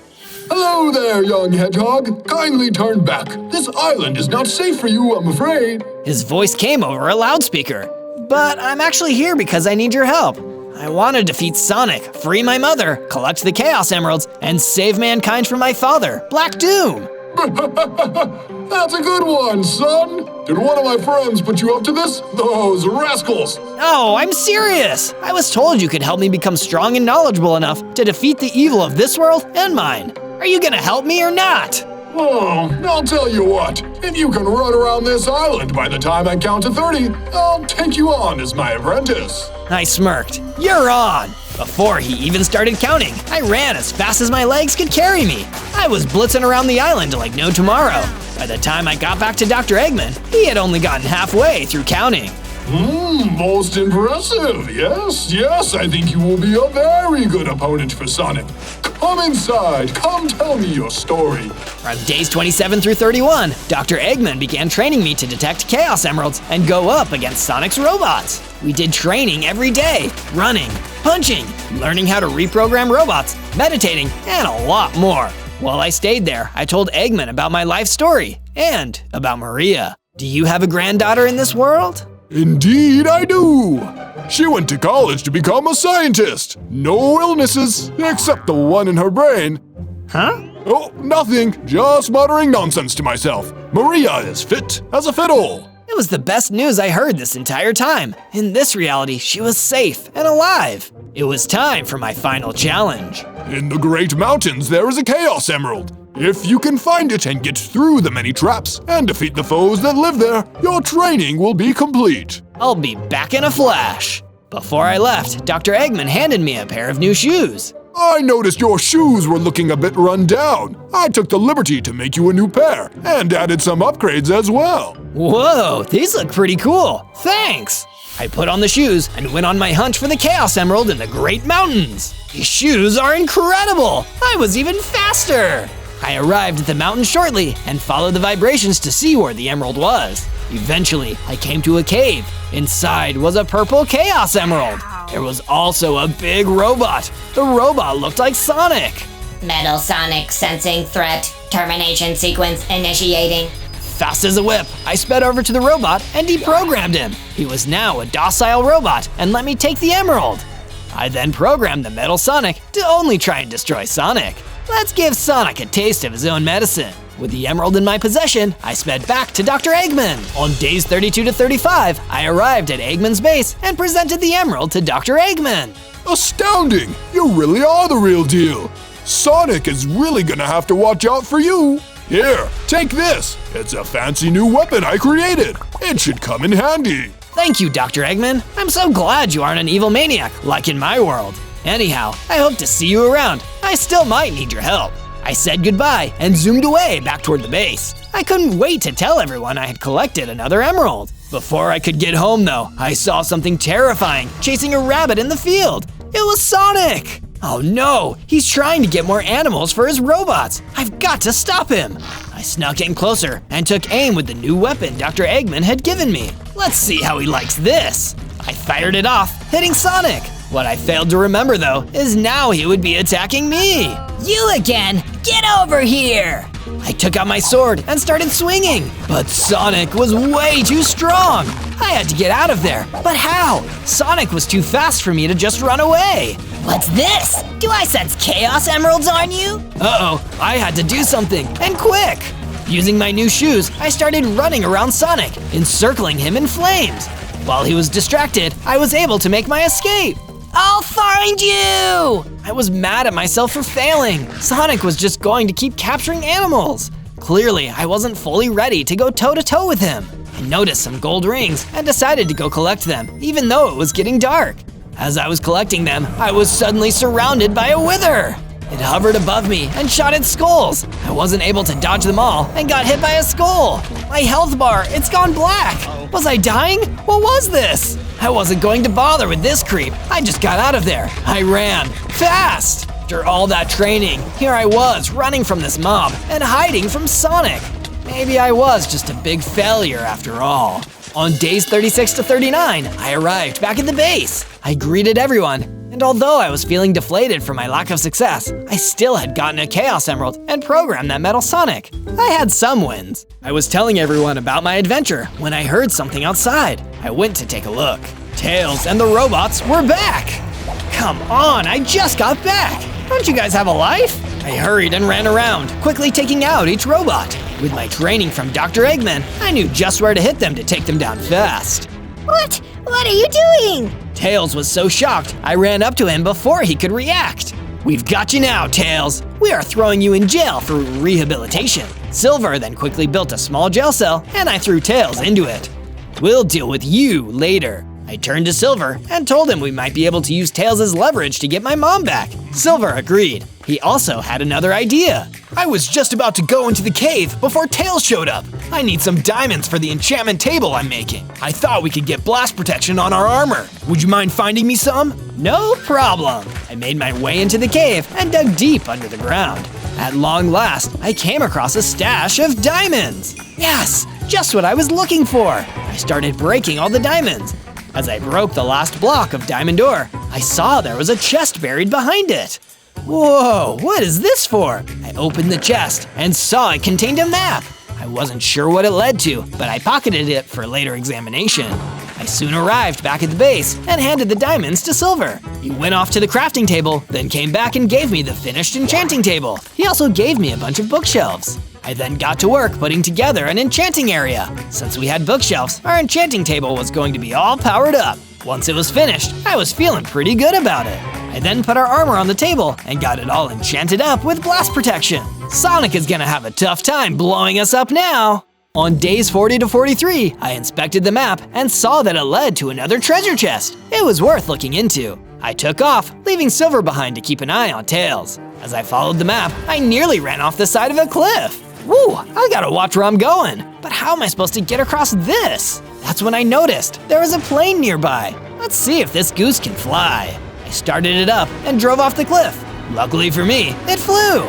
Hello there, young hedgehog. Kindly turn back. This island is not safe for you, I'm afraid. His voice came over a loudspeaker. But I'm actually here because I need your help. I want to defeat Sonic, free my mother, collect the Chaos Emeralds, and save mankind from my father, Black Doom. That's a good one, son. Did one of my friends put you up to this? Those rascals. No, I'm serious. I was told you could help me become strong and knowledgeable enough to defeat the evil of this world and mine. Are you gonna help me or not? Oh, I'll tell you what. If you can run around this island by the time I count to 30, I'll take you on as my apprentice. I smirked. You're on. Before he even started counting, I ran as fast as my legs could carry me. I was blitzing around the island like no tomorrow. By the time I got back to Dr. Eggman, he had only gotten halfway through counting. Most impressive. Yes, I think you will be a very good opponent for Sonic. Come inside, come tell me your story. From days 27 through 31, Dr. Eggman began training me to detect Chaos Emeralds and go up against Sonic's robots. We did training every day, running, punching, learning how to reprogram robots, meditating, and a lot more. While I stayed there, I told Eggman about my life story and about Maria. Do you have a granddaughter in this world? Indeed I do! She went to college to become a scientist. No illnesses, except the one in her brain. Huh? Oh, nothing. Just muttering nonsense to myself. Maria is fit as a fiddle. It was the best news I heard this entire time. In this reality, she was safe and alive. It was time for my final challenge. In the Great Mountains, there is a Chaos Emerald. If you can find it and get through the many traps and defeat the foes that live there, your training will be complete. I'll be back in a flash. Before I left, Dr. Eggman handed me a pair of new shoes. I noticed your shoes were looking a bit run down. I took the liberty to make you a new pair and added some upgrades as well. Whoa, these look pretty cool. Thanks. I put on the shoes and went on my hunt for the Chaos Emerald in the Great Mountains. These shoes are incredible. I was even faster. I arrived at the mountain shortly and followed the vibrations to see where the emerald was. Eventually, I came to a cave. Inside was a purple Chaos Emerald. There was also a big robot. The robot looked like Sonic. Metal Sonic sensing threat. Termination sequence initiating. Fast as a whip, I sped over to the robot and deprogrammed him. He was now a docile robot and let me take the emerald. I then programmed the Metal Sonic to only try and destroy Sonic. Let's give Sonic a taste of his own medicine. With the emerald in my possession, I sped back to Dr. Eggman. On days 32 to 35, I arrived at Eggman's base and presented the emerald to Dr. Eggman. Astounding! You really are the real deal. Sonic is really gonna have to watch out for you. Here, take this. It's a fancy new weapon I created. It should come in handy. Thank you, Dr. Eggman. I'm so glad you aren't an evil maniac, like in my world. Anyhow, I hope to see you around. I still might need your help. I said goodbye and zoomed away back toward the base. I couldn't wait to tell everyone I had collected another emerald. Before I could get home though, I saw something terrifying chasing a rabbit in the field. It was Sonic! Oh no, he's trying to get more animals for his robots. I've got to stop him. I snuck in closer and took aim with the new weapon Dr. Eggman had given me. Let's see how he likes this. I fired it off, hitting Sonic. What I failed to remember though is now he would be attacking me. You again! Get over here! I took out my sword and started swinging, but Sonic was way too strong. I had to get out of there, but how? Sonic was too fast for me to just run away. What's this? Do I sense Chaos Emeralds on you? Uh-oh, I had to do something, and quick. Using my new shoes, I started running around Sonic, encircling him in flames. While he was distracted, I was able to make my escape. I'll find you! I was mad at myself for failing. Sonic was just going to keep capturing animals. Clearly, I wasn't fully ready to go toe-to-toe with him. I noticed some gold rings and decided to go collect them, even though it was getting dark. As I was collecting them, I was suddenly surrounded by a wither. It hovered above me and shot its skulls. I wasn't able to dodge them all and got hit by a skull. My health bar, it's gone black. Was I dying? What was this? I wasn't going to bother with this creep. I just got out of there. I ran fast. After all that training, here I was running from this mob and hiding from Sonic. Maybe I was just a big failure after all. On days 36 to 39, I arrived back at the base. I greeted everyone, and And although I was feeling deflated for my lack of success, I still had gotten a Chaos Emerald and programmed that Metal Sonic. I had some wins. I was telling everyone about my adventure when I heard something outside. I went to take a look. Tails and the robots were back! Come on, I just got back! Don't you guys have a life? I hurried and ran around, quickly taking out each robot. With my training from Dr. Eggman, I knew just where to hit them to take them down fast. What? What are you doing? Tails was so shocked, I ran up to him before he could react. We've got you now, Tails. We are throwing you in jail for rehabilitation. Silver then quickly built a small jail cell, and I threw Tails into it. We'll deal with you later. I turned to Silver and told him we might be able to use Tails as leverage to get my mom back. Silver agreed. He also had another idea. I was just about to go into the cave before Tails showed up. I need some diamonds for the enchantment table I'm making. I thought we could get blast protection on our armor. Would you mind finding me some? No problem. I made my way into the cave and dug deep under the ground. At long last, I came across a stash of diamonds. Yes, just what I was looking for. I started breaking all the diamonds. As I broke the last block of diamond ore, I saw there was a chest buried behind it. Whoa, what is this for? I opened the chest and saw it contained a map. I wasn't sure what it led to, but I pocketed it for later examination. I soon arrived back at the base and handed the diamonds to Silver. He went off to the crafting table, then came back and gave me the finished enchanting table. He also gave me a bunch of bookshelves. I then got to work putting together an enchanting area. Since we had bookshelves, our enchanting table was going to be all powered up. Once it was finished, I was feeling pretty good about it. I then put our armor on the table and got it all enchanted up with blast protection. Sonic is gonna have a tough time blowing us up now. On days 40 to 43, I inspected the map and saw that it led to another treasure chest. It was worth looking into. I took off, leaving Silver behind to keep an eye on Tails. As I followed the map, I nearly ran off the side of a cliff. Woo, I gotta watch where I'm going. But how am I supposed to get across this? That's when I noticed there was a plane nearby. Let's see if this goose can fly. I started it up and drove off the cliff. Luckily for me, it flew.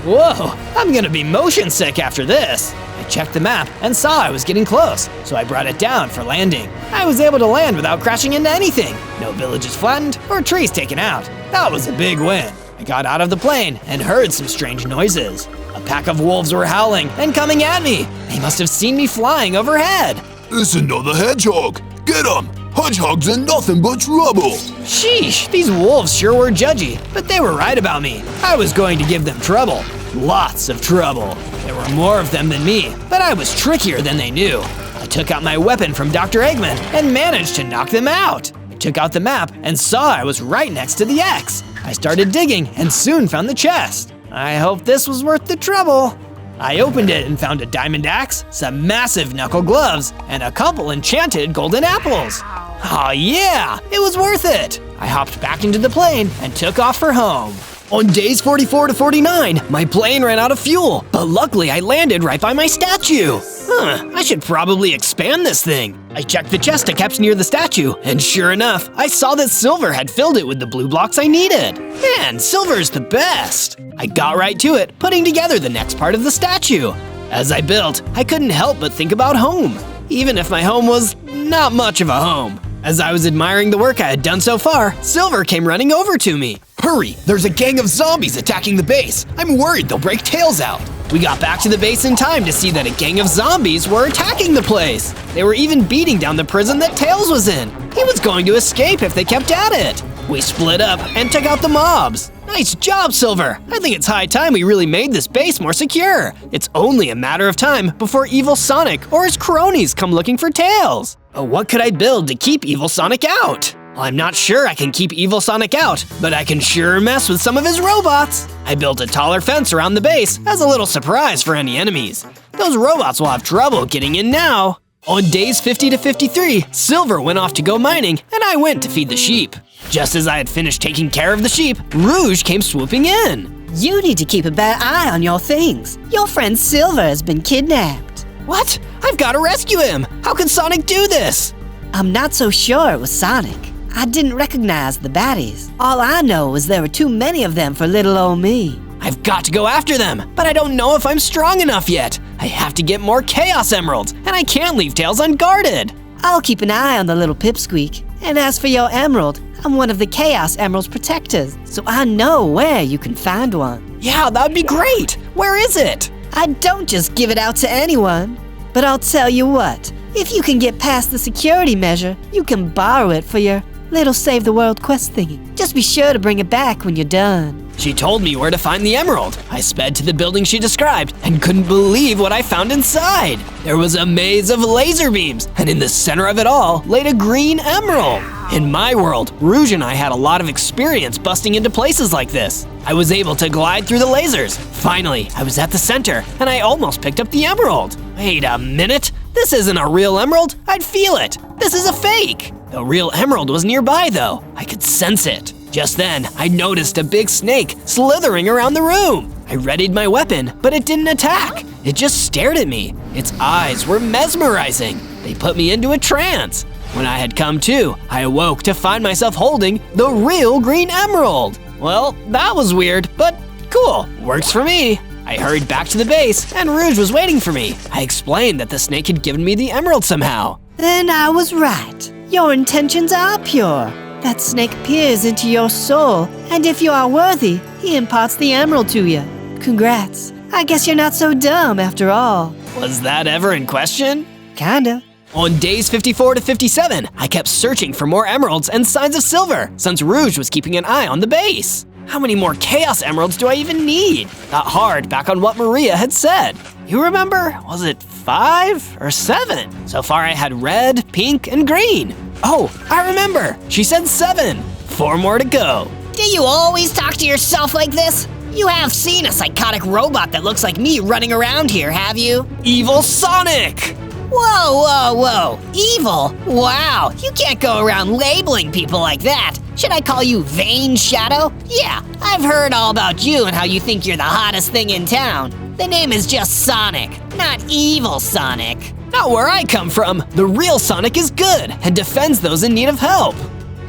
Whoa, I'm gonna be motion sick after this. I checked the map and saw I was getting close, so I brought it down for landing. I was able to land without crashing into anything. No villages flattened or trees taken out. That was a big win. I got out of the plane and heard some strange noises. A pack of wolves were howling and coming at me. They must have seen me flying overhead. It's another hedgehog. Get him! Hedgehogs are nothing but trouble. Sheesh, these wolves sure were judgy, but they were right about me. I was going to give them trouble. Lots of trouble. There were more of them than me, but I was trickier than they knew. I took out my weapon from Dr. Eggman and managed to knock them out. I took out the map and saw I was right next to the X. I started digging and soon found the chest. I hope this was worth the trouble. I opened it and found a diamond axe, some massive knuckle gloves, and a couple enchanted golden apples. Oh yeah, it was worth it. I hopped back into the plane and took off for home. On days 44 to 49, my plane ran out of fuel, but luckily I landed right by my statue. I should probably expand this thing. I checked the chest I kept near the statue, and sure enough, I saw that Silver had filled it with the blue blocks I needed. Man, Silver's the best. I got right to it, putting together the next part of the statue. As I built, I couldn't help but think about home, even if my home was not much of a home. As I was admiring the work I had done so far, Silver came running over to me. Hurry, there's a gang of zombies attacking the base. I'm worried they'll break Tails out. We got back to the base in time to see that a gang of zombies were attacking the place. They were even beating down the prison that Tails was in. He was going to escape if they kept at it. We split up and took out the mobs. Nice job, Silver. I think it's high time we really made this base more secure. It's only a matter of time before Evil Sonic or his cronies come looking for Tails. What could I build to keep Evil Sonic out? Well, I'm not sure I can keep Evil Sonic out, but I can sure mess with some of his robots. I built a taller fence around the base as a little surprise for any enemies. Those robots will have trouble getting in now. On days 50 to 53, Silver went off to go mining, and I went to feed the sheep. Just as I had finished taking care of the sheep, Rouge came swooping in. You need to keep a better eye on your things. Your friend Silver has been kidnapped. What? I've got to rescue him! How can Sonic do this? I'm not so sure it was Sonic. I didn't recognize the baddies. All I know is there were too many of them for little old me. I've got to go after them, but I don't know if I'm strong enough yet. I have to get more Chaos Emeralds, and I can't leave Tails unguarded. I'll keep an eye on the little pipsqueak. And as for your emerald, I'm one of the Chaos Emerald's protectors, so I know where you can find one. Yeah, that'd be great. Where is it? I don't just give it out to anyone. But I'll tell you what, if you can get past the security measure, you can borrow it for your little Save the World quest thingy. Just be sure to bring it back when you're done. She told me where to find the emerald. I sped to the building she described and couldn't believe what I found inside. There was a maze of laser beams, and in the center of it all laid a green emerald. In my world, Rouge and I had a lot of experience busting into places like this. I was able to glide through the lasers. Finally, I was at the center, and I almost picked up the emerald. Wait a minute, this isn't a real emerald. I'd feel it. This is a fake. The real emerald was nearby though. I could sense it. Just then, I noticed a big snake slithering around the room. I readied my weapon, but it didn't attack. It just stared at me. Its eyes were mesmerizing. They put me into a trance. When I had come to, I awoke to find myself holding the real green emerald. Well, that was weird, but cool, works for me. I hurried back to the base, and Rouge was waiting for me. I explained that the snake had given me the emerald somehow. Then I was right. Your intentions are pure. That snake peers into your soul, and if you are worthy, he imparts the emerald to you. Congrats. I guess you're not so dumb after all. Was that ever in question? Kinda. On days 54 to 57, I kept searching for more emeralds and signs of silver, since Rouge was keeping an eye on the base. How many more Chaos Emeralds do I even need? Got hard back on what Maria had said. You remember? Was it 5 or 7? So far I had red, pink, and green. Oh, I remember. She said 7. 4 more to go. Do you always talk to yourself like this? You have seen a psychotic robot that looks like me running around here, have you? Evil Sonic! Whoa, whoa, whoa. Evil? Wow, you can't go around labeling people like that. Should I call you Vain Shadow? Yeah, I've heard all about you and how you think you're the hottest thing in town. The name is just Sonic, not Evil Sonic. Not where I come from. The real Sonic is good and defends those in need of help.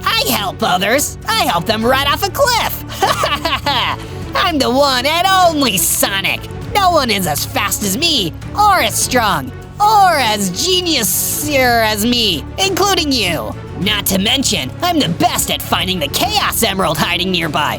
I help others. I help them right off a cliff. I'm the one and only Sonic. No one is as fast as me, or as strong, or as genius-er as me, including you. Not to mention, I'm the best at finding the Chaos Emerald hiding nearby.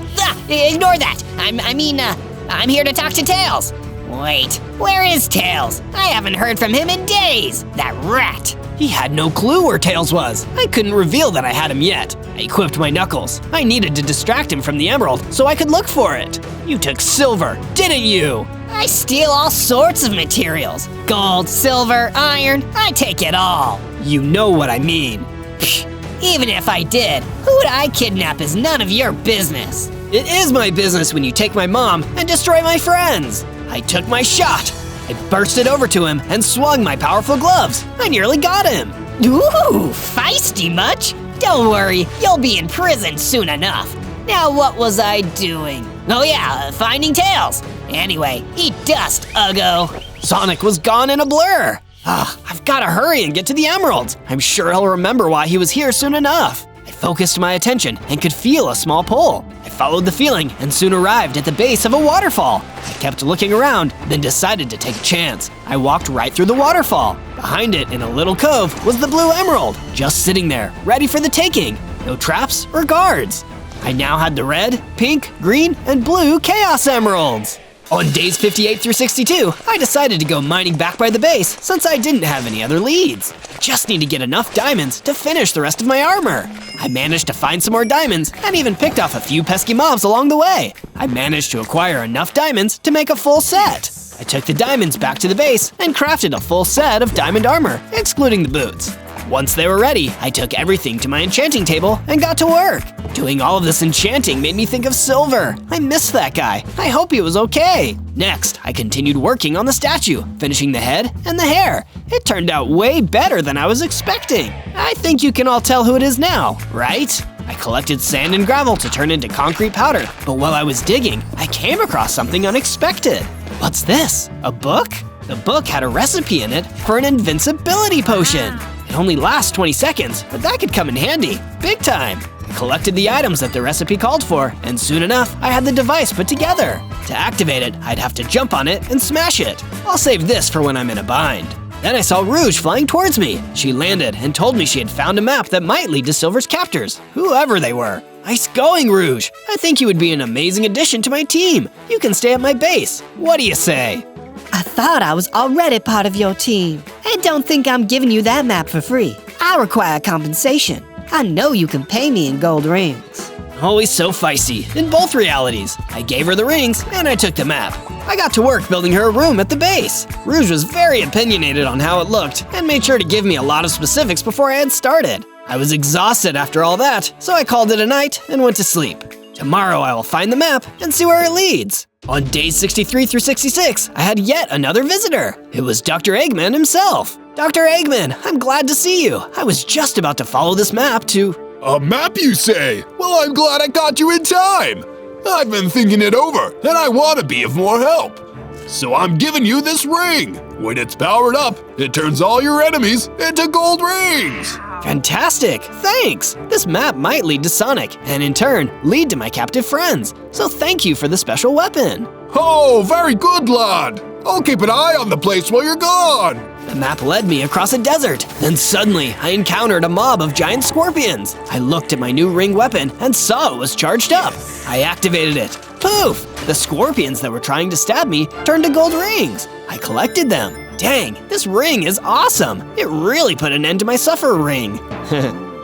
Ignore that. I'm here to talk to Tails. Wait, where is Tails? I haven't heard from him in days. That rat. He had no clue where Tails was. I couldn't reveal that I had him yet. I equipped my knuckles. I needed to distract him from the emerald so I could look for it. You took silver, didn't you? I steal all sorts of materials. Gold, silver, iron, I take it all. You know what I mean. Psh, even if I did, who'd I kidnap is none of your business. It is my business when you take my mom and destroy my friends. I took my shot. I bursted over to him and swung my powerful gloves. I nearly got him. Ooh, feisty much? Don't worry, you'll be in prison soon enough. Now what was I doing? Oh yeah, finding Tails. Anyway, eat dust, Uggo. Sonic was gone in a blur. I've gotta hurry and get to the emeralds. I'm sure he'll remember why he was here soon enough. I focused my attention and could feel a small pull. I followed the feeling and soon arrived at the base of a waterfall. I kept looking around, then decided to take a chance. I walked right through the waterfall. Behind it, in a little cove, was the blue emerald, just sitting there, ready for the taking. No traps or guards. I now had the red, pink, green, and blue Chaos Emeralds. On days 58 through 62, I decided to go mining back by the base since I didn't have any other leads. Just need to get enough diamonds to finish the rest of my armor. I managed to find some more diamonds and even picked off a few pesky mobs along the way. I managed to acquire enough diamonds to make a full set. I took the diamonds back to the base and crafted a full set of diamond armor, excluding the boots. Once they were ready, I took everything to my enchanting table and got to work. Doing all of this enchanting made me think of Silver. I missed that guy. I hope he was okay. Next, I continued working on the statue, finishing the head and the hair. It turned out way better than I was expecting. I think you can all tell who it is now, right? I collected sand and gravel to turn into concrete powder, but while I was digging, I came across something unexpected. What's this? A book? The book had a recipe in it for an invincibility potion. It only lasts 20 seconds, but that could come in handy, big time. I collected the items that the recipe called for, and soon enough, I had the device put together. To activate it, I'd have to jump on it and smash it. I'll save this for when I'm in a bind. Then I saw Rouge flying towards me. She landed and told me she had found a map that might lead to Silver's captors, whoever they were. Nice going, Rouge. I think you would be an amazing addition to my team. You can stay at my base. What do you say? I thought I was already part of your team. I don't think I'm giving you that map for free. I require compensation. I know you can pay me in gold rings. Always so feisty, in both realities. I gave her the rings, and I took the map. I got to work building her a room at the base. Rouge was very opinionated on how it looked, and made sure to give me a lot of specifics before I had started. I was exhausted after all that, so I called it a night and went to sleep. Tomorrow I will find the map and see where it leads. On days 63 through 66, I had yet another visitor. It was Dr. Eggman himself. Dr. Eggman, I'm glad to see you. I was just about to follow this map to… A map, you say? Well, I'm glad I caught you in time. I've been thinking it over, and I want to be of more help. So I'm giving you this ring. When it's powered up, it turns all your enemies into gold rings. Fantastic, thanks! This map might lead to Sonic, and in turn, lead to my captive friends. So thank you for the special weapon. Oh, very good, lad. I'll keep an eye on the place while you're gone. The map led me across a desert. Then suddenly, I encountered a mob of giant scorpions. I looked at my new ring weapon and saw it was charged up. I activated it. Poof! The scorpions that were trying to stab me turned to gold rings. I collected them. Dang, this ring is awesome. It really put an end to my suffering.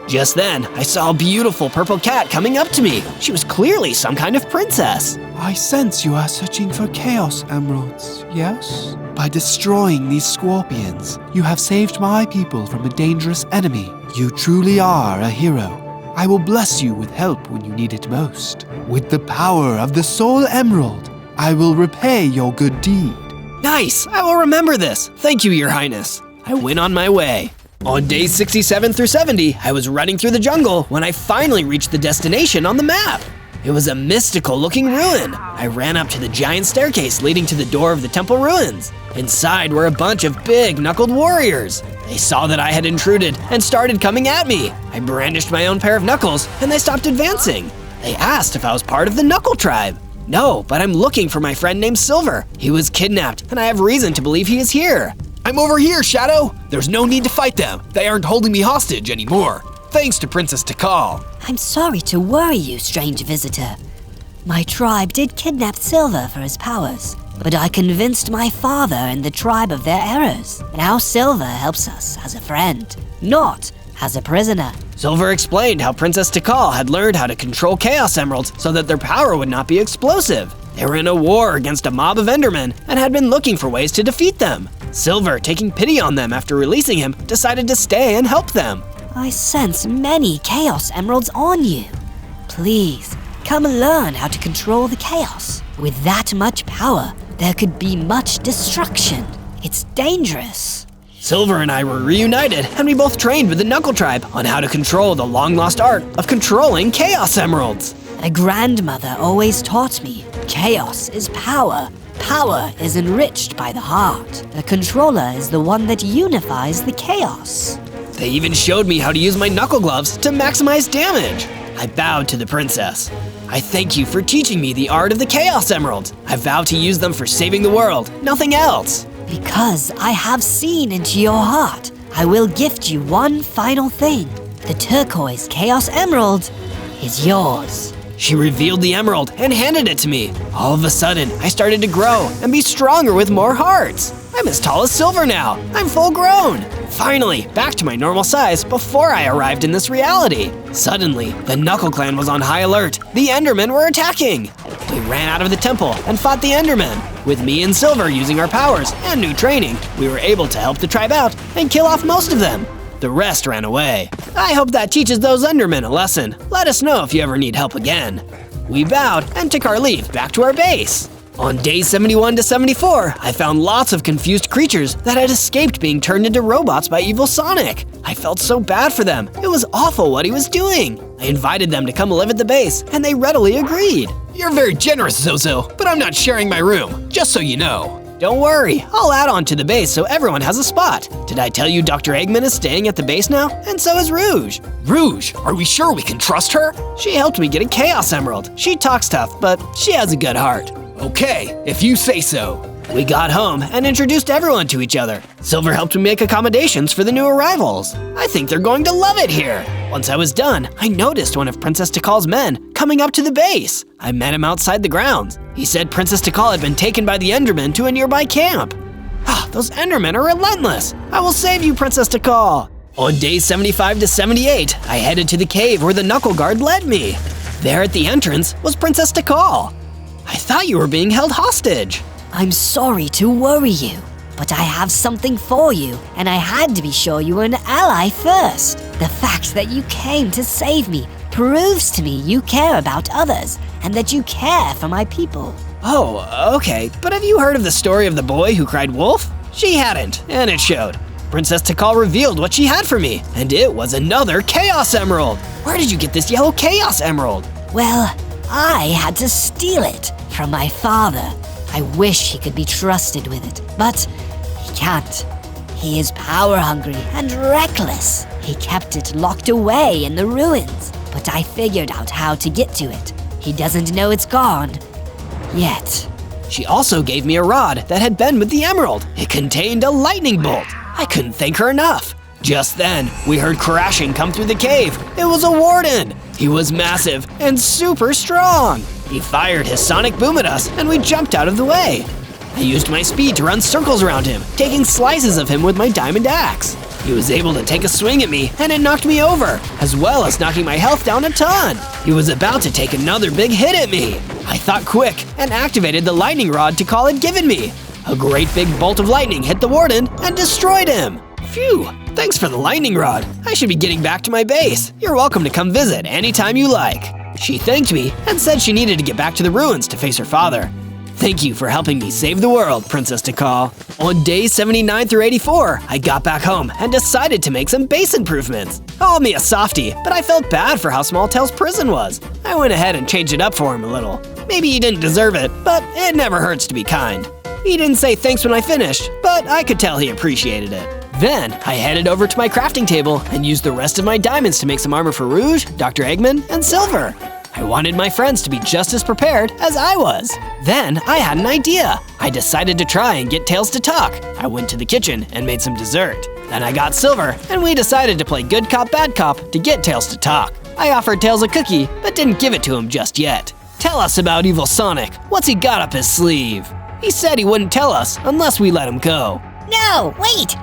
Just then, I saw a beautiful purple cat coming up to me. She was clearly some kind of princess. I sense you are searching for Chaos Emeralds, yes? By destroying these scorpions, you have saved my people from a dangerous enemy. You truly are a hero. I will bless you with help when you need it most. With the power of the Soul Emerald, I will repay your good deed. Nice, I will remember this. Thank you, Your Highness. I went on my way. On days 67 through 70, I was running through the jungle when I finally reached the destination on the map. It was a mystical-looking ruin. I ran up to the giant staircase leading to the door of the temple ruins. Inside were a bunch of big, knuckled warriors. They saw that I had intruded and started coming at me. I brandished my own pair of knuckles, and they stopped advancing. They asked if I was part of the Knuckle Tribe. No, but I'm looking for my friend named Silver. He was kidnapped, and I have reason to believe he is here. I'm over here, Shadow! There's no need to fight them. They aren't holding me hostage anymore. Thanks to Princess Tikal. I'm sorry to worry you, strange visitor. My tribe did kidnap Silver for his powers, but I convinced my father and the tribe of their errors. Now Silver helps us as a friend, not as a prisoner. Silver explained how Princess Tikal had learned how to control Chaos Emeralds so that their power would not be explosive. They were in a war against a mob of Endermen and had been looking for ways to defeat them. Silver, taking pity on them after releasing him, decided to stay and help them. I sense many Chaos Emeralds on you. Please, come and learn how to control the chaos. With that much power, there could be much destruction. It's dangerous. Silver and I were reunited, and we both trained with the Knuckle Tribe on how to control the long-lost art of controlling Chaos Emeralds. A grandmother always taught me, chaos is power. Power is enriched by the heart. The controller is the one that unifies the chaos. They even showed me how to use my knuckle gloves to maximize damage. I bowed to the princess. I thank you for teaching me the art of the Chaos Emeralds. I vow to use them for saving the world, nothing else. Because I have seen into your heart, I will gift you one final thing. The turquoise Chaos Emerald is yours. She revealed the emerald and handed it to me. All of a sudden, I started to grow and be stronger with more hearts. I'm as tall as Silver now. I'm full grown. Finally, back to my normal size before I arrived in this reality. Suddenly, the Knuckle Clan was on high alert. The Endermen were attacking. We ran out of the temple and fought the Endermen. With me and Silver using our powers and new training, we were able to help the tribe out and kill off most of them. The rest ran away. I hope that teaches those Endermen a lesson. Let us know if you ever need help again. We bowed and took our leave back to our base. On days 71 to 74, I found lots of confused creatures that had escaped being turned into robots by evil Sonic. I felt so bad for them. It was awful what he was doing. I invited them to come live at the base, and they readily agreed. You're very generous, Zozo, but I'm not sharing my room, just so you know. Don't worry, I'll add on to the base so everyone has a spot. Did I tell you Dr. Eggman is staying at the base now? And so is Rouge. Rouge? Are we sure we can trust her? She helped me get a Chaos Emerald. She talks tough, but she has a good heart. Okay, if you say so. We got home and introduced everyone to each other. Silver helped me make accommodations for the new arrivals. I think they're going to love it here. Once I was done, I noticed one of Princess Tikal's men coming up to the base. I met him outside the grounds. He said Princess Tikal had been taken by the Endermen to a nearby camp. Those Endermen are relentless. I will save you, Princess Tikal. On days 75 to 78, I headed to the cave where the Knuckle Guard led me. There at the entrance was Princess Tikal. I thought you were being held hostage. I'm sorry to worry you, but I have something for you, and I had to be sure you were an ally first. The fact that you came to save me proves to me you care about others, and that you care for my people. Oh, okay, but have you heard of the story of the boy who cried wolf? She hadn't, and it showed. Princess Tikal revealed what she had for me, and it was another Chaos Emerald. Where did you get this yellow Chaos Emerald? Well, I had to steal it from my father. I wish he could be trusted with it, but he can't. He is power-hungry and reckless. He kept it locked away in the ruins, but I figured out how to get to it. He doesn't know it's gone yet. She also gave me a rod that had been with the emerald. It contained a lightning bolt. I couldn't thank her enough. Just then, we heard crashing come through the cave. It was a warden. He was massive and super strong. He fired his sonic boom at us, and we jumped out of the way. I used my speed to run circles around him, taking slices of him with my diamond axe. He was able to take a swing at me, and it knocked me over, as well as knocking my health down a ton. He was about to take another big hit at me. I thought quick and activated the lightning rod Tikal had given me. A great big bolt of lightning hit the warden and destroyed him. Phew, thanks for the lightning rod. I should be getting back to my base. You're welcome to come visit anytime you like. She thanked me and said she needed to get back to the ruins to face her father. Thank you for helping me save the world, Princess Tikal. On days 79 through 84, I got back home and decided to make some base improvements. Call me a softie, but I felt bad for how small Tails' prison was. I went ahead and changed it up for him a little. Maybe he didn't deserve it, but it never hurts to be kind. He didn't say thanks when I finished, but I could tell he appreciated it. Then, I headed over to my crafting table and used the rest of my diamonds to make some armor for Rouge, Dr. Eggman, and Silver. I wanted my friends to be just as prepared as I was. Then, I had an idea. I decided to try and get Tails to talk. I went to the kitchen and made some dessert. Then I got Silver, and we decided to play good cop, bad cop to get Tails to talk. I offered Tails a cookie, but didn't give it to him just yet. Tell us about Evil Sonic. What's he got up his sleeve? He said he wouldn't tell us unless we let him go. No, wait!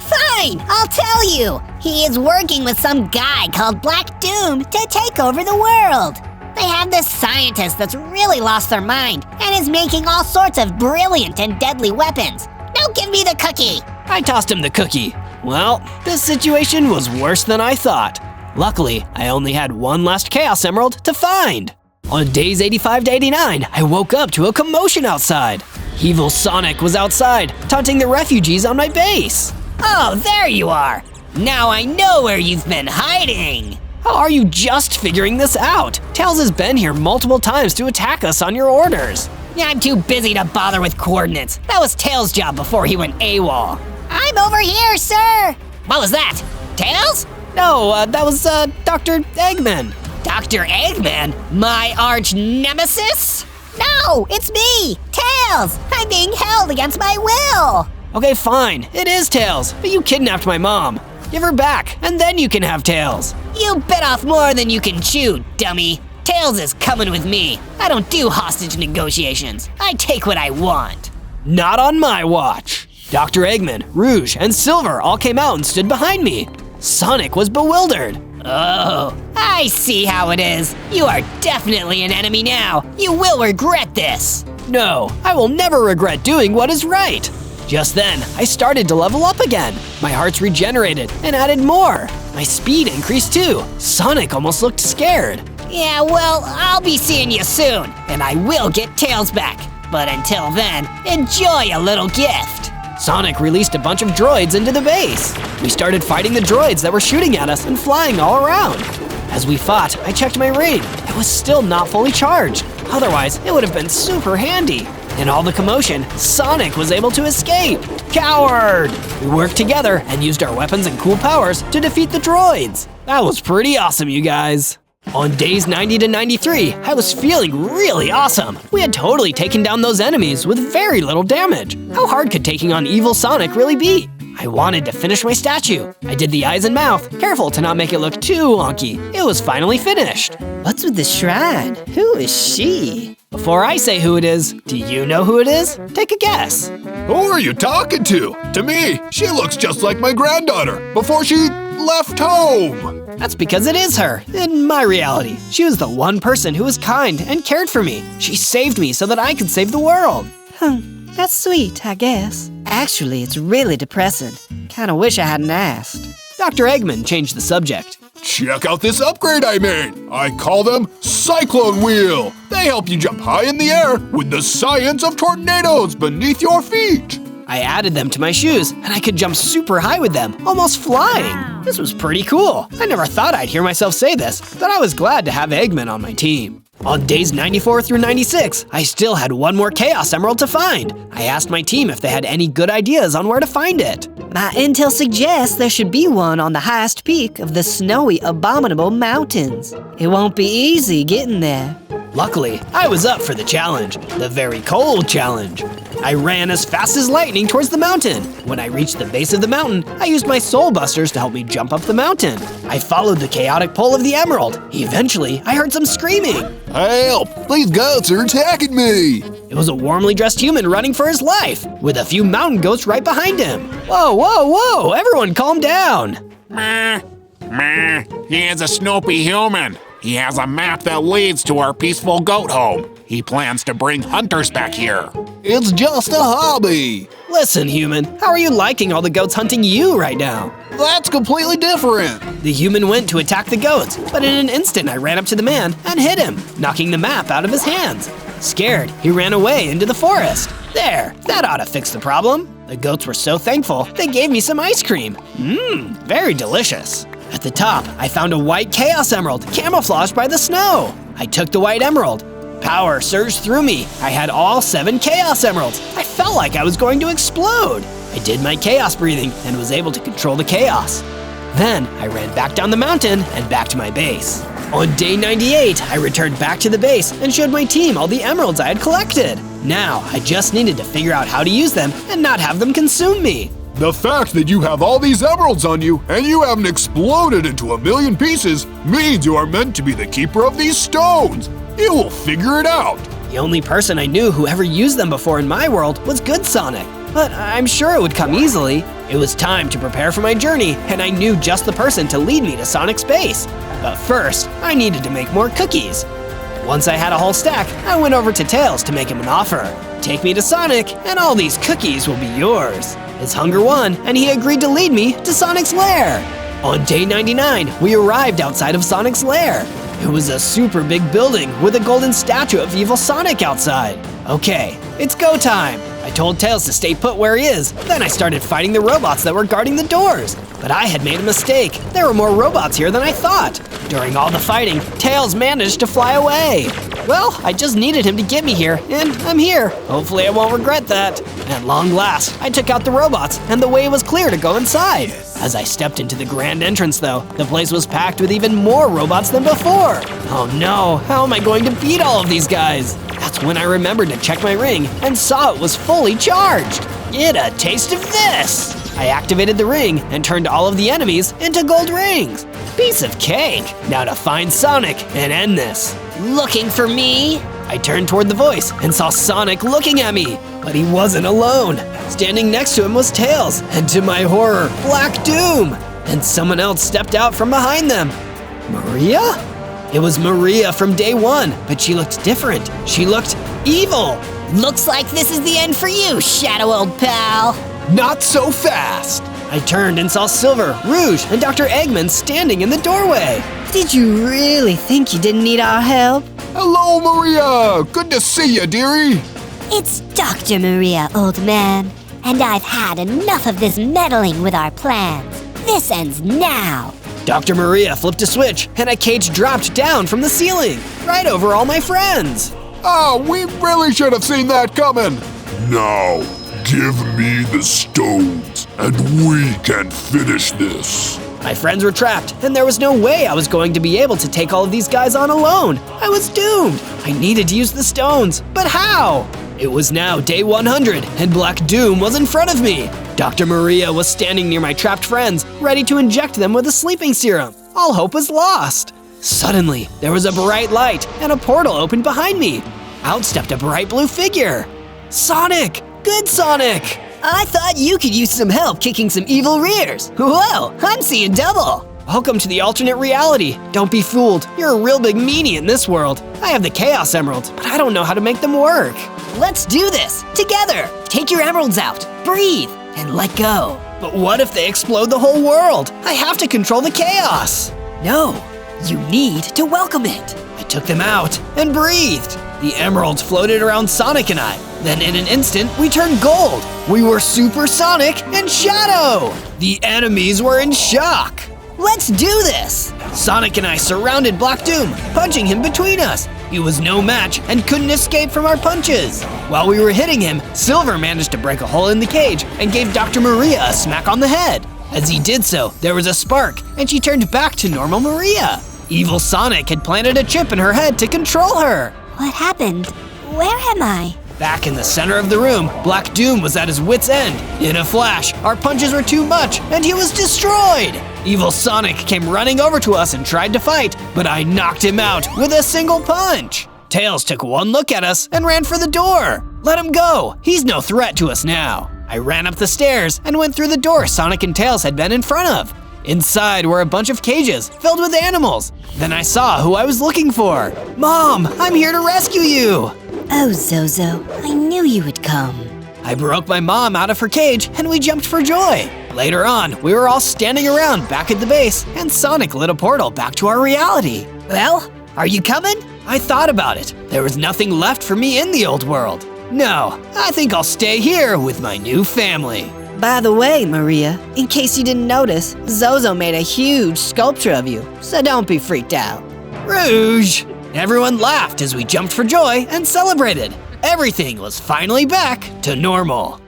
Fine, I'll tell you. He is working with some guy called Black Doom to take over the world. They have this scientist that's really lost their mind and is making all sorts of brilliant and deadly weapons. Now give me the cookie. I tossed him the cookie. Well, this situation was worse than I thought. Luckily, I only had one last Chaos Emerald to find. On days 85 to 89, I woke up to a commotion outside. Evil Sonic was outside, taunting the refugees on my base. Oh, there you are! Now I know where you've been hiding! How are you just figuring this out? Tails has been here multiple times to attack us on your orders. I'm too busy to bother with coordinates. That was Tails' job before he went AWOL. I'm over here, sir! What was that? Tails? No, that was, Dr. Eggman. Dr. Eggman? My arch nemesis? No, it's me, Tails! I'm being held against my will! Okay, fine, it is Tails, but you kidnapped my mom. Give her back, and then you can have Tails. You bit off more than you can chew, dummy. Tails is coming with me. I don't do hostage negotiations. I take what I want. Not on my watch. Dr. Eggman, Rouge, and Silver all came out and stood behind me. Sonic was bewildered. Oh, I see how it is. You are definitely an enemy now. You will regret this. No, I will never regret doing what is right. Just then, I started to level up again. My hearts regenerated and added more. My speed increased too. Sonic almost looked scared. Yeah, well, I'll be seeing you soon, and I will get Tails back. But until then, enjoy a little gift. Sonic released a bunch of droids into the base. We started fighting the droids that were shooting at us and flying all around. As we fought, I checked my ring. It was still not fully charged. Otherwise, it would have been super handy. In all the commotion, Sonic was able to escape. Coward! We worked together and used our weapons and cool powers to defeat the droids. That was pretty awesome, you guys. On days 90 to 93, I was feeling really awesome. We had totally taken down those enemies with very little damage. How hard could taking on evil Sonic really be? I wanted to finish my statue. I did the eyes and mouth, careful to not make it look too wonky. It was finally finished. What's with the shrine? Who is she? Before I say who it is, do you know who it is? Take a guess. Who are you talking to? To me, she looks just like my granddaughter before she left home. That's because it is her. In my reality, she was the one person who was kind and cared for me. She saved me so that I could save the world. That's sweet, I guess. Actually, it's really depressing. Kinda wish I hadn't asked. Dr. Eggman changed the subject. Check out this upgrade I made. I call them Cyclone Wheel. They help you jump high in the air with the science of tornadoes beneath your feet. I added them to my shoes, and I could jump super high with them, almost flying. This was pretty cool. I never thought I'd hear myself say this, but I was glad to have Eggman on my team. On days 94 through 96, I still had one more Chaos Emerald to find. I asked my team if they had any good ideas on where to find it. My intel suggests there should be one on the highest peak of the snowy, abominable mountains. It won't be easy getting there. Luckily, I was up for the challenge, the very cold challenge. I ran as fast as lightning towards the mountain. When I reached the base of the mountain, I used my soul busters to help me jump up the mountain. I followed the chaotic pull of the emerald. Eventually, I heard some screaming. Help! These goats are attacking me! It was a warmly dressed human running for his life, with a few mountain goats right behind him. Whoa, whoa, whoa! Everyone calm down! Meh. He is a Snoopy human. He has a map that leads to our peaceful goat home. He plans to bring hunters back here. It's just a hobby. Listen, human, how are you liking all the goats hunting you right now? That's completely different. The human went to attack the goats, but in an instant I ran up to the man and hit him, knocking the map out of his hands. Scared, he ran away into the forest. There, that ought to fix the problem. The goats were so thankful, they gave me some ice cream. Very delicious. At the top, I found a white Chaos Emerald camouflaged by the snow. I took the white emerald. Power surged through me. I had all 7 Chaos Emeralds. I felt like I was going to explode. I did my chaos breathing and was able to control the chaos. Then, I ran back down the mountain and back to my base. On day 98, I returned back to the base and showed my team all the emeralds I had collected. Now, I just needed to figure out how to use them and not have them consume me. The fact that you have all these emeralds on you and you haven't exploded into 1,000,000 pieces means you are meant to be the keeper of these stones. You will figure it out. The only person I knew who ever used them before in my world was Good Sonic, but I'm sure it would come easily. It was time to prepare for my journey, and I knew just the person to lead me to Sonic's base. But first, I needed to make more cookies. Once I had a whole stack, I went over to Tails to make him an offer. Take me to Sonic, and all these cookies will be yours. His hunger won, and he agreed to lead me to Sonic's lair. On day 99, we arrived outside of Sonic's lair. It was a super big building with a golden statue of evil Sonic outside. Okay, it's go time. I told Tails to stay put where he is. Then I started fighting the robots that were guarding the doors. But I had made a mistake. There were more robots here than I thought. During all the fighting, Tails managed to fly away. Well, I just needed him to get me here, and I'm here. Hopefully I won't regret that. At long last, I took out the robots, and the way was clear to go inside. As I stepped into the grand entrance though, the place was packed with even more robots than before. Oh no, how am I going to beat all of these guys? That's when I remembered to check my ring and saw it was fully charged. Get a taste of this! I activated the ring and turned all of the enemies into gold rings. Piece of cake! Now to find Sonic and end this. Looking for me? I turned toward the voice and saw Sonic looking at me, but he wasn't alone. Standing next to him was Tails, and to my horror, Black Doom. And someone else stepped out from behind them. Maria? It was Maria from day 1, but she looked different. She looked evil. Looks like this is the end for you, Shadow old pal. Not so fast. I turned and saw Silver, Rouge, and Dr. Eggman standing in the doorway. Did you really think you didn't need our help? Hello, Maria! Good to see you, dearie! It's Dr. Maria, old man. And I've had enough of this meddling with our plans. This ends now. Dr. Maria flipped a switch, and a cage dropped down from the ceiling, right over all my friends. Oh, we really should have seen that coming. Now, give me the stones, and we can finish this. My friends were trapped, and there was no way I was going to be able to take all of these guys on alone. I was doomed. I needed to use the stones, but how? It was now day 100, and Black Doom was in front of me. Dr. Maria was standing near my trapped friends, ready to inject them with a sleeping serum. All hope was lost. Suddenly, there was a bright light, and a portal opened behind me. Out stepped a bright blue figure. Sonic! Good Sonic! I thought you could use some help kicking some evil rears. Whoa, I'm seeing double. Welcome to the alternate reality. Don't be fooled. You're a real big meanie in this world. I have the Chaos Emeralds, but I don't know how to make them work. Let's do this, together. Take your emeralds out, breathe, and let go. But what if they explode the whole world? I have to control the chaos. No, you need to welcome it. I took them out and breathed. The emeralds floated around Sonic and I. Then in an instant, we turned gold. We were Supersonic and Shadow. The enemies were in shock. Let's do this! Sonic and I surrounded Black Doom, punching him between us. He was no match and couldn't escape from our punches. While we were hitting him, Silver managed to break a hole in the cage and gave Dr. Maria a smack on the head. As he did so, there was a spark, and she turned back to normal Maria. Evil Sonic had planted a chip in her head to control her. What happened? Where am I? Back in the center of the room, Black Doom was at his wit's end. In a flash, our punches were too much, and he was destroyed! Evil Sonic came running over to us and tried to fight, but I knocked him out with a single punch! Tails took one look at us and ran for the door. Let him go, he's no threat to us now. I ran up the stairs and went through the door Sonic and Tails had been in front of. Inside were a bunch of cages filled with animals. Then I saw who I was looking for. Mom, I'm here to rescue you! Oh, Zozo, I knew you would come. I broke my mom out of her cage and we jumped for joy. Later on, we were all standing around back at the base and Sonic lit a portal back to our reality. Well, are you coming? I thought about it. There was nothing left for me in the old world. No, I think I'll stay here with my new family. By the way, Maria, in case you didn't notice, Zozo made a huge sculpture of you, so don't be freaked out. Rouge! Everyone laughed as we jumped for joy and celebrated. Everything was finally back to normal.